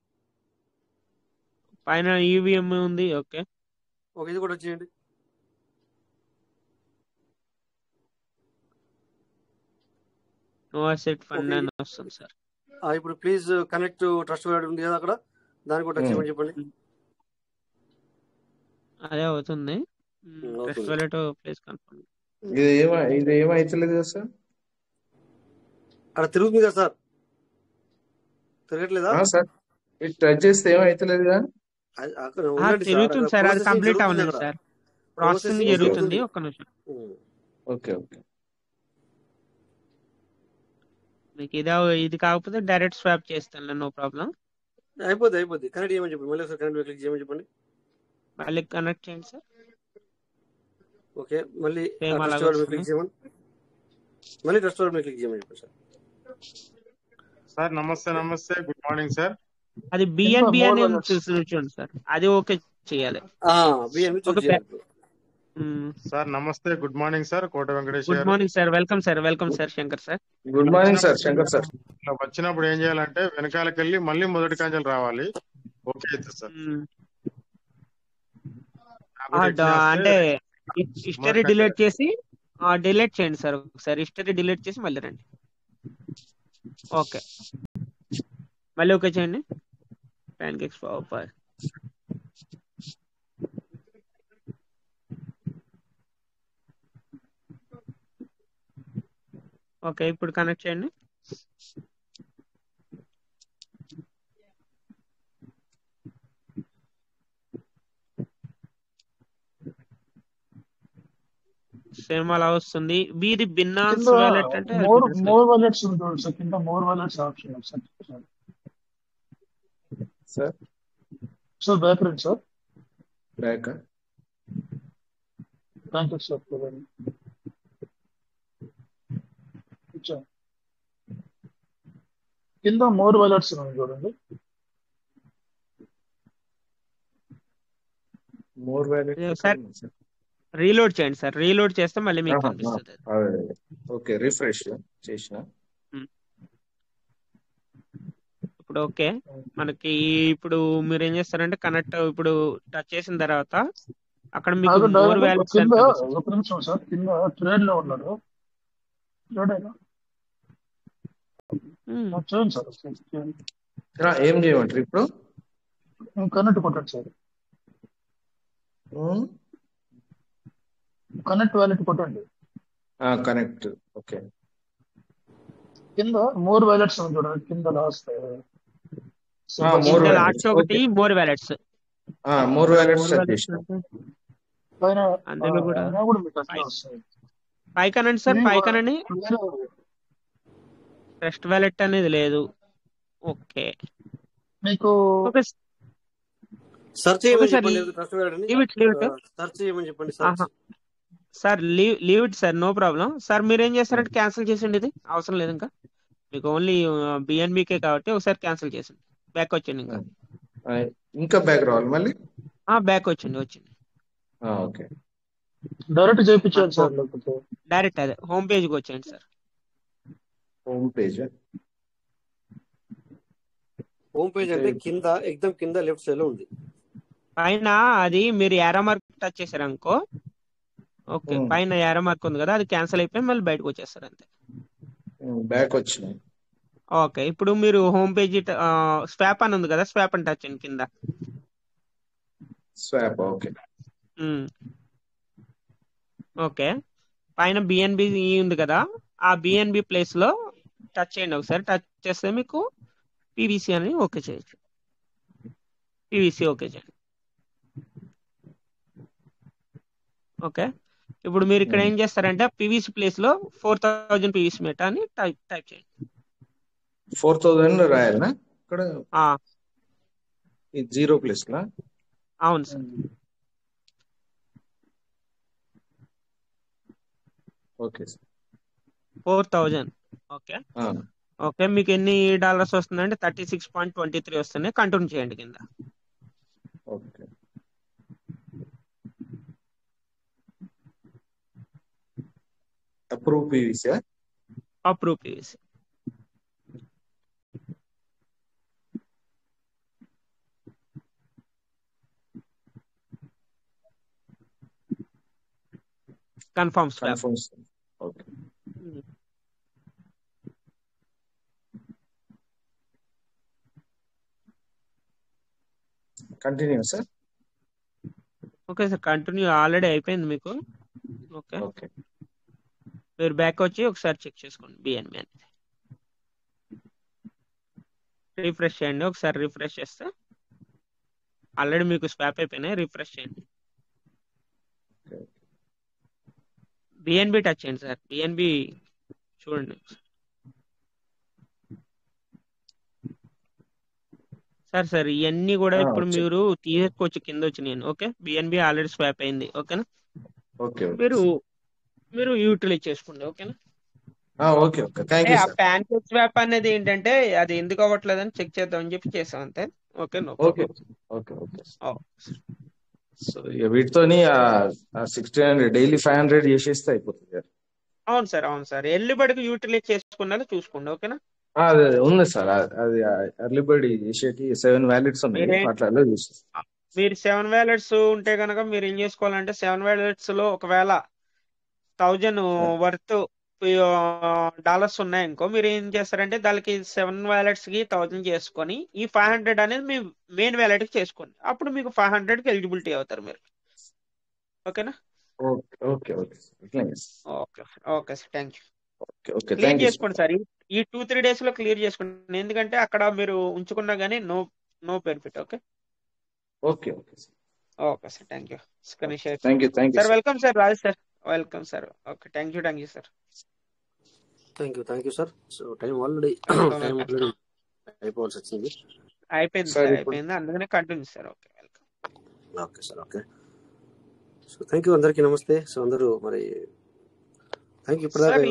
పైన ఈవీఎం ఉంది. ఓకే, ఇది కూడా టచ్ చేయండి. నో అసెట్ ఫండ్ అని వస్తుంది సార్. ఇప్పుడు ప్లీజ్ కనెక్ట్ ట్రస్ట్ వ్యాలెట్ ఉంది కదా అక్కడ, దాన్ని కూడా టచ్ చేయమని చెప్పండి. అదే అవుతుంది. Trust wallet please confirm. ఇది ఏమైతలేదు కదా సార్? అక్కడ తిరుగుతుంది కదా సార్, తిరగట్లేదా సార్? ఇది టచ్ చేస్తే ఏమైతలేదు కదా? తిరుగుతుంది సార్, అది కంప్లీట్ అవ్వలేదు సార్, ప్రాసెసింగ్ జరుగుతుంది. ఒక్క నిమిషం. ఓకే. మీకు ఇది కాకపోతే డైరెక్ట్ స్వాప్ చేస్తాను, నో ప్రాబ్లం. అయిపోద్ది. కనెక్ట్ చేయమని చెప్పండి, మళ్ళీ ఒకసారి కనెక్ట్ క్లిక్ చేయమని చెప్పండి. మళ్ళీ కనెక్ట్ చేయండి సార్. ఓకే, మళ్ళీ ట్రస్ట్ వ్యాలెట్ క్లిక్ చేయమని, మళ్ళీ ట్రస్ట్ వ్యాలెట్ క్లిక్ చేయమని చెప్పండి సార్. సార్ నమస్తే, గుడ్ మార్నింగ్ సార్. అది బిఎన్బి అని చూడండి సార్, అది ఓకే చేయాలి. సార్ నమస్తే, good morning sir. Kota Venkateswara. Good morning sir, welcome sir, Shankar sir. Good morning sir, Shankar sir. వచ్చినప్పుడు ఏం చేయాలంటే వెనకాలకి వెళ్ళి మళ్ళీ మొదటి కాంచెలు రావాలి. ఓకే అయితే సార్. అంటే హిస్టరీ డిలీట్ చేసి డిలీట్ చేయండి సార్, ఒకసారి హిస్టరీ డిలీట్ చేసి మళ్ళీ రండి. ఓకే, మళ్ళీ ఓకే చేయండి. Pancakes power. ఓకే, ఇప్పుడు కనెక్ట్ చేయండి. సేమ్ అలా వస్తుంది. మీది బినాన్స్ కింద వ్యాలెట్ అంటే మోర్ బినాన్స్ మోర్ వాలెట్స్ ఉంటుంది సార్. కింద more wallets option sir. Sir sir back రండి sir. Back thank you sir. కింద మోర్ వాలెట్స్ ఉంది చూడండి. మోర్ వాలెట్ సార్ రీలోడ్ చేయండి సార్. రీలోడ్ చేస్తే మళ్ళీ మీకు కనిపిస్తుంది. ఓకే, రిఫ్రెష్ చేసిన. ఇప్పుడు ఓకే, మనకి ఇప్పుడు మీరు ఏం చేస్తారంటే కనెక్ట్ ఇప్పుడు టచ్ చేసిన తర్వాత అక్కడ మీకు మోర్ వాల్యూస్ కింద ఒక నిమిషం సార్. కింద ట్రేడ్ లో ఉన్నాడు. ట్రేడ్ అయినా చేయండి సార్. ఏం చేయమంటారు ఇప్పుడు? కనెక్ట్ కొట్టండి సార్. కనెక్ట్ వాలెట్ కొట్టండి. కనెక్ట్. ఓకే, కింద మోర్ వాలెట్స్ ఉంది చూడండి. కింద లాస్ట్ లాస్ట్ ఒకటి మోర్ వాలెట్స్. మోర్ వాలెట్స్ పైన అందులో కూడా మీకు అట్లా వస్తాయి. పైకనండి సార్, పైకనండి. ట్రస్ట్ వాలెట్ అనేది లేదు. ఓకే, మీకు సర్చ్ చేయమని చెప్పండి. ట్రస్ట్ వాలెట్ అని సర్చ్ చేయమని చెప్పండి. Sir leave it sir, no problem sir. మీరు ఏం చేస్తారంటే క్యాన్సిల్ చేసిండి. ఇది అవసరం లేదు ఇంకా, మీకు ఓన్లీ బిఎన్బికే కాబట్టి ఒకసారి క్యాన్సిల్ చేసింది. బ్యాక్ వచ్చింది. ఇంకా బ్యాక్ రావాలి మళ్ళీ. బ్యాక్ వచ్చింది. ఓకే, డైరెక్ట్ చేయించాలి సార్. డైరెక్ట్ అదే హోమ్ పేజ్కి వచ్చేయండి సార్. హోమ్ పేజ్ అంటే కింద ఎగ్దమ్ కింద లెఫ్ట్ సైడ్ లో ఉంది. పైన అది మీరు యారో మార్క్ టచ్ చేశారు అనుకో. ఓకే, పైన యారో మార్క్ ఉంది కదా, అది క్యాన్సిల్ అయిపోయి మళ్ళీ బయటకు వచ్చేస్తారు అంతే. బ్యాక్ వచ్చినాయి. ఓకే, ఇప్పుడు మీరు హోమ్ పేజ్ స్వాప్ అని ఉంది కదా, స్వాప్ అని టచ్ చేయండి కింద. స్వాప్. ఓకే, ఓకే, పైన బిఎన్బి ఉంది కదా, ఆ బిఎన్బి ప్లేస్ లో టచ్ చేయండి ఒకసారి. టచ్ చేస్తే మీకు పీవీసీ అని ఓకే చేయొచ్చు. పీవీసీ ఓకే చేయండి. ఓకే, ఇప్పుడు మీరు ఇక్కడ ఏం చేస్తారంటే పీవీసీ ప్లేస్ లో 4000 పీవీసీ మెటా అని టైప్ చేయండి. 4000 రాయాలనా ఇక్కడ? ఈ 0 ప్లేస్ లా? అవును sir. Okay sir, 4000. Okay okay, మీకు ఎన్ని డాలర్స్ వస్తుందంటే 36.23 వస్తుంది. కంటిన్యూ చేయండి కింద. Okay, approve PVC. Approve PVC. Confirm swap. Okay, continue sir. Okay sir, continue already అయిపోయింది మీకు. ఓకే, మీరు బ్యాక్ వచ్చి ఒకసారి చెక్ చేసుకోండి బిఎన్బి అనేది. రిఫ్రెష్ చేయండి ఒకసారి. రిఫ్రెష్ చేస్తే ఆల్రెడీ మీకు స్వాప్ అయిపోయినాయి. రిఫ్రెష్ చేయండి. బిఎన్బి టచ్ చేయండి సార్. బిఎన్బి చూడండి సార్. ఇవన్నీ కూడా ఇప్పుడు మీరు తీసుకోవచ్చు కింద వచ్చి. నేను ఓకే, బిఎన్బి ఆల్రెడీ స్వాప్ అయింది. ఓకేనా? మీరు యూటిలైజ్ చేసుకోండి. ఓకేనా? ప్యాన్ కేక్ స్వాప్ అనేది ఏంటంటే అది ఎందుకు అవ్వట్లేదని చెక్ చేద్దామని చెప్పి చేసాం అంతే. ఓకే, సో వీటితోని 1600 డైలీ 500 చేసేస్తే అయిపోతుంది. అవును సార్. ఎర్లీ బర్డ్కి యూటిలైజ్ చేసుకున్నది చూసుకోండి. ఓకేనా? అదే ఉంది సార్. అది ఎర్లీ బర్డ్ చేసేటి 7 వ్యాలెట్స్ ఉన్నాయి. అట్లా మీరు 7 వ్యాలెట్స్ ఉంటే కనుక మీరు ఏం చేసుకోవాలంటే 7 వ్యాలెట్స్ లో ఒకవేళ 1000 వర్త్ డాలర్స్ ఉన్నాయనుకో, మీరు ఏం చేస్తారంటే దానికి 7 వ్యాలెట్స్ కి 1000 చేసుకొని ఈ 500 అనేది మీ మెయిన్ వ్యాలెట్ కి చేసుకోండి. అప్పుడు మీకు 500 కి ఎలిజిబిలిటీ అవుతారు మీరు. ఓకేనా? Okay okay okay okay okay sir, thank you. Okay okay clear thank you చేసుకోండి సార్, ఈ 2-3 డేస్ లో క్లియర్ చేసుకోండి. ఎందుకంటే అక్కడ మీరు ఉంచుకున్నా గానీ no benefit. Okay okay okay okay sir, thank you. Sir thank you sir welcome sir, Rajesh sir welcome sir. Okay, thank you sir. Thank you sir. So time already అయిపోవాల్సి వచ్చింది. అయిపోయింది సార్, అయిపోయింది, అందుకనే continue sir. Okay welcome. Okay sir, okay. So thank you, అందరికీ నమస్తే. So అందరూ మరి thank you. Sir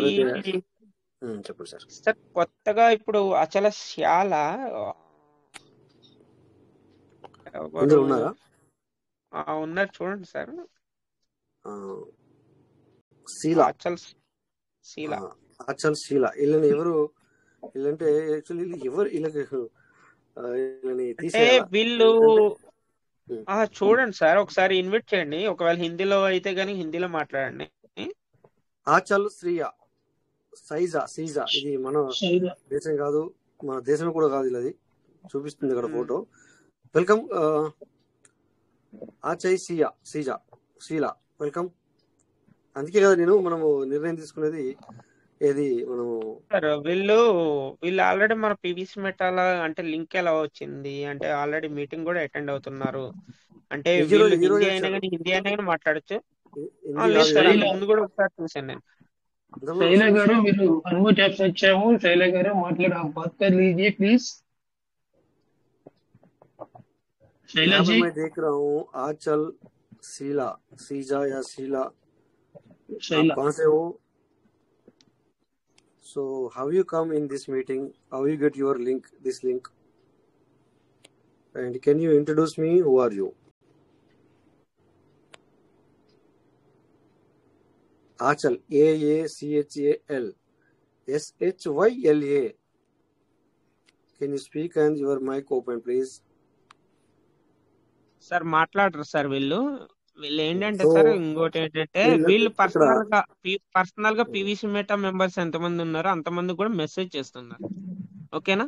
చెప్పండి సార్. సార్ కొత్తగా ఇప్పుడు అచల శ్యాల ఉన్నారా? ఉన్నారు చూడండి సార్. ఆచల్ శీల వీళ్ళని ఎవరు? వీళ్ళంటే యాక్చువల్లీ ఎవరు వీళ్ళని వీళ్ళు చూడండి సార్, ఒకసారి ఇన్వైట్ చేయండి. ఒకవేళ హిందీలో అయితే గానీ హిందీలో మాట్లాడండి. ఆచల్ శ్రీయ సీజా ఇది మన దేశం కాదు, మన దేశం కూడా కాదు. ఇది చూపిస్తుంది ఇక్కడ ఫోటో. వెల్కమ్ ఆచై శీల వెల్కమ్. అందుకే కదా మనము నిర్ణయం తీసుకునేది ఏది మనము. సార్ వీళ్ళు ఆల్రెడీ మన పీవీసీ మెటాల అంటే లింక్ ఎలా వచ్చింది అంటే ఆల్రెడీ మీటింగ్ కూడా అటెండ్ అవుతున్నారు. అంటే హిందీ అయినా కానీ మాట్లాడచ్చు. ముందు కూడా ఒకసారి చూసాను నేను. శైల గారు మీరు అన్మ్యూట్ యాప్స్ వచ్చాము. శైల గారు మాట్లాడే ప్లీజ్. शैला जी मैं देख रहा हूँ आंचल सीजा या शीला, आप कहाँ से हो? So how you come in this meeting? How you get your link? This link? And can you introduce me? Who are you? Achal, AACHAL, SHYLA. Can you speak and your mic open, please? Sir మాట్లాడరు sir. వీళ్ళు ఏంటంటే sir, ఇంకోటి ఏంటంటే వీళ్ళు personal గా PVC meta members ఎంతమంది ఉన్నారో అంతమంది కూడా మెసేజ్ చేస్తున్నారు. ఓకేనా?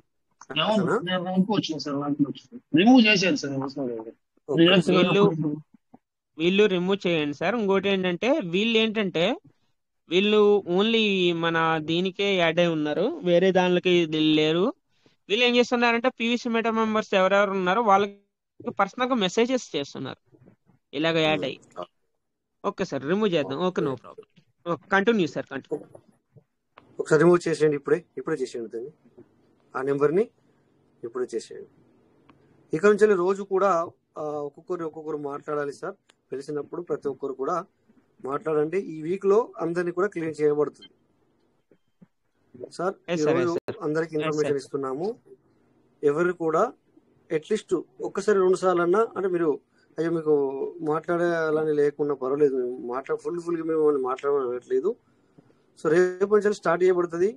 వీళ్ళు రిమూవ్ చేయండి సార్. ఇంకోటి ఏంటంటే వీళ్ళు ఓన్లీ మన దీనికే యాడ్ అయి ఉన్నారు, వేరే దానిలోకి లేరు. వీళ్ళు ఏం చేస్తున్నారంటే పీవీసీ మెటా మెంబర్స్ ఎవరెవరు ఉన్నారో వాళ్ళకి పర్సనల్ గా మెసేజెస్ చేస్తున్నారు ఇలాగ యాడ్ అయ్యి. ఓకే సార్, రిమూవ్ చేద్దాం. Okay, no problem. Continue sir, continue. ఒకసారి రిమూవ్ చేసేయండి, ఇప్పుడే చేసేయండి దాన్ని. ఆ నెంబర్ని ఇప్పుడే చేసేయండి. ఇక్కడ నుంచి రోజు కూడా ఒక్కొక్కరు మాట్లాడాలి సార్. తెలిసినప్పుడు ప్రతి ఒక్కరు కూడా మాట్లాడండి. ఈ వీక్ లో అందరినీ కూడా క్లియర్ చేయబడుతుంది సార్. ఈరోజు అందరికి ఇన్ఫర్మేషన్ ఇస్తున్నాము. ఎవరు కూడా అట్లీస్ట్ ఒక్కసారి 2 సార్లు అన్నా, అంటే మీరు అయ్యో మీకు మాట్లాడాలని లేకుండా పర్వాలేదు, ఫుల్గా మేము మాట్లాడలేదు. సో రేపు నుంచి స్టార్ట్ చేయబడుతుంది.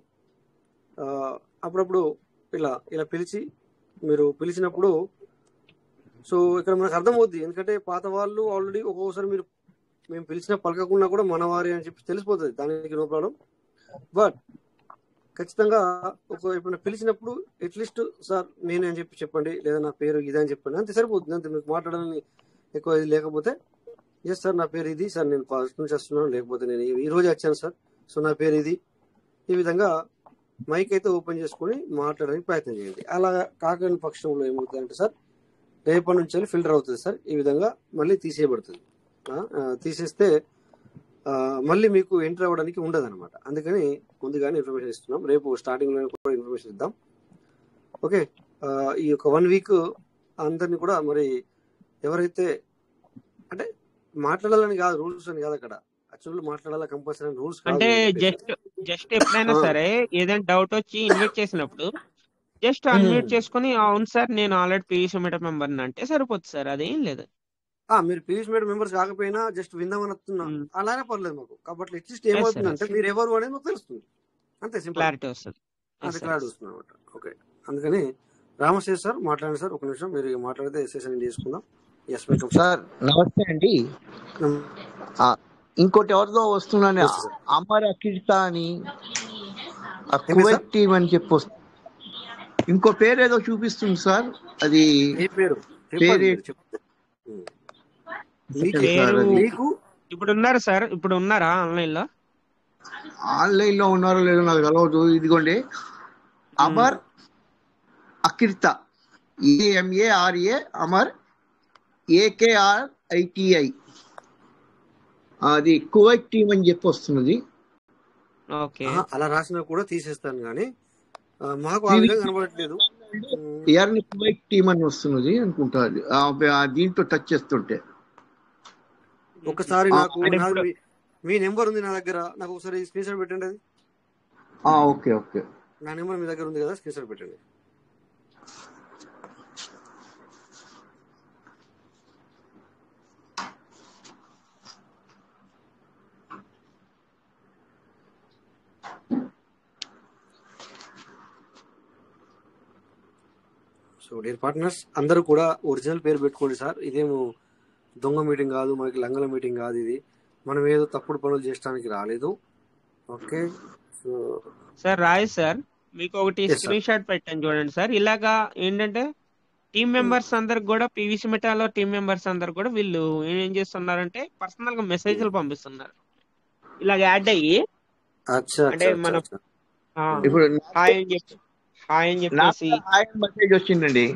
అప్పుడప్పుడు ఇలా పిలిచి మీరు పిలిచినప్పుడు సో ఇక్కడ మనకు అర్థమవుద్ది. ఎందుకంటే పాత వాళ్ళు ఆల్రెడీ ఒక్కొక్కసారి మేము పిలిచినా పలకకుండా కూడా మనవారి అని చెప్పి తెలిసిపోతుంది, దానికి నో ప్రాబ్లం. బట్ ఖచ్చితంగా ఎప్పుడైనా పిలిచినప్పుడు అట్లీస్ట్ సార్ నేనే అని చెప్పండి, లేదా నా పేరు ఇదే అని చెప్పండి, అంతే సరిపోతుంది. అంతే, మీకు మాట్లాడాలని ఎక్కువ ఇది లేకపోతే ఎస్ సార్ నా పేరు ఇది సార్, నేను ఫస్ట్ నుంచి వస్తున్నాను, లేకపోతే నేను ఈ రోజు వచ్చాను సార్, సో నా పేరు ఇది. ఈ విధంగా మైక్ అయితే ఓపెన్ చేసుకుని మాట్లాడడానికి ప్రయత్నం చేయండి. అలా కాకని పక్షంలో ఏమవుతుందంటే సార్ రేపటి నుంచి ఫిల్టర్ అవుతుంది సార్. ఈ విధంగా మళ్ళీ తీసేయబడుతుంది. తీసేస్తే మళ్ళీ మీకు ఎంటర్ అవ్వడానికి ఉండదు అనమాట. అందుకని ముందుగానే ఇన్ఫర్మేషన్ ఇస్తున్నాం. రేపు స్టార్టింగ్ లో కూడా ఇన్ఫర్మేషన్ ఇద్దాం. ఓకే, ఈ ఒక 1 వీక్ అందరినీ కూడా మరి ఎవరైతే అంటే మాట్లాడాలని కాదు, రూల్స్ అని కాదు, అక్కడ యాక్చువల్ మాట్లాడాలా కంపల్సరీ రూల్స్ అంటే జస్ట్ ఎప్పుడైనా సరే ఏదైనా డౌట్ వచ్చి ఇన్వైట్ చేసినప్పుడు జస్ట్ అన్మ్యూట్ చేసుకుని అవును సార్ నేను ఆల్రెడీ పీవీసీ మెటా మెంబర్ అంటే సరిపోతుంది సార్, అదేం లేదు. మీరు పీవీసీ మెటా మెంబర్స్ కాకపోయినా జస్ట్ విందామని వస్తున్నాం అలానే పర్లేదు మాకు. కాబట్టి అట్లీస్ట్ ఏమవుతుందంటే మీరు ఎవరు అనేది మాకు తెలుస్తుంది, అంతే సింపుల్, క్లారిటీ వస్తుంది. అంతే క్లారిటీ వస్తుంది అనమాట. ఓకే, అందుకని రామశేష్ సార్ మాట్లాడండి సార్. ఒక నిమిషం మీరు మాట్లాడితే సెషన్ చేసుకుందాం. సార్ నమస్తే అండి. ఇంకోటి ఎవరిదో వస్తున్నాను, నమస్తే సార్. అమర్ అకిర్తా అని, ఏమి సార్? కువైట్ టీం అని చెప్పి ఇంకో పేరు ఏదో చూపిస్తుంది సార్. అది ఏ పేరు చెప్పండి పేరు మీరు చెప్తే. మీకు పేరు మీకు ఇప్పుడు ఉన్నారు సార్, ఇప్పుడు ఉన్నారా ఆన్లైన్ లో? ఆన్లైన్ లో ఉన్నారో లేదో నాకు తెలవదు. ఇదిగోండి, అమర్ అకిర్తా, AMARA, అమర్ AKRITI. అది కువైట్ టీం అని చెప్పి వస్తున్నది. ఓకే, అలా రాసినా కూడా తీసేస్తాను, కానీ మాకు ఆ విధంగా కనబడట్లేదు. ఎర్న్ కువైట్ టీం అని వస్తున్నది అనుకుంటా. దీంట్లో టచ్ చేస్తుంటే ఒకసారి నాకు అంటే నాది ఇప్పుడు మీ నెంబర్ ఉంది నా దగ్గర, నాకు ఒకసారి స్క్రీన్ షాట్ పెట్టండి. అది ఓకే ఓకే. నా నెంబర్ మీ దగ్గర ఉంది కదా, స్క్రీన్ షాట్ పెట్టండి. సో డియర్ పార్ట్నర్స్, అందరూ కూడా ఒరిజినల్ పేరు పెట్టుకోండి సార్. ఇదేమో దొంగ మీటింగ్ కాదు, మనకి లంగల మీటింగ్ కాదు. ఇది మనం ఏదో తప్పుడు పనులు చేయడానికి రాలేదు. Okay. So sir Rai sir, మీకు ఒకటి ఎస్ సార్. స్క్రీన్ షాట్ పెట్టాను చూడండి సార్. ఇలాగా ఏంటంటే టీం మెంబర్స్ అందరికి కూడా, పీవీసీ మెటాలో టీం మెంబర్స్ అందరికి కూడా వీళ్ళు ఏం చేస్తున్నారంటే పర్సనల్ గా మెసేజ్లు పంపిస్తున్నారు. ఇలాగ యాడ్ అయ్యి అచ్చా అంటే అచ్చా అచ్చా మనం అచ్చా. ఇప్పుడు హాయ్ అని చెప్పేసి మెసేజ్ వచ్చిందండి.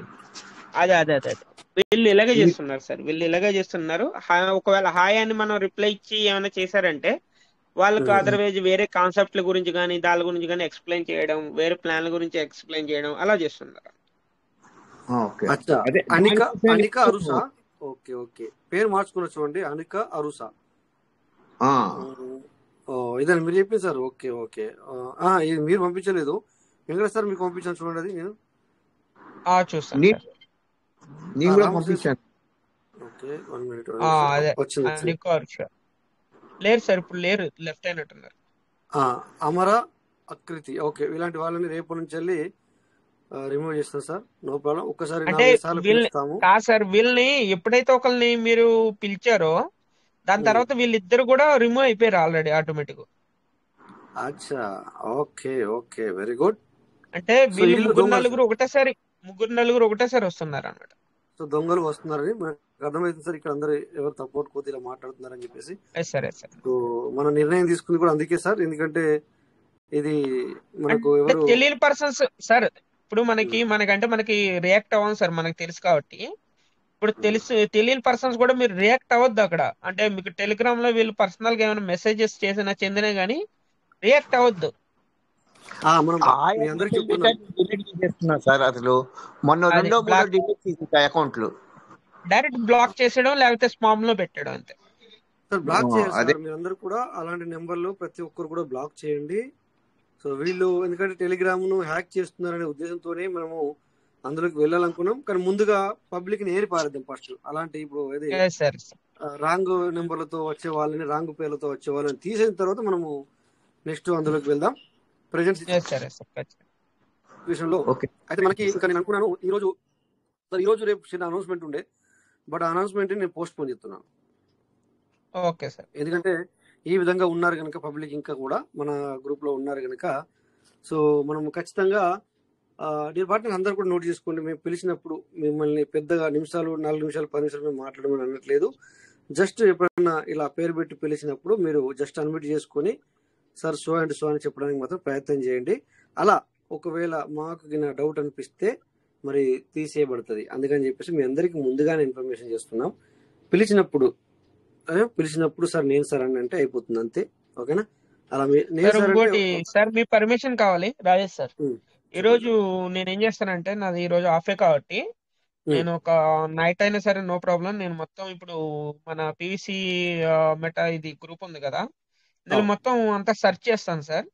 అదే అదే అదే అదే. వీళ్ళు ఇలాగే చేస్తున్నారు సార్, వీళ్ళు ఇలాగే చేస్తున్నారు. ఒకవేళ హాయ్ అని మనం రిప్లై ఇచ్చి ఏమైనా చేశారంటే వాళ్ళకు అదర్వైజ్ వేరే కాన్సెప్ట్ల గురించి కానీ దాని గురించి కానీ ఎక్స్ప్లెయిన్ చేయడం, వేరే ప్లాన్ల గురించి ఎక్స్ప్లెయిన్ చేయడం అలా చేస్తున్నారు. అచ్చా, అనిక అరుసా. ఓకే ఓకే, పేరు మార్చుకున్న చూడండి, అనిక అరుసా. ఇదని మీరు చెప్పింది సార్. Okay okay. ఇది మీరు పంపించలేదు, వెంకటేష్ సార్ మీకు పంపించాను చూడండి. అది నేను చూస్తాను. ఓకే, 1 minute వచ్చింది. లేరు సార్, ఇప్పుడు లేరు, లెఫ్ట్ అయినట్టున్నారు. అమర అకృతి. ఓకే, ఇలాంటి వాళ్ళని రేపు నుంచి వెళ్ళి రిమూవ్ చేస్తాం సార్, నో ప్రాబ్లం. ఒక్కసారి అంటే సార్ వీళ్ళని ఎప్పుడైతే ఒకరిని మీరు పిలిచారో దాని తర్వాత వీళ్ళిద్దరు కూడా రిమూవ్ అయిపోయారు ఆల్రెడీ ఆటోమేటిక్. అచ్చా, ఓకే ఓకే, వెరీ గుడ్. అంటే వీళ్ళు ముగ్గురు నలుగురు ఒకటేసారి వస్తున్నారు అన్నమాట. సో దొంగలు వస్తున్నారని మనకు అర్థమైంది సార్. ఇక్కడ అందరూ ఎవరు తప్పుడు కోతి ఇలా మాట్లాడుతున్నారని చెప్పేసి సో మన నిర్ణయం తీసుకుంది కూడా అందుకే సార్. ఎందుకంటే ఇది మనకు ఎవరు తెలియని పర్సన్స్ సార్. ఇప్పుడు మనకి రియాక్ట్ అవ్వం సార్, మనకు తెలుసు కాబట్టి. ఇప్పుడు తెలియని పర్సన్స్ కూడా మీరు రియాక్ట్ అవ్వద్దు అక్కడ. అంటే మీకు టెలిగ్రామ్ లో వీళ్ళు పర్సనల్ గా ఏమైనా మెసేజెస్ చేసినా చెందినా గానీ రియాక్ట్ అవ్వద్దు. సార్ అసలు మొన్న అకౌంట్లు డైరెక్ట్ బ్లాక్ చేసేయడం, లేకపోతే స్పామ్ లో పెట్టడం అంతే సార్. బ్లాక్ చేయాలి సార్. మీరందరూ కూడా అలాంటి నెంబర్లు ప్రతి ఒక్కరు కూడా బ్లాక్ చేయండి. సో వీళ్ళు ఎందుకంటే టెలిగ్రామ్ ను హ్యాక్ చేస్తున్నారనే ఉద్దేశంతోనే మనము అందులోకి వెళ్ళాలనుకున్నాం, కానీ ముందుగా పబ్లిక్ ని ఏరి పారేద్దాం ఫస్ట్. అలాంటి ఇప్పుడు రాంగ్ నెంబర్లతో వచ్చే వాళ్ళని, రాంగ్ పేర్లతో వచ్చే వాళ్ళని తీసేసిన తర్వాత మనము నెక్స్ట్ అందులోకి వెళ్దాం. ప్రెజెంట్ విషయంలో అయితే మనకి ఇంకా నేను అనుకున్నాను ఈరోజు రేపు చిన్న అనౌన్స్మెంట్ ఉండే, బట్ ఆ అనౌన్స్మెంట్ నేను పోస్ట్ పోన్ చేస్తున్నాను. Okay sir. ఎందుకంటే ఈ విధంగా ఉన్నారు కనుక, పబ్లిక్ ఇంకా కూడా మన గ్రూప్ లో ఉన్నారు కనుక, సో మనం ఖచ్చితంగా డియర్ పార్ట్నర్ అందరూ కూడా నోట్ చేసుకోండి. మేము పిలిచినప్పుడు మిమ్మల్ని పెద్దగా 4 నిమిషాలు 10 నిమిషాలు మేము మాట్లాడమని అనట్లేదు. జస్ట్ ఎప్పుడైనా ఇలా పేరు పెట్టి పిలిచినప్పుడు మీరు జస్ట్ అన్మ్యూట్ చేసుకొని సార్ సో అండ్ సో అని చెప్పడానికి మాత్రం ప్రయత్నం చేయండి. అలా ఒకవేళ మాకు డౌట్ అనిపిస్తే మరి తీసేయబడుతుంది. అందుకని చెప్పేసి మీ అందరికి ముందుగానే ఇన్ఫర్మేషన్ చేస్తున్నాం. పిలిచినప్పుడు సార్ నేను సార్ అని అంటే అయిపోతుంది అంతే. ఓకేనా? అలా సార్ మీ పర్మిషన్ కావాలి రాజేష్ సార్. ఈ రోజు నేనేం చేస్తానంటే నాది ఈ రోజు ఆఫే కాబట్టి నేను ఒక నైట్ అయినా సరే నో ప్రాబ్లం. నేను మొత్తం ఇప్పుడు మన పీవీసీ మెటా ఇది గ్రూప్ ఉంది కదా, నేను మొత్తం అంతా సెర్చ్ చేస్తాను సార్.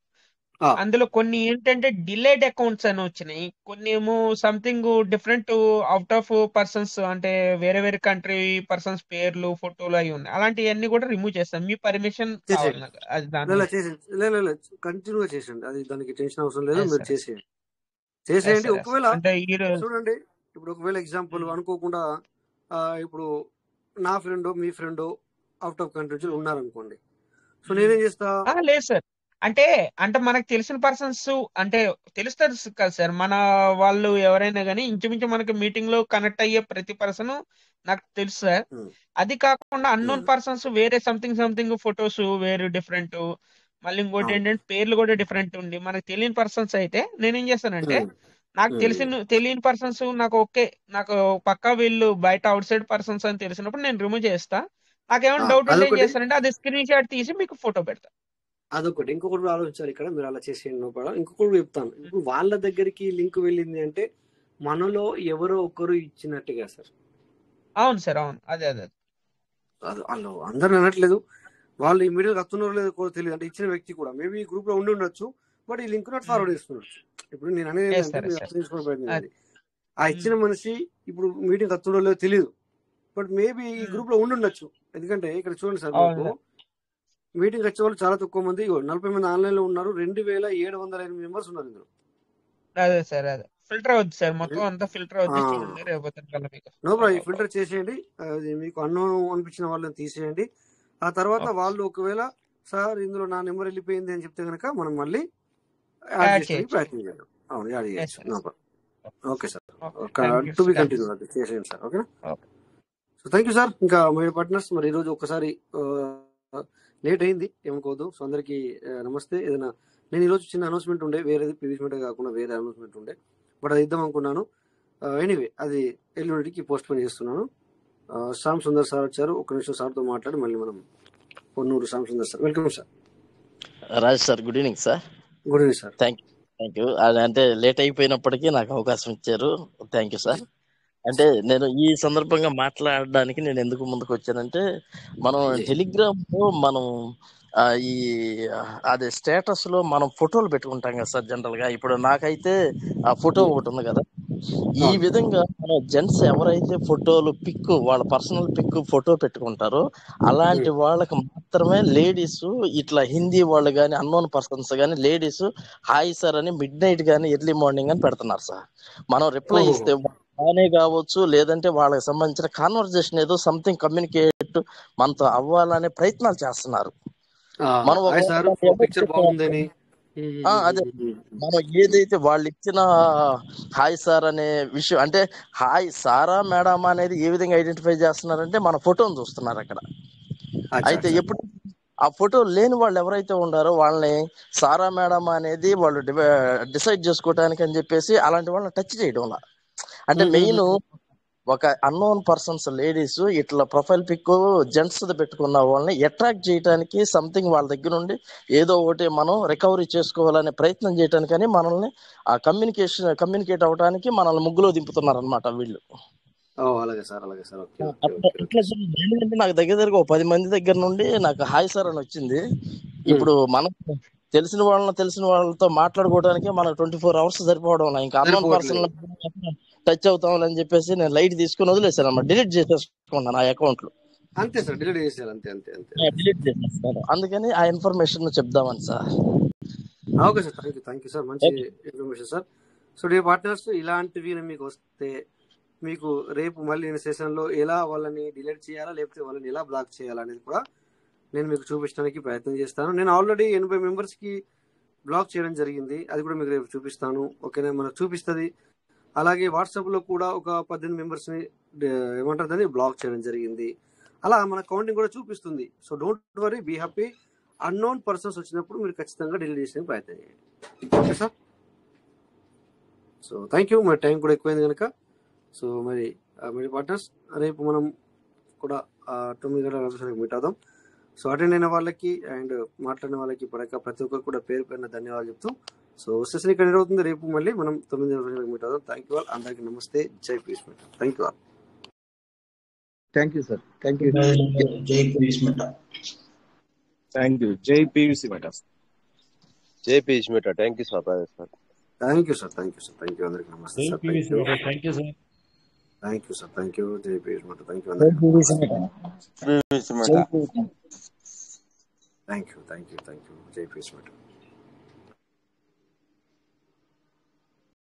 అందులో కొన్ని ఏంటంటే డిలేడ్ అకౌంట్స్ అని వచ్చినాయి, కొన్ని ఏమో something different out of persons, అంటే వేరే వేరే కంట్రీ పర్సన్స్ పేర్లు ఫోటోలు అవి ఉన్నాయి. అలాంటివన్నీ కూడా రిమూవ్ చేస్తాను. మీ పర్మిషన్ కావాలి నాకు. అది కంటిన్యూగా చేసేయండి, అది దానికి టెన్షన్ అవసరం లేదు. మీరు చేసేయండి. ఒకవేళ చూడండి, ఇప్పుడు ఒకవేళ ఎగ్జాంపుల్ అనుకోకుండా ఇప్పుడు నా friend me friend out of country ఉన్నారనుకోండి, సో నేనేం చేస్తా, లేదు సార్. అంటే అంటే మనకు తెలిసిన పర్సన్స్ అంటే తెలుస్తుంది కదా సార్, మన వాళ్ళు ఎవరైనా కానీ ఇంచుమించు మనకి మీటింగ్ లో కనెక్ట్ అయ్యే ప్రతి పర్సన్ నాకు తెలుసు సార్. అది కాకుండా అన్నోన్ పర్సన్స్ వేరే సంథింగ్ ఫొటోస్ వేరే డిఫరెంట్, మళ్ళీ ఇంకోటి ఏంటంటే పేర్లు కూడా డిఫరెంట్ ఉండి మనకు తెలియని పర్సన్స్ అయితే నేనేం చేస్తానంటే, నాకు తెలియని పర్సన్స్ నాకు నాకు పక్కా వీళ్ళు బయట అవుట్ సైడ్ పర్సన్స్ అని తెలిసినప్పుడు నేను రిమూవ్ చేస్తా. నాకేమైనా డౌట్ ఉంటే ఏం అదొకటి చేస్తానంటే అది స్క్రీన్ షాట్ తీసి మీకు ఫోటో పెడతా. అదొకటి. ఇంకొకటి కూడా ఆలోచించాలి ఇక్కడ, మీరు అలా చేసేయండి కూడా. ఇంకొకటి కూడా చెప్తాను, ఇప్పుడు వాళ్ళ దగ్గరికి లింక్ వెళ్ళింది అంటే మనలో ఎవరో ఒకరు ఇచ్చినట్టుగా సార్. అవును సార్, అవును. అదే అదే వాళ్ళు అందరిని అనట్లేదు, వాళ్ళు ఇమీడియట్ వస్తున్నారో లేదో కూడా తెలియదు. అంటే ఇచ్చిన వ్యక్తి కూడా మేబీ ఈ గ్రూప్ లో ఉండి ఉండొచ్చు, బట్ ఈ లింక్ నాట్ ఫార్వర్డ్ చేస్తుండొచ్చు. ఇప్పుడు నేను అనేది ఏంటంటే మీరు అర్థం చేసుకునే ప్రయత్నం చేయాలి. ఆ ఇచ్చిన మనిషి ఇప్పుడు మీటింగ్ వస్తుండో లేదో తెలియదు, బట్ మేబీ ఈ గ్రూప్ లో ఉండి ఉండొచ్చు. ఎందుకంటే ఇక్కడ చూడండి సార్, మీకు మీటింగ్ వచ్చే వాళ్ళు చాలా తక్కువ మంది, 40 మంది ఆన్లైన్ లో ఉన్నారు, 2708 మెంబర్స్ ఉన్నారు ఇందులో. అదే సార్, అదే ఫిల్టర్ అవుద్ది సార్, మొత్తం అంతా ఫిల్టర్ అవుద్ది. చూడండి రేపు నో ప్రాబ్లం, ఫిల్టర్ చేసేయండి. అది మీకు అన్నోన్ అనిపించిన వాళ్ళని తీసేయండి. ఆ తర్వాత వాళ్ళు ఒకవేళ సార్ ఇందులో నా నెంబర్ వెళ్ళిపోయింది అని చెప్తే కనుక మనం మళ్ళీ యాడ్ చేయడానికి ప్రయత్నం చేద్దాం. అవును, యాడ్ చేయొచ్చు. No problem. Okay sir, to be continue అది చేసేయండి సార్. ఓకేనా? So thank you sir. ఇంకా మై పార్ట్నర్స్, మరి ఈరోజు ఒకసారి లేట్ అయింది, ఏమనుకోవద్దు. సో అందరికీ నమస్తే. ఏదైనా నేను ఈరోజు చిన్న అనౌన్స్మెంట్ ఉండే, వేరేది పీవీసీ కాకుండా వేరే అనౌన్స్మెంట్ ఉండే, బట్ అది ఇద్దాం అనుకున్నాను. ఎనీవే అది ఎల్లుండికి పోస్ట్ పోన్ చేస్తున్నాను. శ్యామ్ సుందర్ సార్ వచ్చారు, ఒక్క నిమిషం సార్తో మాట్లాడి మళ్ళీ మనం Ponnuru Shyam Sundar sir. Welcome sir. Raj sir, good evening sir. Good evening sir. Thank you. అంటే లేట్ అయిపోయినప్పటికీ నాకు అవకాశం ఇచ్చారు, థ్యాంక్ యూ సార్. అంటే నేను ఈ సందర్భంగా మాట్లాడడానికి నేను ఎందుకు ముందుకు వచ్చానంటే, మనం టెలిగ్రామ్ లో మనం ఈ అదే స్టేటస్ లో మనం ఫోటోలు పెట్టుకుంటాం కదా సార్ జనరల్ గా. ఇప్పుడు నాకైతే ఆ ఫోటో ఒకటి ఉంది కదా, ఈ విధంగా మన జెంట్స్ ఎవరైతే ఫోటోలు పిక్, వాళ్ళ పర్సనల్ పిక్ ఫోటో పెట్టుకుంటారో అలాంటి వాళ్ళకి మాత్రమే లేడీస్, ఇట్లా హిందీ వాళ్ళు కానీ అన్నోన్ పర్సన్స్ కానీ లేడీస్ హాయ్ సార్ అని మిడ్ నైట్ కానీ ఎర్లీ మార్నింగ్ అని పెడుతున్నారు సార్. మనం రిప్లై ఇస్తే బానే కావచ్చు, లేదంటే వాళ్ళకి సంబంధించిన కాన్వర్జేషన్ ఏదో సంథింగ్ కమ్యూనికేట్ మనతో అవ్వాలనే ప్రయత్నాలు చేస్తున్నారు. మనం అదే మనం ఏదైతే వాళ్ళు ఇచ్చిన హాయ్ సార్ అనే విషయం, అంటే హాయ్ సారా మేడం అనేది ఏ విధంగా ఐడెంటిఫై చేస్తున్నారంటే మన ఫోటోని చూస్తున్నారు అక్కడ. అయితే ఎప్పుడు ఆ ఫోటో లేని వాళ్ళు ఎవరైతే ఉన్నారో వాళ్ళని సారా మేడం అనేది వాళ్ళు డిసైడ్ చేసుకోవడానికి అని చెప్పేసి అలాంటి వాళ్ళని టచ్ చేయడం. అంటే మెయిన్ ఒక అన్నోన్ పర్సన్స్ లేడీస్ ఇట్లా ప్రొఫైల్ పిక్ జెంట్స్ పెట్టుకున్న వాళ్ళని అట్రాక్ట్ చేయడానికి సంథింగ్ వాళ్ళ దగ్గర నుండి ఏదో ఒకటి మనం రికవరీ చేసుకోవాలనే ప్రయత్నం చేయడానికని మనల్ని ఆ కమ్యూనికేట్ అవడానికి మనల్ని ముగ్గులో దింపుతున్నారు అనమాట వీళ్ళు. ఇట్లా నాకు దగ్గర ఒక 10 మంది దగ్గర నుండి నాకు హాయ్ సార్ అని వచ్చింది. ఇప్పుడు మనకు తెలిసిన వాళ్ళతో మాట్లాడుకోవడానికి మనకు 24 hours సరిపోవడం, ఇంకా అన్నోన్ పర్సన్ టచ్ అవుతాం అని చెప్పేసి నేను లైట్ తీసుకుని వదిలేసాను అన్నమాట, డిలీట్ చేసేసుకున్నాను ఆ అకౌంట్ లో. అంతే సార్, డిలీట్ చేసేస్తాను. డిలీట్ చేసేస్తాను, అందుకని ఆ ఇన్ఫర్మేషన్ చెప్దామని sir. Okay sir, thank you sir, మంచి information sir. So dear partners, ఇలాంటివి మీకు వస్తే మీకు రేపు మళ్ళీ సెషన్ లో ఎలా వాళ్ళని డిలీట్ చేయాలా లేకపోతే వాళ్ళని ఎలా బ్లాక్ చేయాలా అనేది కూడా నేను మీకు చూపించడానికి ప్రయత్నం చేస్తాను. నేను ఆల్రెడీ 80 మెంబర్స్ కి బ్లాక్ చేయడం జరిగింది, అది కూడా మీకు రేపు చూపిస్తాను. ఓకేనా? మనకు చూపిస్తుంది. అలాగే వాట్సాప్ లో కూడా ఒక 18 మెంబర్స్ ని ఏమంటారు బ్లాక్ చేయడం జరిగింది. అలా మన కౌంటింగ్ కూడా చూపిస్తుంది. So don't worry, be happy. Unknown persons వచ్చినప్పుడు మీరు ఖచ్చితంగా డిలీట్ చేసే ప్రయత్నం చేయండి. Okay sir? So thank you. మరి టైం కూడా ఎక్కువైంది కనుక సో మరి పార్ట్నర్స్ రేపు మనం కూడా 9 గంటలకు మీట్ అవుదాం. సో అటెండ్ అయిన వాళ్ళకి అండ్ మాట్లాడిన వాళ్ళకి ప్రతి ఒక్కరు కూడా పేరు పేరున ధన్యవాదాలు చెప్తూ సో సెషన్ ఇక్కడ అవుతుంది. రేపు మళ్ళీ మనం 9 గంటలకు మీట్ అవుదాం. Thank you all. అందరికీ నమస్తే. జై peace meta. Thank you all. Thank you sir. Thank you. జై పీస్ మెట. Thank you. జై పీవీసీ మెట. జై peace meta. Thank you sir. Thank you sir. Thank you sir. Thank you. అందరికీ నమస్తే sir. Thank you sir. Thank you. జై peace meta. Thank you. Thank you. జై peace మెట.